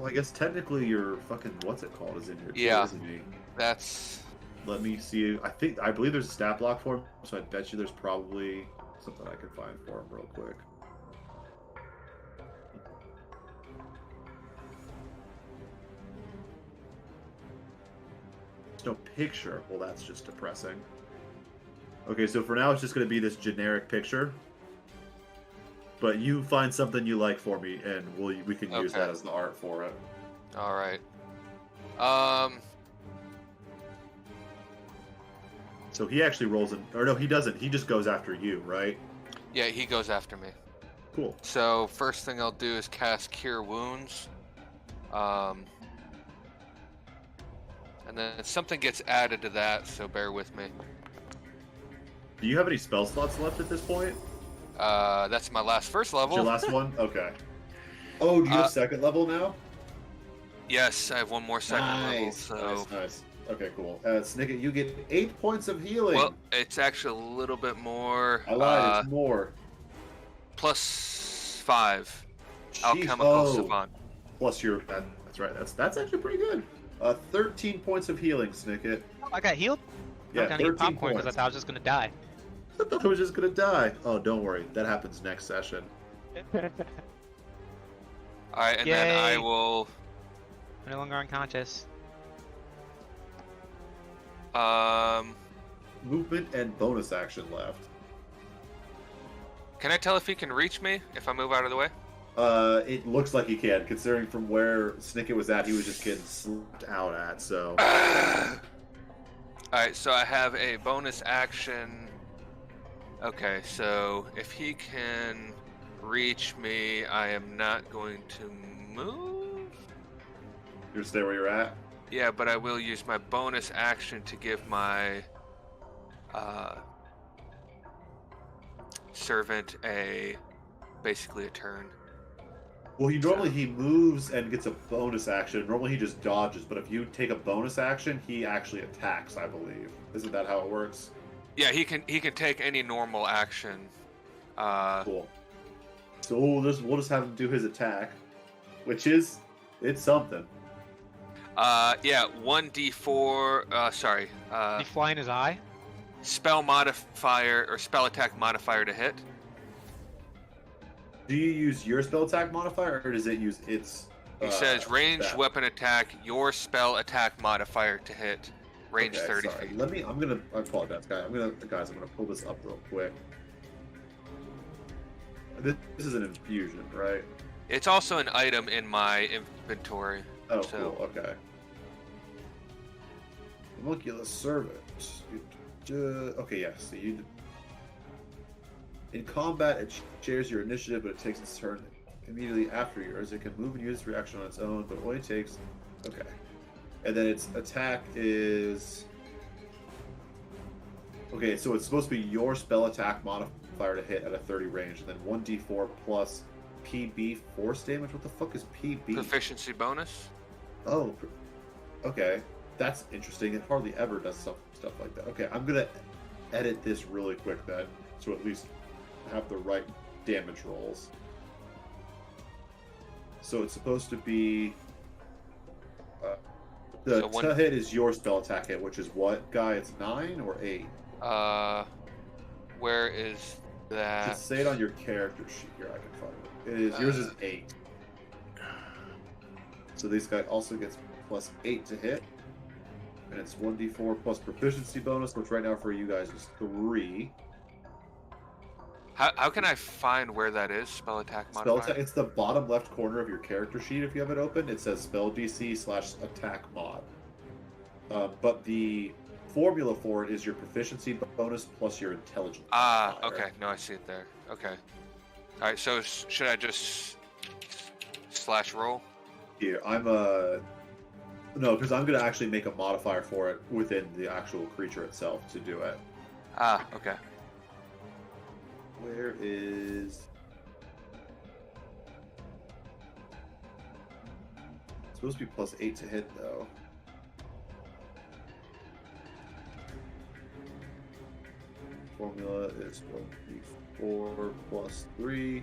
I guess technically your fucking what's it called is in here too, Yeah. isn't he? That's. Let me see. I believe there's a stat block for him, so I bet you there's probably something I can find for him real quick. There's no picture. Well, that's just depressing. Okay, so for now it's just going to be this generic picture. But you find something you like for me, and we can use Okay. that as the art for it. All right. So he actually rolls in, or no, he doesn't. He just goes after you, right? Yeah, he goes after me. Cool. So first thing I'll do is cast Cure Wounds. And then something gets added to that, so bear with me. Do you have any spell slots left at this point? That's my first level. Your last one? Okay. Oh, do you have second level now? Yes, I have one more second level. So Nice. Okay, cool. Snicket, you get 8 points of healing. well, it's actually a little bit more. I lied, it's more. Plus 5. Jeez, Alchemical Savant. Plus your that's right. That's actually pretty good. 13 points of healing, Snicket. I got healed. Yeah, I'm gonna eat 13 popcorn because I points. thought I was just gonna die. I thought I was just gonna die. Oh, don't worry. That happens next session. Alright, and then I Yay. will. I'm no longer unconscious. Movement and bonus action left. Can I tell if he can reach me if I move out of the way? It looks like he can, considering from where Snicket was at, he was just getting slapped out at, so... Alright, so I have a bonus action. Okay, so if he can reach me, I am not going to move? You're gonna stay where you're at? Yeah, but I will use my bonus action to give my servant basically a turn. Well, he moves and gets a bonus action. Normally he just dodges, but if you take a bonus action, he actually attacks, I believe. Isn't that how it works? Yeah, he can take any normal action. Cool. So we'll just have him do his attack, which is it's something. Yeah, 1d4. Sorry. Did he fly in his eye? Spell modifier or spell attack modifier to hit. Do you use your spell attack modifier, or does it use its? He says ranged stat? weapon attack, your spell attack modifier to hit, range Okay, 30 sorry. feet. I apologize, guys. I'm gonna pull this up real quick. This is an infusion, right? It's also an item in my inventory. Oh, So- cool. Okay. Homunculus servant. Okay, yeah. So you. In combat, it shares your initiative, but it takes its turn immediately after yours. It can move and use its reaction on its own, but it only takes. Okay. And then its attack is. Okay, so it's supposed to be your spell attack modifier modifier to hit at a 30 range, and then 1d4 plus PB force damage. What the fuck is PB? Proficiency bonus. Oh, okay. That's interesting. It hardly ever does stuff like that. Okay, I'm gonna edit this really quick then, so at least have the right damage rolls. So it's supposed to be the to hit is your spell attack hit, which is what, guy? It's 9 or 8. Where is that? Just say it on your character sheet here. I can find it. It is yours is 8. So this guy also gets plus 8 to hit. And it's 1d4 plus proficiency bonus, which right now for you guys is 3. How can I find where that is? Spell attack modifier? It's the bottom left corner of your character sheet if you have it open. It says spell DC/attack mod. But the formula for it is your proficiency bonus plus your intelligence. Okay. No, I see it there. Okay. Alright, so should I just slash roll? Here, no, because I'm going to actually make a modifier for it within the actual creature itself to do it. Okay. Where is... It's supposed to be plus 8 to hit, though. Formula is 1d4 plus 3.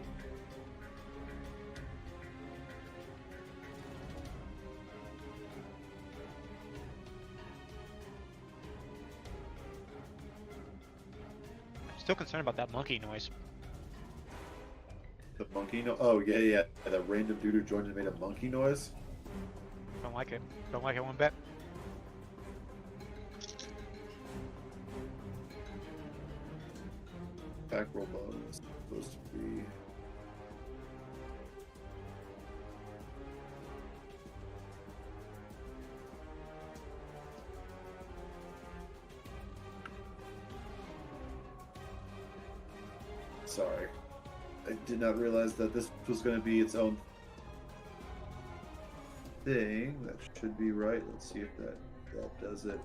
Still concerned about that monkey noise. The monkey noise? Oh, yeah. That random dude who joined and made a monkey noise? Don't like it. Don't like it one bit. Attack roll bonus is supposed to be... Sorry. I did not realize that this was going to be its own thing. That should be right. Let's see if that does it.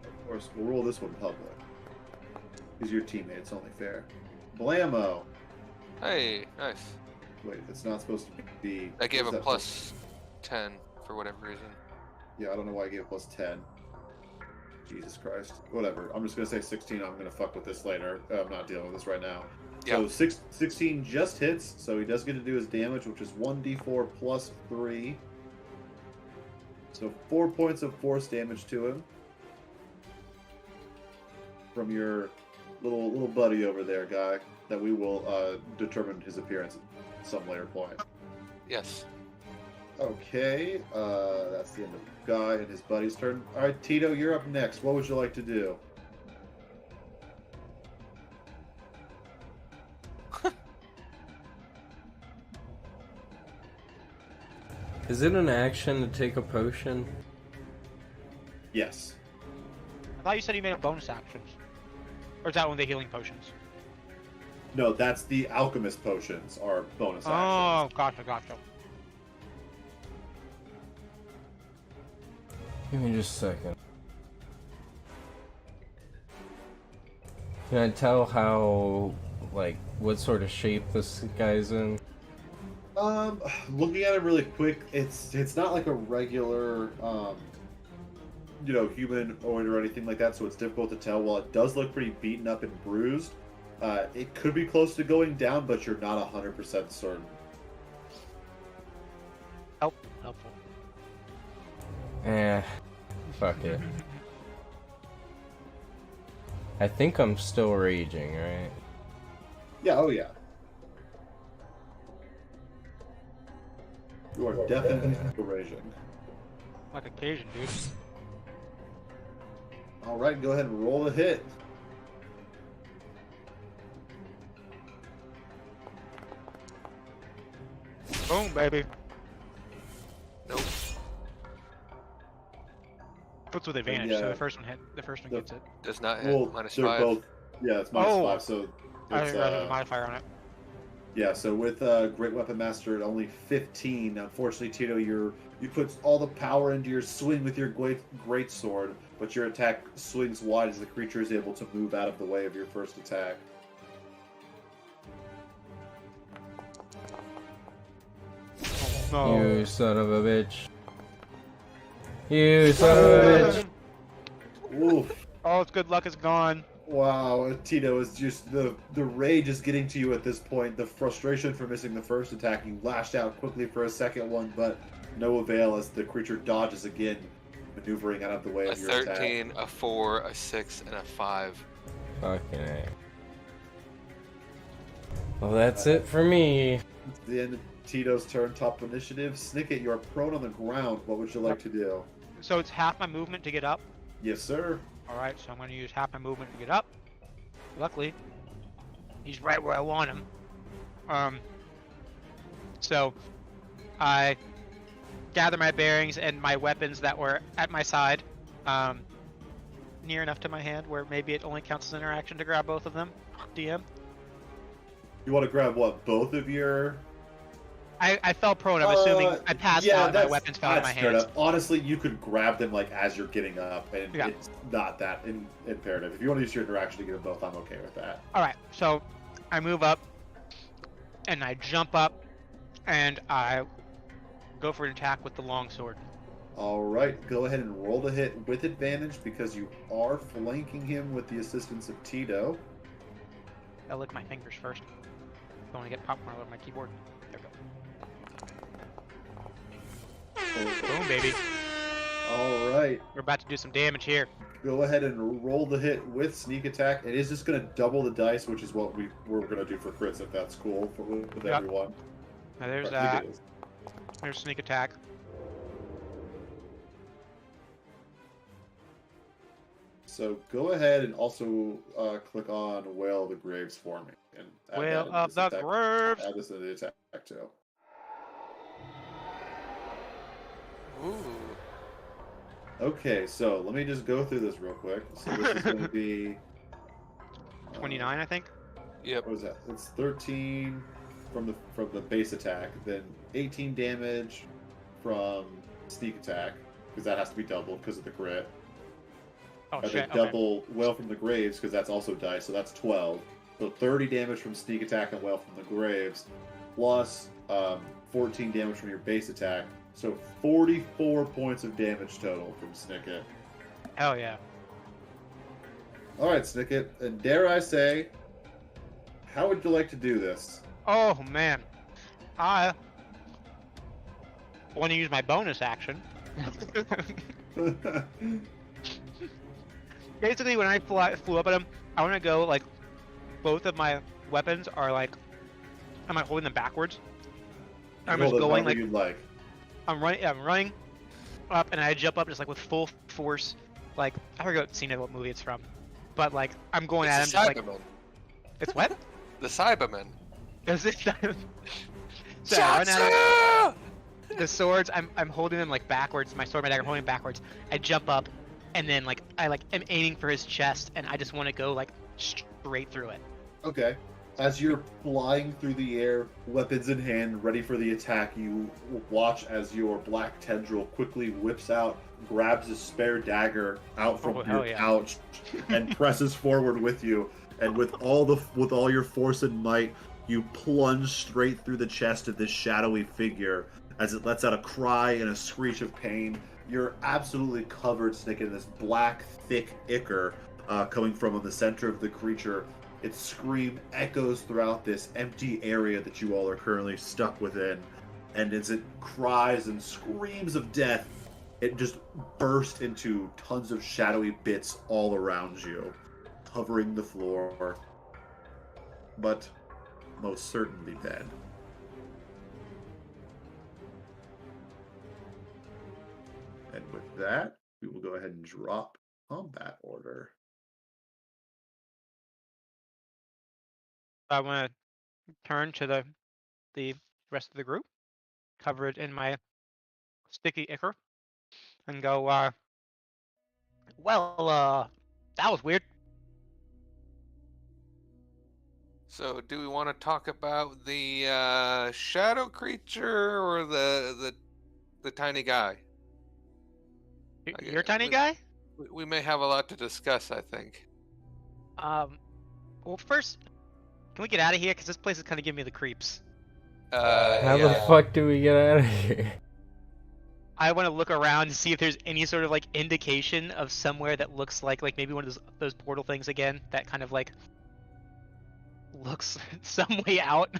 Of course, we'll roll this one public. He's your teammate. It's only fair. Blammo! Hey, nice. Wait, it's not supposed to be... I gave a plus 10 for whatever reason. Yeah, I don't know why I gave a plus 10. Jesus Christ. Whatever. I'm just going to say 16. I'm going to fuck with this later. I'm not dealing with this right now. Yeah. So 16 just hits, so he does get to do his damage, which is 1d4 plus 3. So 4 points of force damage to him. From your little buddy over there, guy, that we will determine his appearance at some later point. Yes. Okay, that's the end of Guy and his buddy's turn. Alright, Tito, you're up next. What would you like to do? Is it an action to take a potion? Yes. I thought you said you made a bonus actions. Or is that one of the healing potions? No, that's the alchemist potions are bonus actions. Oh, gotcha. Give me just a second. Can I tell how, like, what sort of shape this guy's in? Looking at it really quick, it's not like a regular, humanoid or anything like that, so it's difficult to tell. While it does look pretty beaten up and bruised, it could be close to going down, but you're not 100% certain. Helpful. Fuck it. I think I'm still raging, right? Yeah, oh yeah. You are definitely still raging. Like a Cajun, dude. Alright, go ahead and roll the hit. Boom, baby. Nope. Puts with advantage, Yeah. so the first one gets it. Does not hit. Well, Minus they're 5. both. Yeah, it's minus Oh. 5, so I it's, didn't realize there was a modifier on it. yeah, so with Great Weapon Master at only 15, unfortunately, Tito, your You put all the power into your swing with your great sword, but your attack swings wide as the creature is able to move out of the way of your first attack. No. You son of a bitch. You son of a bitch. Oof. All its good luck is gone. Wow, Tito is just the rage is getting to you at this point. The frustration for missing the first attack. You lashed out quickly for a second one, but no avail as the creature dodges again, maneuvering out of the way A of your attack. 13, a 4, a 6, and a 5. Fucking A. Well, that's it for me. It's the end of Tito's turn. Top initiative. Snicket, you're prone on the ground. What would you like to do? So it's half my movement to get up. Yes, sir. Alright, so I'm going to use half my movement to get up. Luckily, he's right where I want him. So I gather my bearings and my weapons that were at my side, near enough to my hand where maybe it only counts as an interaction to grab both of them. DM. You want to grab what? Both of your... I fell prone. I'm assuming I passed out and my weapons fell in my hands. Honestly, you could grab them like as you're getting up, and Yeah. it's not that imperative. If you want to use your interaction to get them both, I'm okay with that. Alright, so I move up and I jump up and I go for an attack with the longsword. All right, go ahead and roll the hit with advantage because you are flanking him with the assistance of Tito. I'll lick my fingers first. Don't want to get popcorn all over my keyboard. There we go. Boom, baby. All right, We're about to do some damage here. go ahead and roll the hit with sneak attack. It is just going to double the dice, which is what we're going to do for crits, if that's cool with Yep. everyone. Now there's Or I think that. it is. There's sneak attack. So go ahead and also click on Whale of the Graves for me. And add Whale that of into the this attack. Graves. Add this into the attack too. Ooh. Okay, so let me just go through this real quick. So this is going to be 29, I think. Yep. what was that? It's 13 from the base attack, then 18 damage from sneak attack because that has to be doubled because of the crit. Oh, And shit. then Okay. double Wail from the Graves because that's also dice, so that's 12. So 30 damage from sneak attack and Wail from the Graves, plus 14 damage from your base attack. So 44 points of damage total from Snicket. Hell yeah. All right, Snicket, and dare I say, how would you like to do this? Oh, man. I want to use my bonus action. Basically, when I flew up at him, I want to go, like, both of my weapons are, like, I'm like holding them backwards. I'm just Roll it going, however like, you'd like. I'm running up, and I jump up just, like, with full force. Like, I forget what scene of what movie it's from. But, like, I'm going at him It's just, the like, Cybermen. it's what? The Cybermen. Is it? So I run at him. Shotsu! The swords, I'm holding them, like, backwards. My sword, my dagger, I'm holding them backwards. I jump up, and then, like, I, like, am aiming for his chest, and I just want to go, like, straight through it. Okay. As you're flying through the air, weapons in hand, ready for the attack, you watch as your black tendril quickly whips out, grabs a spare dagger out from Oh, your hell yeah. pouch, and presses forward with you. And with all your force and might, you plunge straight through the chest of this shadowy figure as it lets out a cry and a screech of pain. You're absolutely covered, Snicket, in this black, thick ichor coming from the center of the creature. Its scream echoes throughout this empty area that you all are currently stuck within. And as it cries and screams of death, it just bursts into tons of shadowy bits all around you, covering the floor. But most certainly dead. And with that, we will go ahead and drop combat order. I want to turn to the rest of the group, cover it in my sticky ichor, and go, well, that was weird. So, do we want to talk about the shadow creature or the the tiny guy. You're a tiny guy? We may have a lot to discuss, I think. Well, first, can we get out of here? Because this place is kind of giving me the creeps. How Yeah. the fuck do we get out of here? I want to look around to see if there's any sort of like indication of somewhere that looks like maybe one of those portal things again that kind of like looks some way out.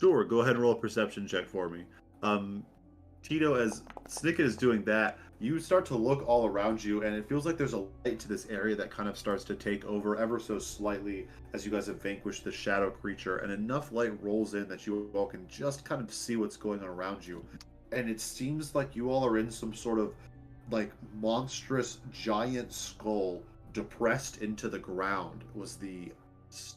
Sure, go ahead and roll a perception check for me. Tito, as Snicket is doing that, you start to look all around you, and it feels like there's a light to this area that kind of starts to take over ever so slightly as you guys have vanquished the shadow creature, and enough light rolls in that you all can just kind of see what's going on around you. And it seems like you all are in some sort of like monstrous giant skull depressed into the ground was the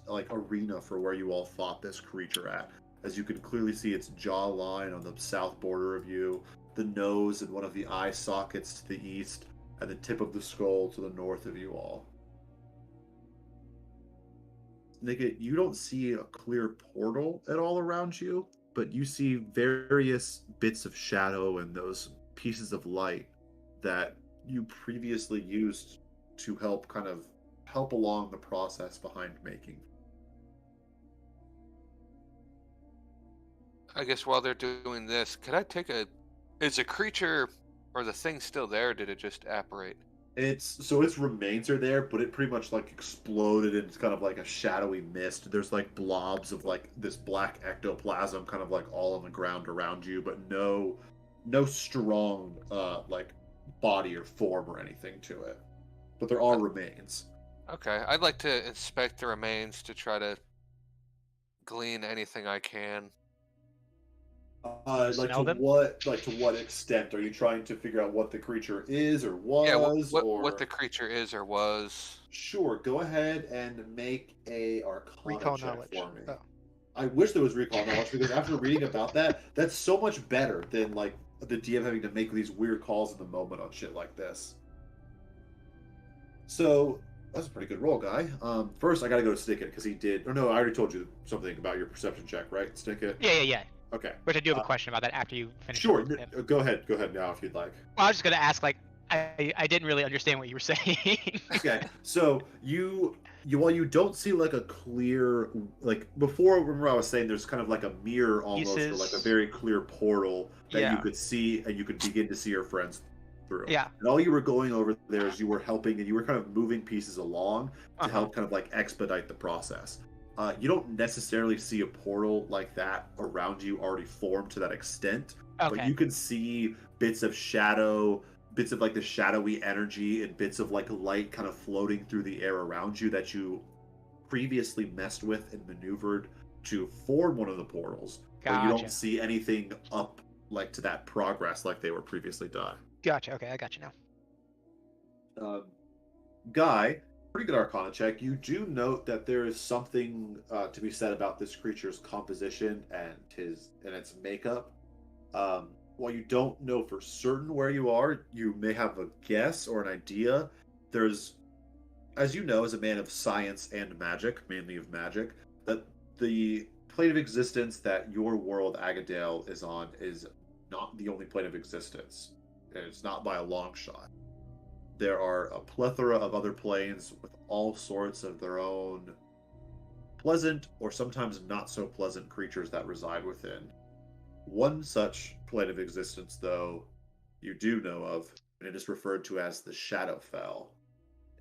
like arena for where you all fought this creature at. As you can clearly see its jawline on the south border of you, the nose and one of the eye sockets to the east, and the tip of the skull to the north of you all. Nick, you don't see a clear portal at all around you, but you see various bits of shadow and those pieces of light that you previously used to help along the process behind making. I guess while they're doing this, could I take is the creature or the thing still there, or did it just apparate? Its remains are there, but it pretty much like exploded and it's kind of like a shadowy mist. There's like blobs of like this black ectoplasm kind of like all on the ground around you, but no strong like body or form or anything to it. But there are remains. Okay, I'd like to inspect the remains to try to glean anything I can. To what extent are you trying to figure out what the creature is or was? What the creature is or was. Sure, go ahead and make a Arcana Recall check knowledge. for me. Oh. I wish there was recall knowledge because after reading about that, that's so much better than like the DM having to make these weird calls in the moment on shit like this. So that's a pretty good roll, guy. First I gotta go to Stick It because he did. Or no, I already told you something about your perception check, right? Stick It. Yeah. Okay. Which I do have a question about that after you finish. Sure. Go ahead now if you'd like. Well, I was just gonna ask, like, I didn't really understand what you were saying. Okay, so while you don't see like a clear, like before, remember I was saying there's kind of like a mirror almost, or like a very clear portal that you could see and you could begin to see your friends through. Yeah. And all you were going over there is you were helping and you were kind of moving pieces along to help kind of like expedite the process. You don't necessarily see a portal like that around you already formed to that extent, but you can see bits of shadow, bits of like the shadowy energy and bits of like light kind of floating through the air around you that you previously messed with and maneuvered to form one of the portals. But you don't see anything up like to that progress like they were previously done. Gotcha. Okay, I got you now. Guy, pretty good Arcana check. You do note that there is something to be said about this creature's composition and its makeup. While you don't know for certain where you are, you may have a guess or an idea. There's, as you know, as a man of science and magic, mainly of magic, that the plane of existence that your world, Agodale, is on is not the only plane of existence. It's not by a long shot. There are a plethora of other planes with all sorts of their own pleasant or sometimes not so pleasant creatures that reside within. One such plane of existence, though, you do know of, and it is referred to as the Shadowfell.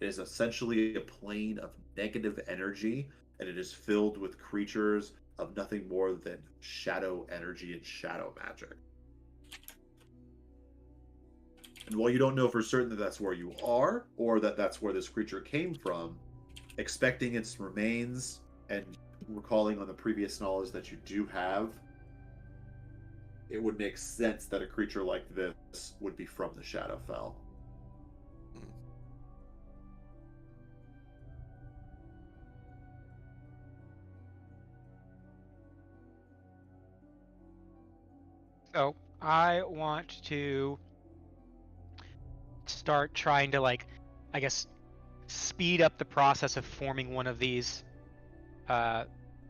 It is essentially a plane of negative energy, and it is filled with creatures of nothing more than shadow energy and shadow magic. And while you don't know for certain that that's where you are, or that that's where this creature came from, expecting its remains and recalling on the previous knowledge that you do have, it would make sense that a creature like this would be from the Shadowfell. So I want to start trying to, like, I guess, speed up the process of forming one of these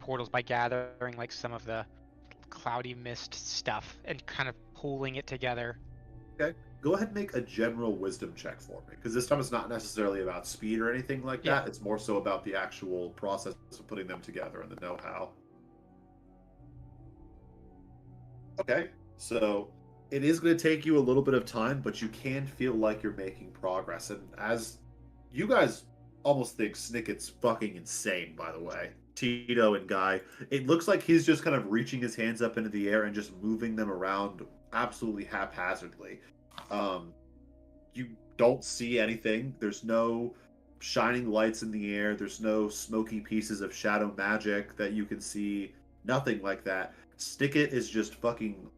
portals by gathering like some of the cloudy mist stuff and kind of pooling it together Okay. Go ahead and make a general wisdom check for me, because this time it's not necessarily about speed or anything like Yeah. that. It's more so about the actual process of putting them together and the know-how. Okay. So it is going to take you a little bit of time, but you can feel like you're making progress. And as you guys almost think Snicket's fucking insane, by the way, Tito and Guy, it looks like he's just kind of reaching his hands up into the air and just moving them around absolutely haphazardly. Um, you don't see anything. There's no shining lights in the air. There's no smoky pieces of shadow magic that you can see. Nothing like that. Stickit is just fucking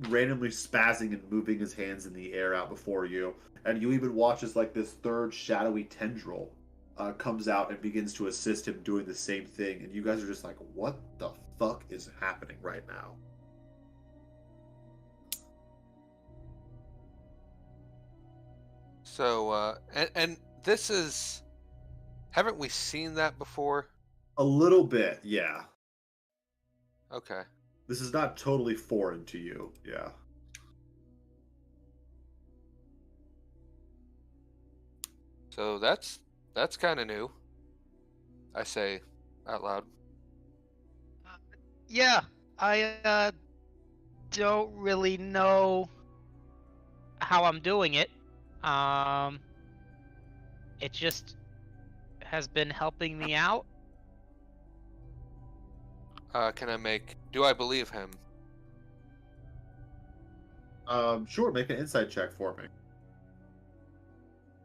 randomly spazzing and moving his hands in the air out before you. And you even watch as like this third shadowy tendril comes out and begins to assist him doing the same thing. And you guys are just like, what the fuck is happening right now? So, and this is, haven't we seen that before? A little bit, yeah. Okay. This is not totally foreign to you, yeah. So that's kind of new. I say out loud. Yeah, I don't really know how I'm doing it. It just has been helping me out. Can I make? Do I believe him? Sure, make an insight check for me.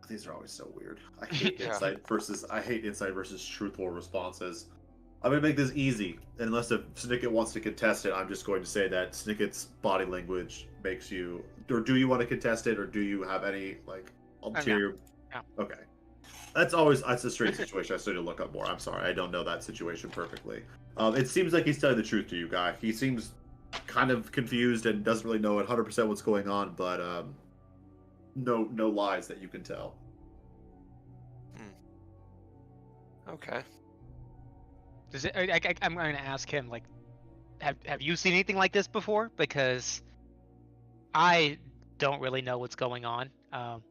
These are always so weird. I hate Yeah. insight versus truthful responses. I'm gonna make this easy, unless if Snicket wants to contest it. I'm just going to say that Snicket's body language makes you. Or do you want to contest it, or do you have any like ulterior? No. Okay, that's a strange situation. I still need to look up more. I'm sorry, I don't know that situation perfectly. It seems like he's telling the truth to you, Guy. He seems kind of confused and doesn't really know 100% what's going on, but no lies that you can tell. Okay. Does it, I'm going to ask him, like, have you seen anything like this before? Because I don't really know what's going on. I'm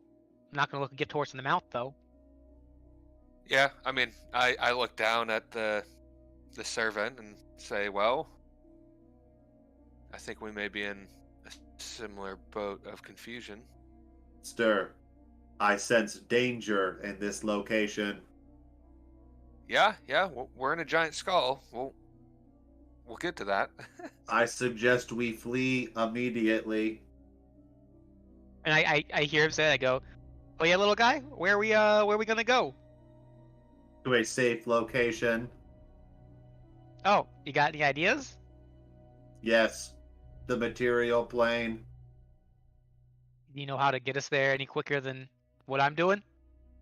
not going to look a gift horse in the mouth, though. Yeah. I mean, I look down at the servant and say, well, I think we may be in a similar boat of confusion. Stir, I sense danger in this location. Yeah. We're in a giant skull. We'll get to that. I suggest we flee immediately. And I hear him say, I go, oh yeah, little guy, where are we gonna go? To a safe location. Oh, you got any ideas? Yes, the material plane. Do you know how to get us there any quicker than what I'm doing?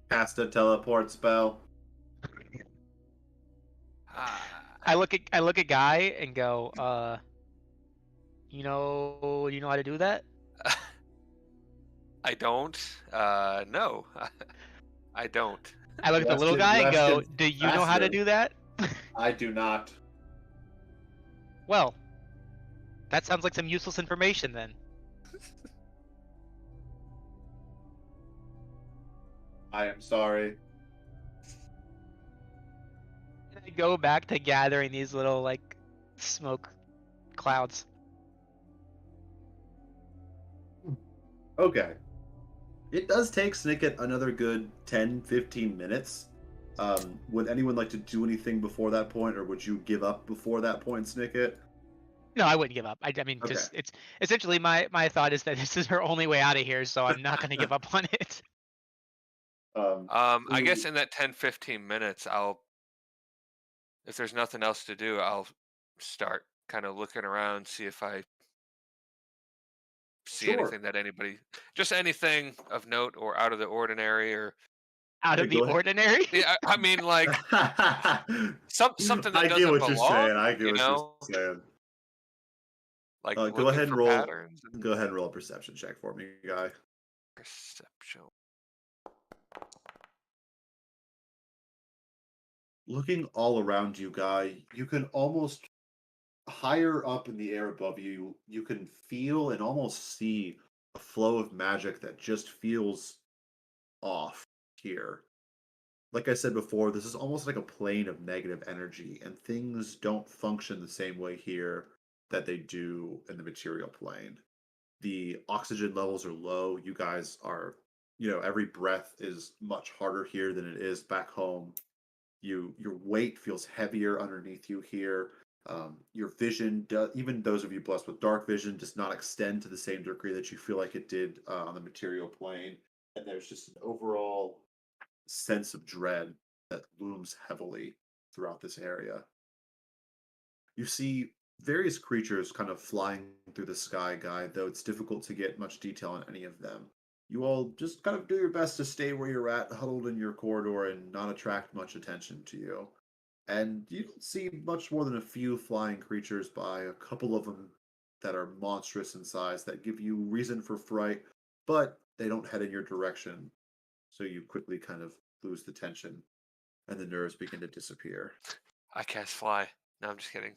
Cast a teleport spell. I look at Guy and go, you know how to do that? I don't. No, I don't. I look at the little guy and go, do you know how to do that? I do not. Well, that sounds like some useless information then. I am sorry. And I go back to gathering these little, like, smoke clouds. Okay. It does take Snicket another good 10-15 minutes. Would anyone like to do anything before that point, or would you give up before that point, Snicket? No, I wouldn't give up. I mean, Okay. just it's essentially my thought is that this is her only way out of here, so I'm not going to give up on it. I guess in that 10-15 minutes, if there's nothing else to do, I'll start kind of looking around, see if I see Sure. anything that just anything of note or out of the ordinary, or Out of the ordinary? yeah, I mean, like something that I doesn't get what you're belong. saying. I get you what know, you're saying. like Go looking ahead and for roll. patterns. Go ahead and roll a perception check for me, Guy. Perception. Looking all around you, Guy, you can almost higher up in the air above you, you can feel and almost see a flow of magic that just feels off here. Like I said before, this is almost like a plane of negative energy, and things don't function the same way here that they do in the material plane. The oxygen levels are low. You guys are, every breath is much harder here than it is back home. Your weight feels heavier underneath you here. Your vision, even those of you blessed with dark vision, does not extend to the same degree that you feel like it did on the material plane. And there's just an overall sense of dread that looms heavily throughout this area. You see various creatures kind of flying through the sky, Guy, though it's difficult to get much detail on any of them. You all just kind of do your best to stay where you're at, huddled in your corridor, and not attract much attention to you. And you don't see much more than a few flying creatures by, a couple of them that are monstrous in size that give you reason for fright, but they don't head in your direction. So you quickly kind of lose the tension and the nerves begin to disappear. I cast fly. No, I'm just kidding.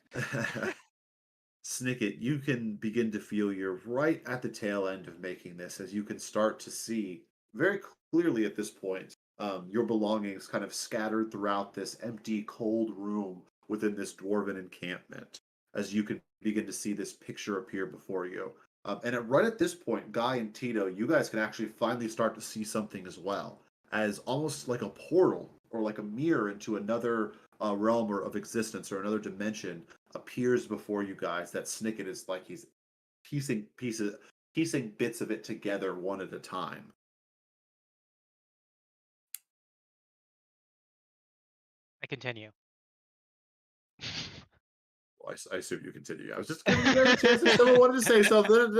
Snicket, you can begin to feel you're right at the tail end of making this, as you can start to see very clearly at this point your belongings kind of scattered throughout this empty, cold room within this dwarven encampment, as you can begin to see this picture appear before you. Right at this point, Guy and Tito, you guys can actually finally start to see something as well, as almost like a portal or like a mirror into another realm or of existence or another dimension appears before you guys. That Snicket is like he's piecing bits of it together one at a time. I continue. Well, I assume you continue. I was just giving you guys a chance if someone wanted to say something,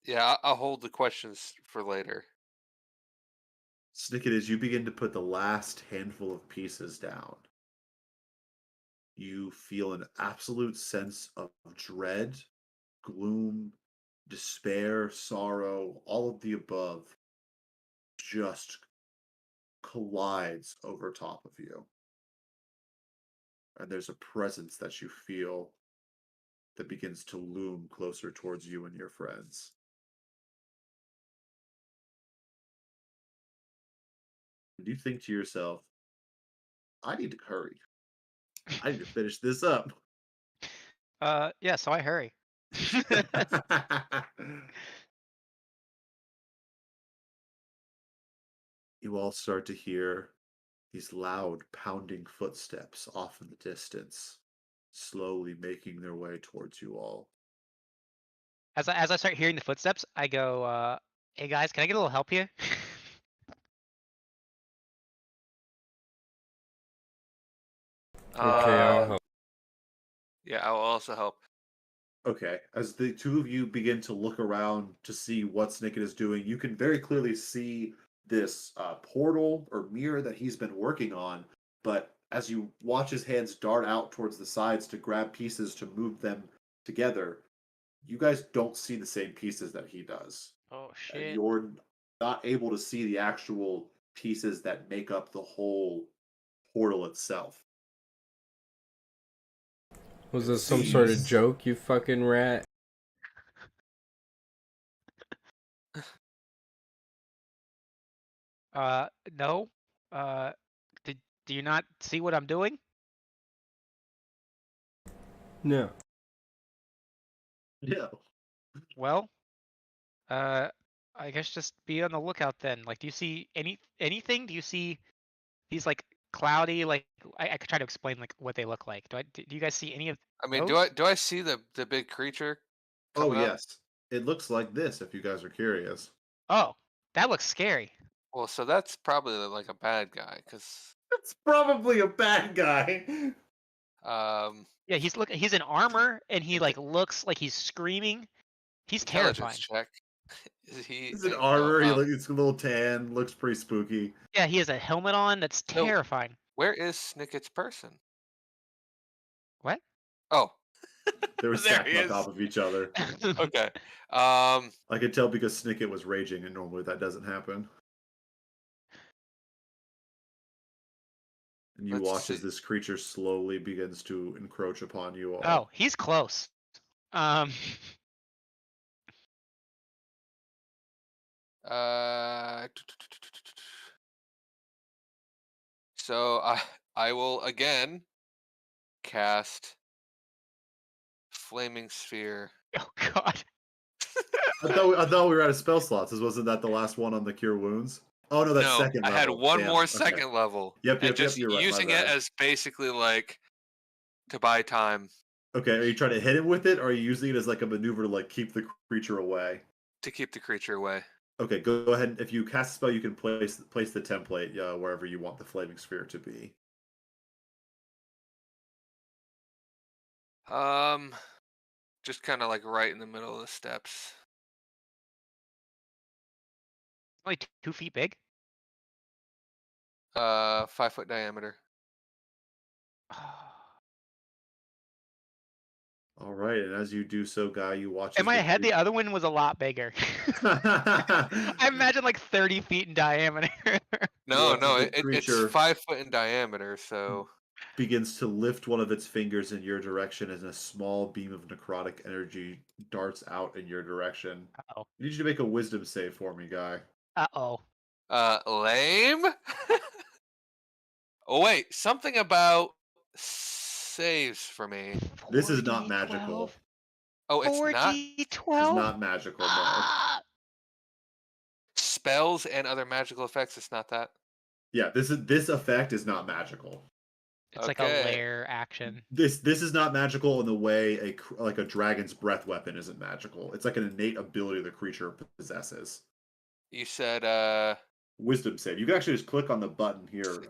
No, I'll hold the questions for later. Snicket, as you begin to put the last handful of pieces down, you feel an absolute sense of dread, gloom, despair, sorrow, all of the above just collides over top of you. And there's a presence that you feel that begins to loom closer towards you and your friends. And you think to yourself, I need to hurry. I need to finish this up. Yeah, so I hurry. You all start to hear these loud pounding footsteps off in the distance, slowly making their way towards you all. As I start hearing the footsteps, I go, "Hey guys, can I get a little help here?" Okay, I'll help. Yeah, I'll also help. Okay, as the two of you begin to look around to see what Snicket is doing, you can very clearly see this portal or mirror that he's been working on. But as you watch his hands dart out towards the sides to grab pieces to move them together, you guys don't see the same pieces that he does. Oh And shit. you're not able to see the actual pieces that make up the whole portal itself. Was this some sort of joke, you fucking rat? No. Uh, do you not see what I'm doing? No. Yeah. Well, I guess just be on the lookout then. Like, do you see anything? Do you see these like cloudy, like I could try to explain like what they look like. Do you guys see any of I mean, those? do I see the big creature Oh, coming up? yes. It looks like this if you guys are curious. Oh, that looks scary. Well, so that's probably like a bad guy, because It's probably a bad guy. Yeah, he's in armor and he like looks like he's screaming. He's intelligence terrifying. check. Is he? He's in No. armor. He's a little tan. Looks pretty spooky. Yeah, he has a helmet on that's So terrifying. where is Snicket's person? What? Oh, They were there stacked he on is. top of each other. Okay. I could tell because Snicket was raging, and normally that doesn't happen. And you Let's watch as see. this creature slowly begins to encroach upon you all. Oh, he's close. Um So I will again cast Flaming Sphere. Oh God. I thought we were out of spell slots. Wasn't that the last one on the Cure Wounds? Oh no, that's No, second I had level. one Damn. more Okay. second level. Yep, And just you're right. My using it bad. as basically like to buy time Okay, are you trying to hit him with it, or are you using it as like a maneuver to like keep the creature away? to keep the creature away. Okay, go ahead. If you cast a spell, you can place the template wherever you want the flaming sphere to be. Just kind of like right in the middle of the steps. Only 2 feet big. 5-foot diameter. All right, and as you do so, Guy, you watch. In my head, the other one was a lot bigger. I imagine like 30 feet in diameter. No, it's creature 5 foot in diameter, so begins to lift one of its fingers in your direction as a small beam of necrotic energy darts out in your direction. Uh-oh. I need you to make a wisdom save for me, Guy. Uh-oh. lame. Oh wait, something about saves for me. This is not magical. Oh, it's not 4D12? It's not magical, no. spells and other magical effects. It's not that. Yeah, this effect is not magical. It's like a lair action. This is not magical in the way a dragon's breath weapon isn't magical. It's like an innate ability the creature possesses. You said Wisdom save. You can actually just click on the button here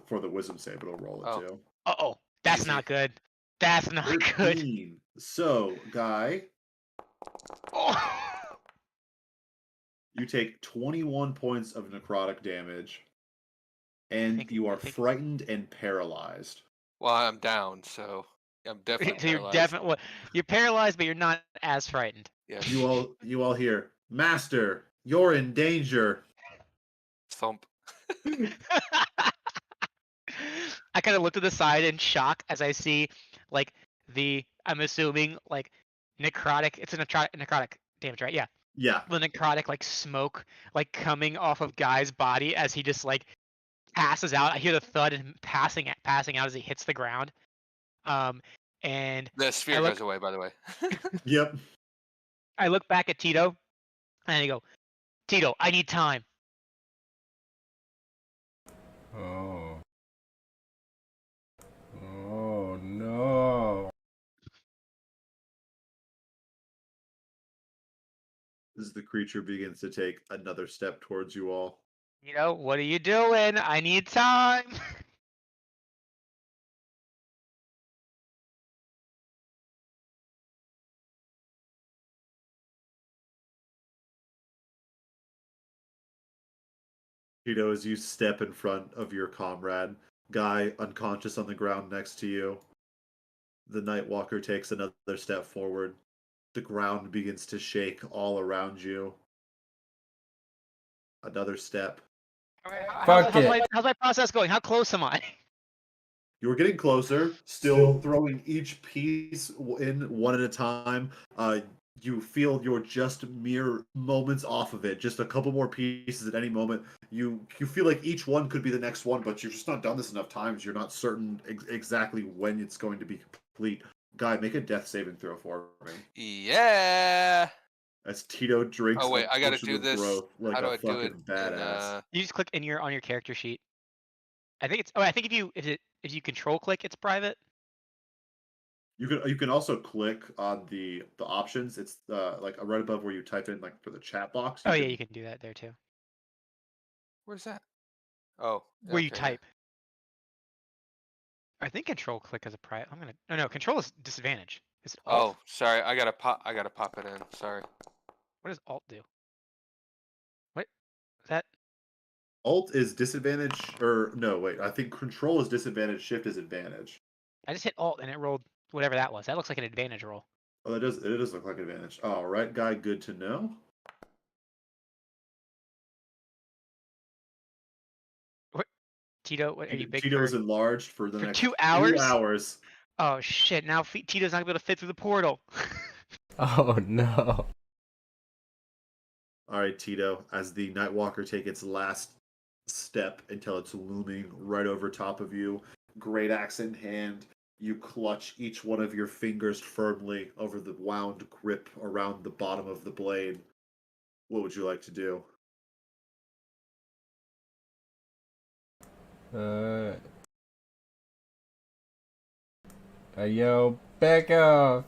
for the wisdom save. It'll roll it too. Uh-oh. That's Easy. not good. That's not 13. good. So, Guy, Oh. you take 21 points of necrotic damage, and you are frightened and paralyzed. Well, I'm down, so I'm definitely So you're paralyzed, but you're not as frightened. Yes. You all hear, Master, you're in danger. Thump. I kind of look to the side in shock as I see, like, I'm assuming, like, necrotic. It's a necrotic damage, right? Yeah. Yeah. The necrotic, like, smoke, like, coming off of Guy's body as he just, like, passes out. I hear the thud and passing out as he hits the ground. And the sphere goes away, by the way. Yep. I look back at Tito, and I go, Tito, I need time. Oh. Oh no. As the creature begins to take another step towards you all. What are you doing? I need time. Tito, as you step in front of your comrade, Guy unconscious on the ground next to you, the Nightwalker takes another step forward. The ground begins to shake all around you. Another step. Fuck it. How's my process going? How close am I? You're getting closer, still throwing each piece in one at a time. You feel you're just mere moments off of it, just a couple more pieces at any moment. You feel like each one could be the next one, but you've just not done this enough times. You're not certain exactly when it's going to be complete. Guy, make a death saving throw for me. Yeah. As Tito drinks. Oh wait, I gotta do this. Like How do I do it? Badass. You just click on your character sheet. I think it's. Oh, I think if you control click, it's private. You can also click on the options. It's like right above where you type in like for the chat box. Yeah, you can do that there too. Where's that? Oh, where you type. I think control click is a private. I'm gonna. No, control is disadvantage. Is it alt? Oh, sorry. I gotta pop it in. Sorry. What does alt do? What is that? Alt is disadvantage, or no, wait. I think control is disadvantage. Shift is advantage. I just hit alt and it rolled whatever that was. That looks like an advantage roll. Oh, it does look like advantage. All right, Guy. Good to know. What? Tito, what are you big? Tito's enlarged for the next 2 hours. 2 hours. Oh shit! Now Tito's not gonna be able to fit through the portal. Oh no. All right, Tito. As the Nightwalker take its last step until it's looming right over top of you, great axe in hand, you clutch each one of your fingers firmly over the wound grip around the bottom of the blade. What would you like to do? I yell, back off!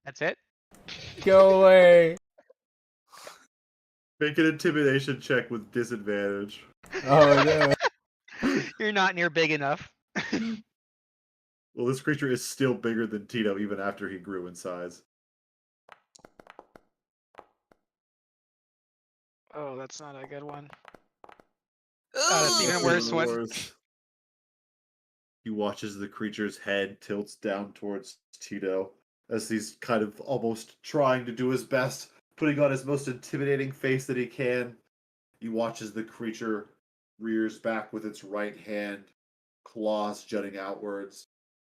That's it. Go away! Make an intimidation check with disadvantage. Oh no. You're not near big enough. Well, this creature is still bigger than Tito even after he grew in size. Oh, that's not a good one. Oh, that's even worse one. He watches the creature's head tilts down towards Tito as he's kind of almost trying to do his best, putting on his most intimidating face that he can. He watches the creature rears back with its right hand, claws jutting outwards,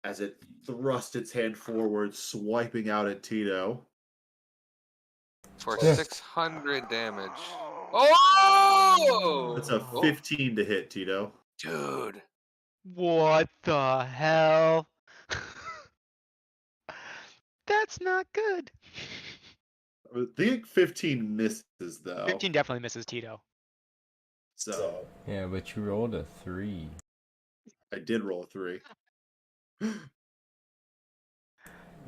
as it thrusts its hand forward, swiping out at Tito. For 600 damage. Oh! That's a 15 to hit, Tito. Dude. What the hell? That's not good. I think 15 misses, though. 15 definitely misses Tito. So. Yeah, but you rolled a 3. I did roll a 3.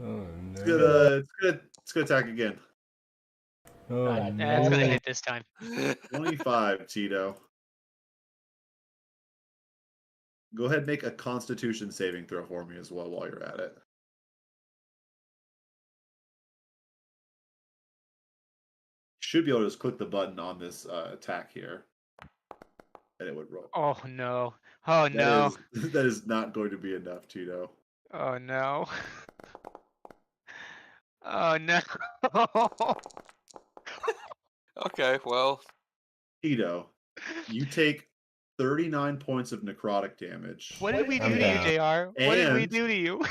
Oh no. It's gonna attack again. Oh no. That's gonna hit this time. 25, Tito. Go ahead and make a Constitution saving throw for me as well while you're at it. You should be able to just click the button on this attack here, and it would roll. Oh no. Oh no. That is not going to be enough, Tito. Oh no. Oh no. Okay, well. Tito, you take 39 points of necrotic damage. What did we do to you, JR? What did we do to you?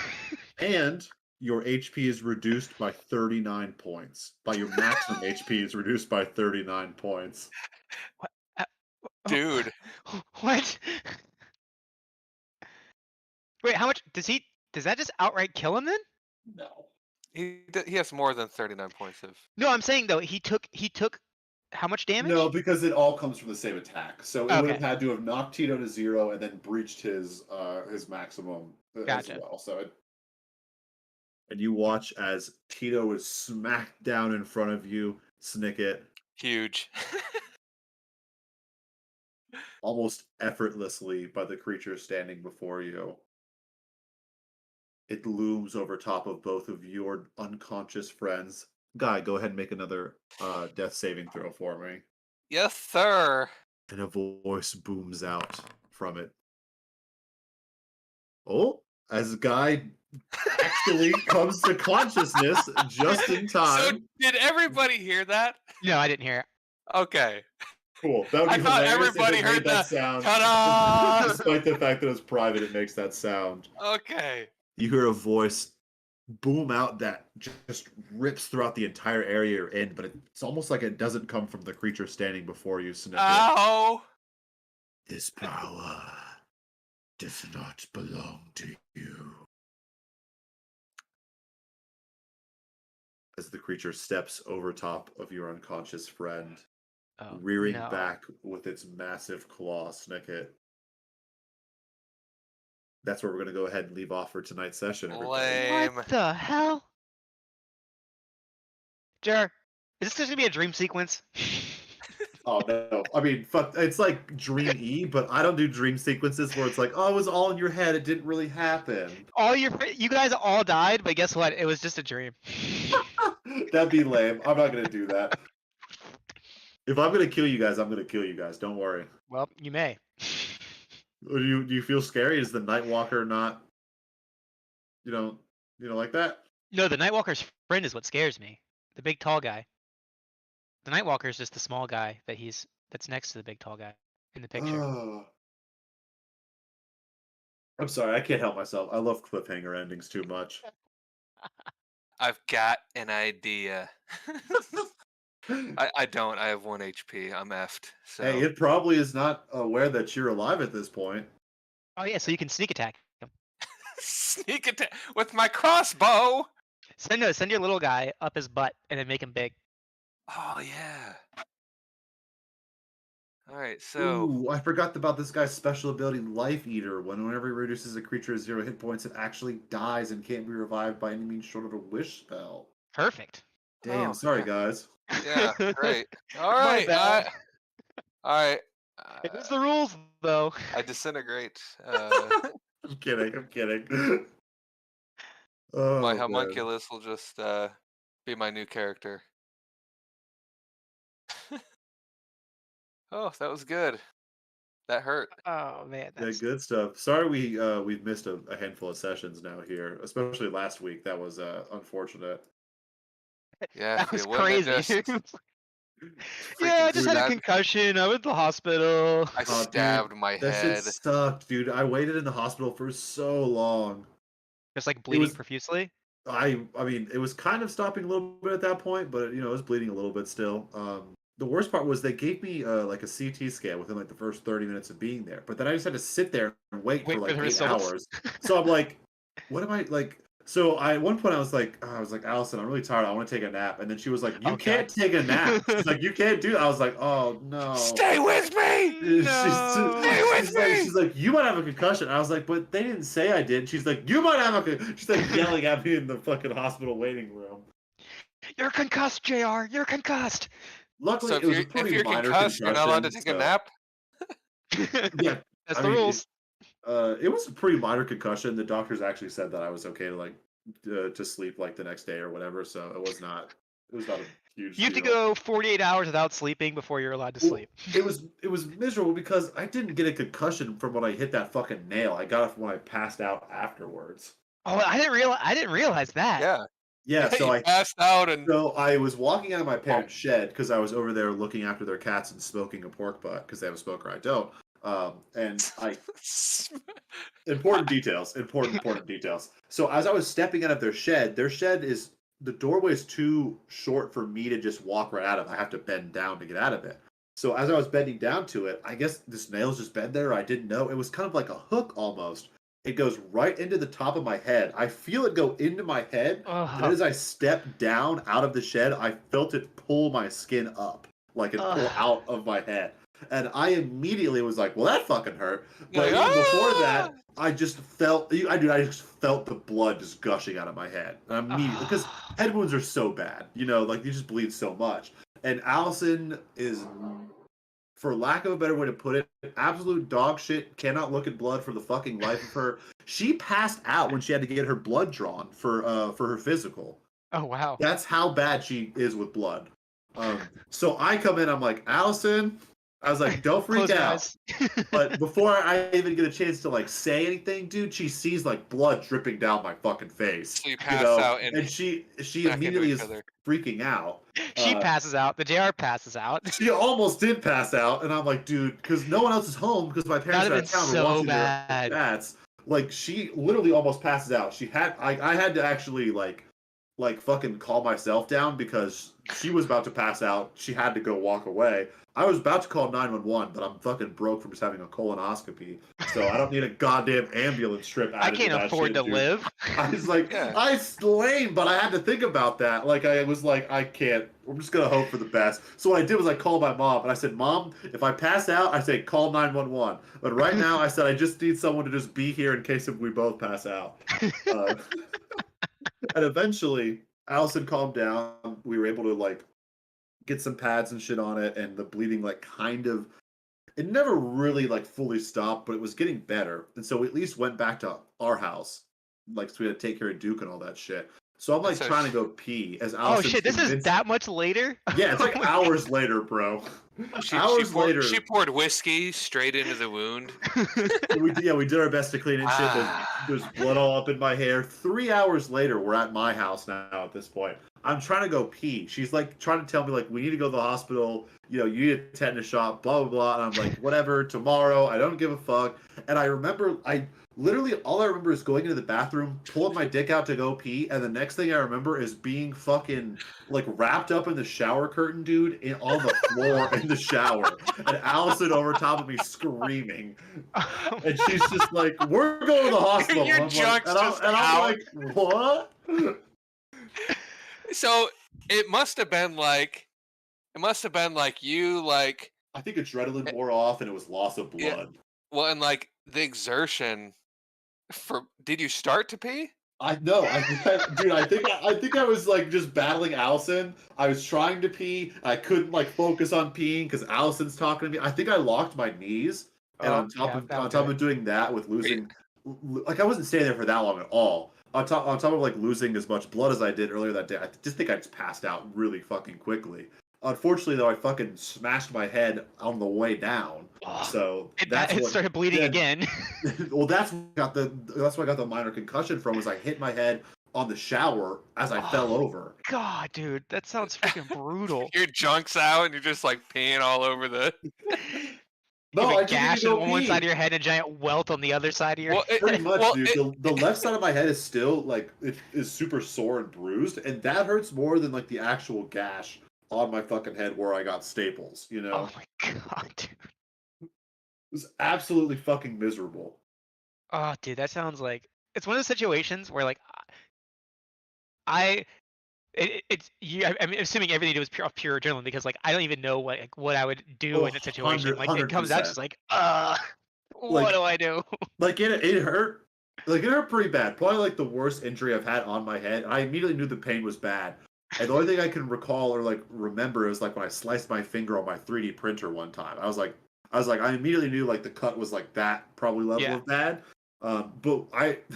And your HP is reduced by 39 points. By your maximum HP is reduced by 39 points. What? Dude. What? Wait, how much does that just outright kill him then? No. He has more than 39 points of. No, I'm saying though, he took how much damage? No, because it all comes from the same attack. So it would have had to have knocked Tito to 0 and then breached his maximum as well. So and you watch as Tito is smacked down in front of you, Snicket. Huge. Almost effortlessly by the creature standing before you. It looms over top of both of your unconscious friends. Guy, go ahead and make another death saving throw for me. Yes, sir. And a voice booms out from it. Oh, as Guy actually comes to consciousness just in time. So did everybody hear that? No, I didn't hear it. Okay. Cool. That would be I thought hilarious everybody if it heard made that sound. Ta-da! Despite the fact that it's private, it makes that sound. Okay. You hear a voice boom out that just rips throughout the entire area you're in, but it's almost like it doesn't come from the creature standing before you, Snippet. Ow! This power does not belong to you. As the creature steps over top of your unconscious friend, rearing back with its massive claw, Snicket. That's where we're going to go ahead and leave off for tonight's session. Everybody. Lame. What the hell? Jar, is this just gonna be a dream sequence? Oh no! I mean, fuck, it's like Dream E, but I don't do dream sequences where it's like, oh, it was all in your head. It didn't really happen. You guys all died, but guess what? It was just a dream. That'd be lame. I'm not gonna do that. If I'm gonna kill you guys, I'm gonna kill you guys. Don't worry. Well, you may. Do you feel scary? Is the Nightwalker not, like that? No, the Nightwalker's friend is what scares me. The big tall guy. The Nightwalker is just the small guy that's next to the big tall guy in the picture. Oh. I'm sorry, I can't help myself. I love cliffhanger endings too much. I've got an idea. I don't. I have 1 HP. I'm effed. So. Hey, it probably is not aware that you're alive at this point. Oh yeah, so you can sneak attack him. Sneak attack with my crossbow. Send your little guy up his butt and then make him big. Oh yeah. All right, so Ooh, I forgot about this guy's special ability, Life Eater. Whenever he reduces a creature to 0 hit points, it actually dies and can't be revived by any means short of a wish spell. Perfect. Damn, Oh, sorry yeah. guys. Yeah, great. All My right, bad. all right. It is the rules, though. I disintegrate. I'm kidding. Oh, My man. homunculus will just be my new character. Oh, that was good. That hurt. Oh man, Yeah, that's good stuff. Sorry we've missed a handful of sessions now here, especially last week. That was unfortunate. Yeah, that if was you wouldn't have crazy. just Yeah, I freaking just had a stabbed- concussion. I went to the hospital. I Oh, dude, stabbed my that shit head. sucked, dude. I waited in the hospital for so long. Just like It bleeding was profusely. I mean, it was kind of stopping a little bit at that point, but it was bleeding a little bit still. The worst part was they gave me like a CT scan within like the first 30 minutes of being there, but then I just had to sit there and wait for Wait for like the 8 results. hours. So I'm like, what am I like? So at one point I was like, Allison, I'm really tired. I want to take a nap. And then she was like, you Oh, can't God. take a nap. She's like, you can't do that. I was like, oh no. Stay with me. She's like, you might have a concussion. I was like, but they didn't say I did. She's like, you might have a concussion. She's like yelling at me in the fucking hospital waiting room. You're concussed, JR. You're concussed. Luckily, So it was a if pretty you're minor concussed, you're not allowed to concussion, take a nap. Yeah, That's I the mean, rules. it was a pretty minor concussion. The doctors actually said that I was okay to like to sleep like the next day or whatever. So it was not a huge You have to deal. go 48 hours without sleeping before you're allowed to Well, sleep. it was miserable because I didn't get a concussion from when I hit that fucking nail. I got it from when I passed out afterwards. Oh, I didn't realize that. Yeah. Yeah, so you I passed out and So I was walking out of my parents' shed because I was over there looking after their cats and smoking a pork butt because they have a smoker, I don't. And I important details. So as I was stepping out of their shed is the doorway is too short for me to just walk right out of. I have to bend down to get out of it. So as I was bending down to it, I guess this nail's just been there. I didn't know. It was kind of like a hook almost. It goes right into the top of my head. I feel it go into my head. And as I stepped down out of the shed, I felt it pull my skin up, like it pull out of my head. And I immediately was like, well, that fucking hurt. But You're like, even before "Ah!" that, I just felt, I just felt the blood just gushing out of my head. And immediately, because head wounds are so bad, like you just bleed so much. And Allison is, for lack of a better way to put it, absolute dog shit, cannot look at blood for the fucking life of her. She passed out when she had to get her blood drawn for her physical. Oh wow. That's how bad she is with blood. So I come in, I'm like, Allison, I was like, don't freak Close your out. eyes. But before I even get a chance to like say anything, dude, she sees like blood dripping down my fucking face. So you pass out and she back immediately into is each other. freaking out. She passes out. The JR passes out. She almost did pass out, and I'm like, dude, because no one else is home because my parents are out of town. So watching bad. their cats. Like she literally almost passes out. I had to actually like fucking calm myself down because she was about to pass out. She had to go walk away. I was about to call 911, but I'm fucking broke from just having a colonoscopy. So I don't need a goddamn ambulance trip. I can't afford to live. I was like, Yeah. it's lame, but I had to think about that. Like I was like, I can't. I'm just gonna hope for the best. So what I did was I called my mom and I said, Mom, if I pass out, I say call 911. But right now, I said I just need someone to just be here in case if we both pass out. And eventually, Allison calmed down. We were able to like get some pads and shit on it, and the bleeding like kind of, it never really like fully stopped, but it was getting better. And so we at least went back to our house, like so we had to take care of Duke and all that shit. So I'm like So trying to go pee as Oh Allison. shit! This is that much later. Yeah, it's like hours later, bro. She poured whiskey straight into the wound. We did our best to clean it and shit. There's blood all up in my hair. 3 hours later, we're at my house now at this point. I'm trying to go pee. She's like trying to tell me like we need to go to the hospital. You know, you need a tetanus shot. Blah blah blah. And I'm like, whatever. Tomorrow. I don't give a fuck. And I remember, I literally all I remember is going into the bathroom, pulling my dick out to go pee, and the next thing I remember is being fucking like wrapped up in the shower curtain, dude, on the floor in the shower, and Allison over top of me screaming, and she's just like, "We're going to the hospital." Your I'm junk's like, just I'm out. like, what? So it must have been like you like. I think adrenaline wore off, and it was loss of blood. Yeah, well, and like the exertion. Did you start to pee? Dude, I think I was like just battling Allison. I was trying to pee. I couldn't like focus on peeing because Allison's talking to me. I think I locked my knees, and on top of doing that with losing, like I wasn't staying there for that long at all. On top of like losing as much blood as I did earlier that day, I just think I just passed out really fucking quickly. Unfortunately, though, I fucking smashed my head on the way down. So it started bleeding again. Well, that's why I got the minor concussion from. Was I hit my head on the shower as I fell over. God, dude, that sounds freaking brutal. Your junk's out and you're just like peeing all over the. No, I gash on one side of your head and a giant welt on the other side of your head. Pretty much, dude. The left side of my head is still like it is super sore and bruised, and that hurts more than like the actual gash on my fucking head where I got staples. You know? Oh my god, dude. It was absolutely fucking miserable. Oh, dude, that sounds like it's one of those situations where like I'm assuming everything you do is pure adrenaline because like I don't even know what I would do in a situation. Like it comes out just like what do I do? Like it hurt. Like it hurt pretty bad. Probably like the worst injury I've had on my head. I immediately knew the pain was bad. And the only thing I can recall or like remember is like when I sliced my finger on my 3D printer one time. I was like, I immediately knew like the cut was like that probably level of bad. But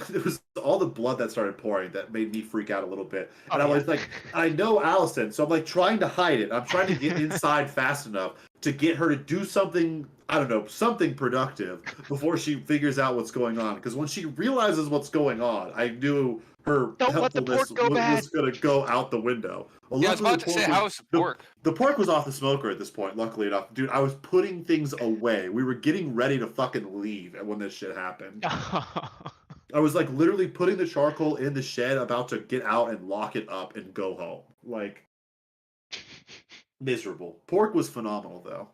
it was all the blood that started pouring that made me freak out a little bit. And I was like, I know Allison, so I'm like trying to hide it. I'm trying to get inside fast enough to get her to do something, I don't know, something productive before she figures out what's going on. Because when she realizes what's going on, I knew her helpfulness was going to go out the window. Well, yeah, I was about to say, how was the pork? The pork was off the smoker at this point, luckily enough. Dude, I was putting things away. We were getting ready to fucking leave when this shit happened. I was like literally putting the charcoal in the shed, about to get out and lock it up and go home. Like, miserable. Pork was phenomenal, though.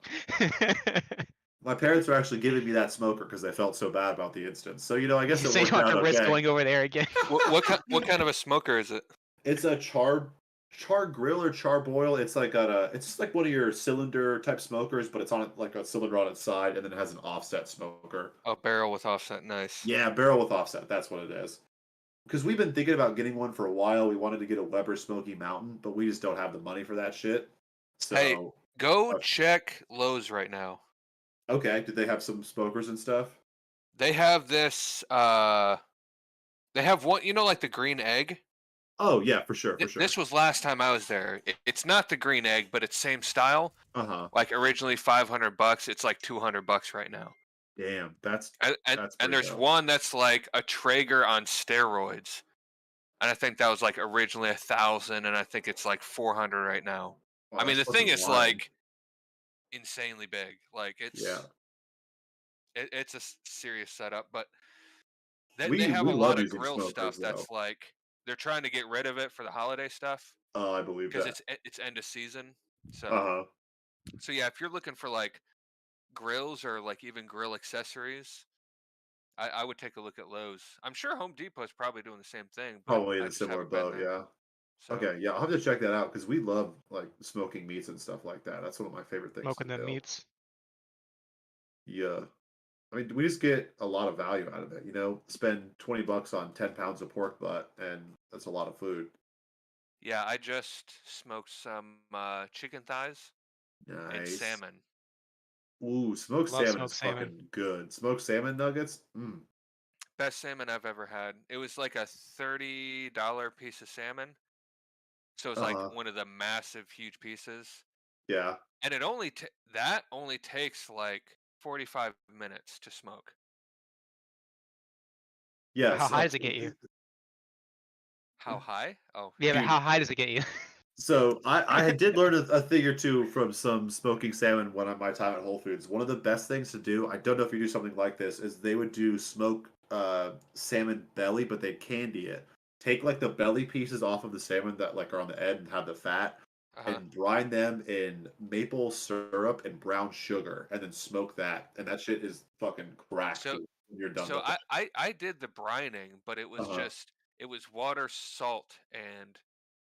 My parents are actually giving me that smoker because they felt so bad about the instance. So, you know, I guess it worked out okay. You don't have to risk going over there again. What kind of a smoker is it? It's a char grill or charboil. It's like it's just like one of your cylinder type smokers, but it's on like a cylinder on its side, and then it has an offset smoker. Oh, barrel with offset, nice. Yeah, barrel with offset. That's what it is. Because we've been thinking about getting one for a while. We wanted to get a Weber Smoky Mountain, but we just don't have the money for that shit. So hey, go check Lowe's right now. Okay, did they have some smokers and stuff? They have this. They have one. You know, like the green egg. Oh yeah, for sure. This was last time I was there. It's not the green egg, but it's same style. Like originally $500. It's like $200 right now. Damn, that's and there's one that's like a Traeger on steroids, and I think that was like originally 1,000, and I think it's like 400 right now. Wow, I mean, the thing is like insanely big. Like it's it's a serious setup, but they have a lot of grill stuff that's like they're trying to get rid of it for the holiday stuff. Oh, I believe that. Because it's end of season. So so yeah, if you're looking for like grills or like even grill accessories, I would take a look at Lowe's. I'm sure Home Depot is probably doing the same thing. Probably in a similar boat, yeah. So. Okay, yeah, I'll have to check that out because we love like smoking meats and stuff like that. That's one of my favorite things. Smoking them meats. Yeah. I mean, we just get a lot of value out of it, you know? Spend $20 on 10 pounds of pork butt, and that's a lot of food. Yeah, I just smoked some chicken thighs and salmon. Ooh, smoked salmon is fucking good. Smoked salmon nuggets? Best salmon I've ever had. It was like a $30 piece of salmon. So it's like one of the massive, huge pieces. Yeah. And it only takes like 45 minutes to smoke. Yeah. How high does it get you? How high? Oh, Yeah, but Dude. how high does it get you? So I did learn a thing or two from some smoking salmon when on my time at Whole Foods. One of the best things to do, I don't know if you do something like this, is they would do smoke salmon belly, but they'd candy it. Take like the belly pieces off of the salmon that like are on the end and have the fat, uh-huh. and brine them in maple syrup and brown sugar, and then smoke that. And that shit is fucking crack, So dude, when you're done so with it. I did the brining, but it was Uh-huh. just it was water, salt, and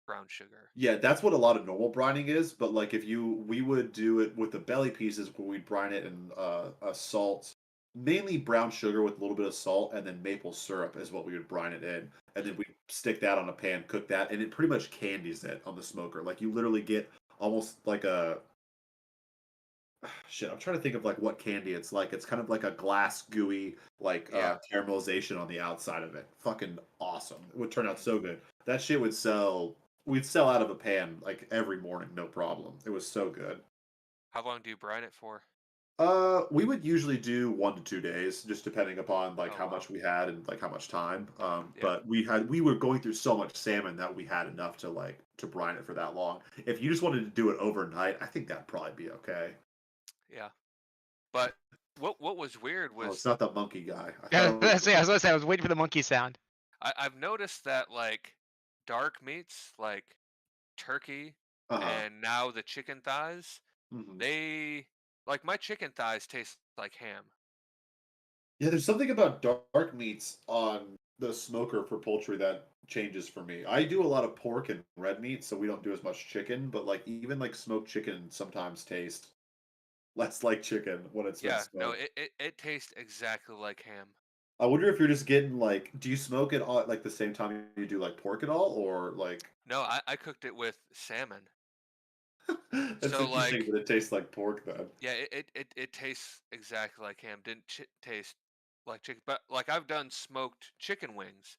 brown sugar. Yeah, that's what a lot of normal brining is. But like, if you, we would do it with the belly pieces where we'd brine it in a salt, mainly brown sugar with a little bit of salt, and then maple syrup is what we would brine it in, and then we stick that on a pan, cook that, and it pretty much candies it on the smoker. Like you literally get almost like a shit. I'm trying to think of like what candy it's like. It's kind of like a glass gooey like Yeah. caramelization on the outside of it. Fucking awesome. It would turn out so good. That shit would sell. We'd sell out of a pan like every morning, no problem. It was so good. How long do you brine it for? We would usually do 1 to 2 days, just depending upon like Oh how wow. much we had and like how much time. Yeah. But we were going through so much salmon that we had enough to like to brine it for that long. If you just wanted to do it overnight, I think that'd probably be okay. Yeah. But what was weird Oh, it's was not the monkey guy. I I thought it was. was gonna say, I was waiting for the monkey sound. I've noticed that like dark meats like turkey Uh-huh. and now the chicken thighs, Mhm. they like my chicken thighs taste like ham. Yeah, there's something about dark meats on the smoker for poultry that changes for me. I do a lot of pork and red meat, so we don't do as much chicken, but like even like smoked chicken sometimes tastes less like chicken when it's been Yeah, no, smoked. it tastes exactly like ham. I wonder if you're just getting like, do you smoke it all at like the same time you do like pork at all, or like No, I cooked it with salmon. that's So interesting like that it tastes like pork then. yeah, it tastes exactly like ham. Didn't taste like chicken, but like I've done smoked chicken wings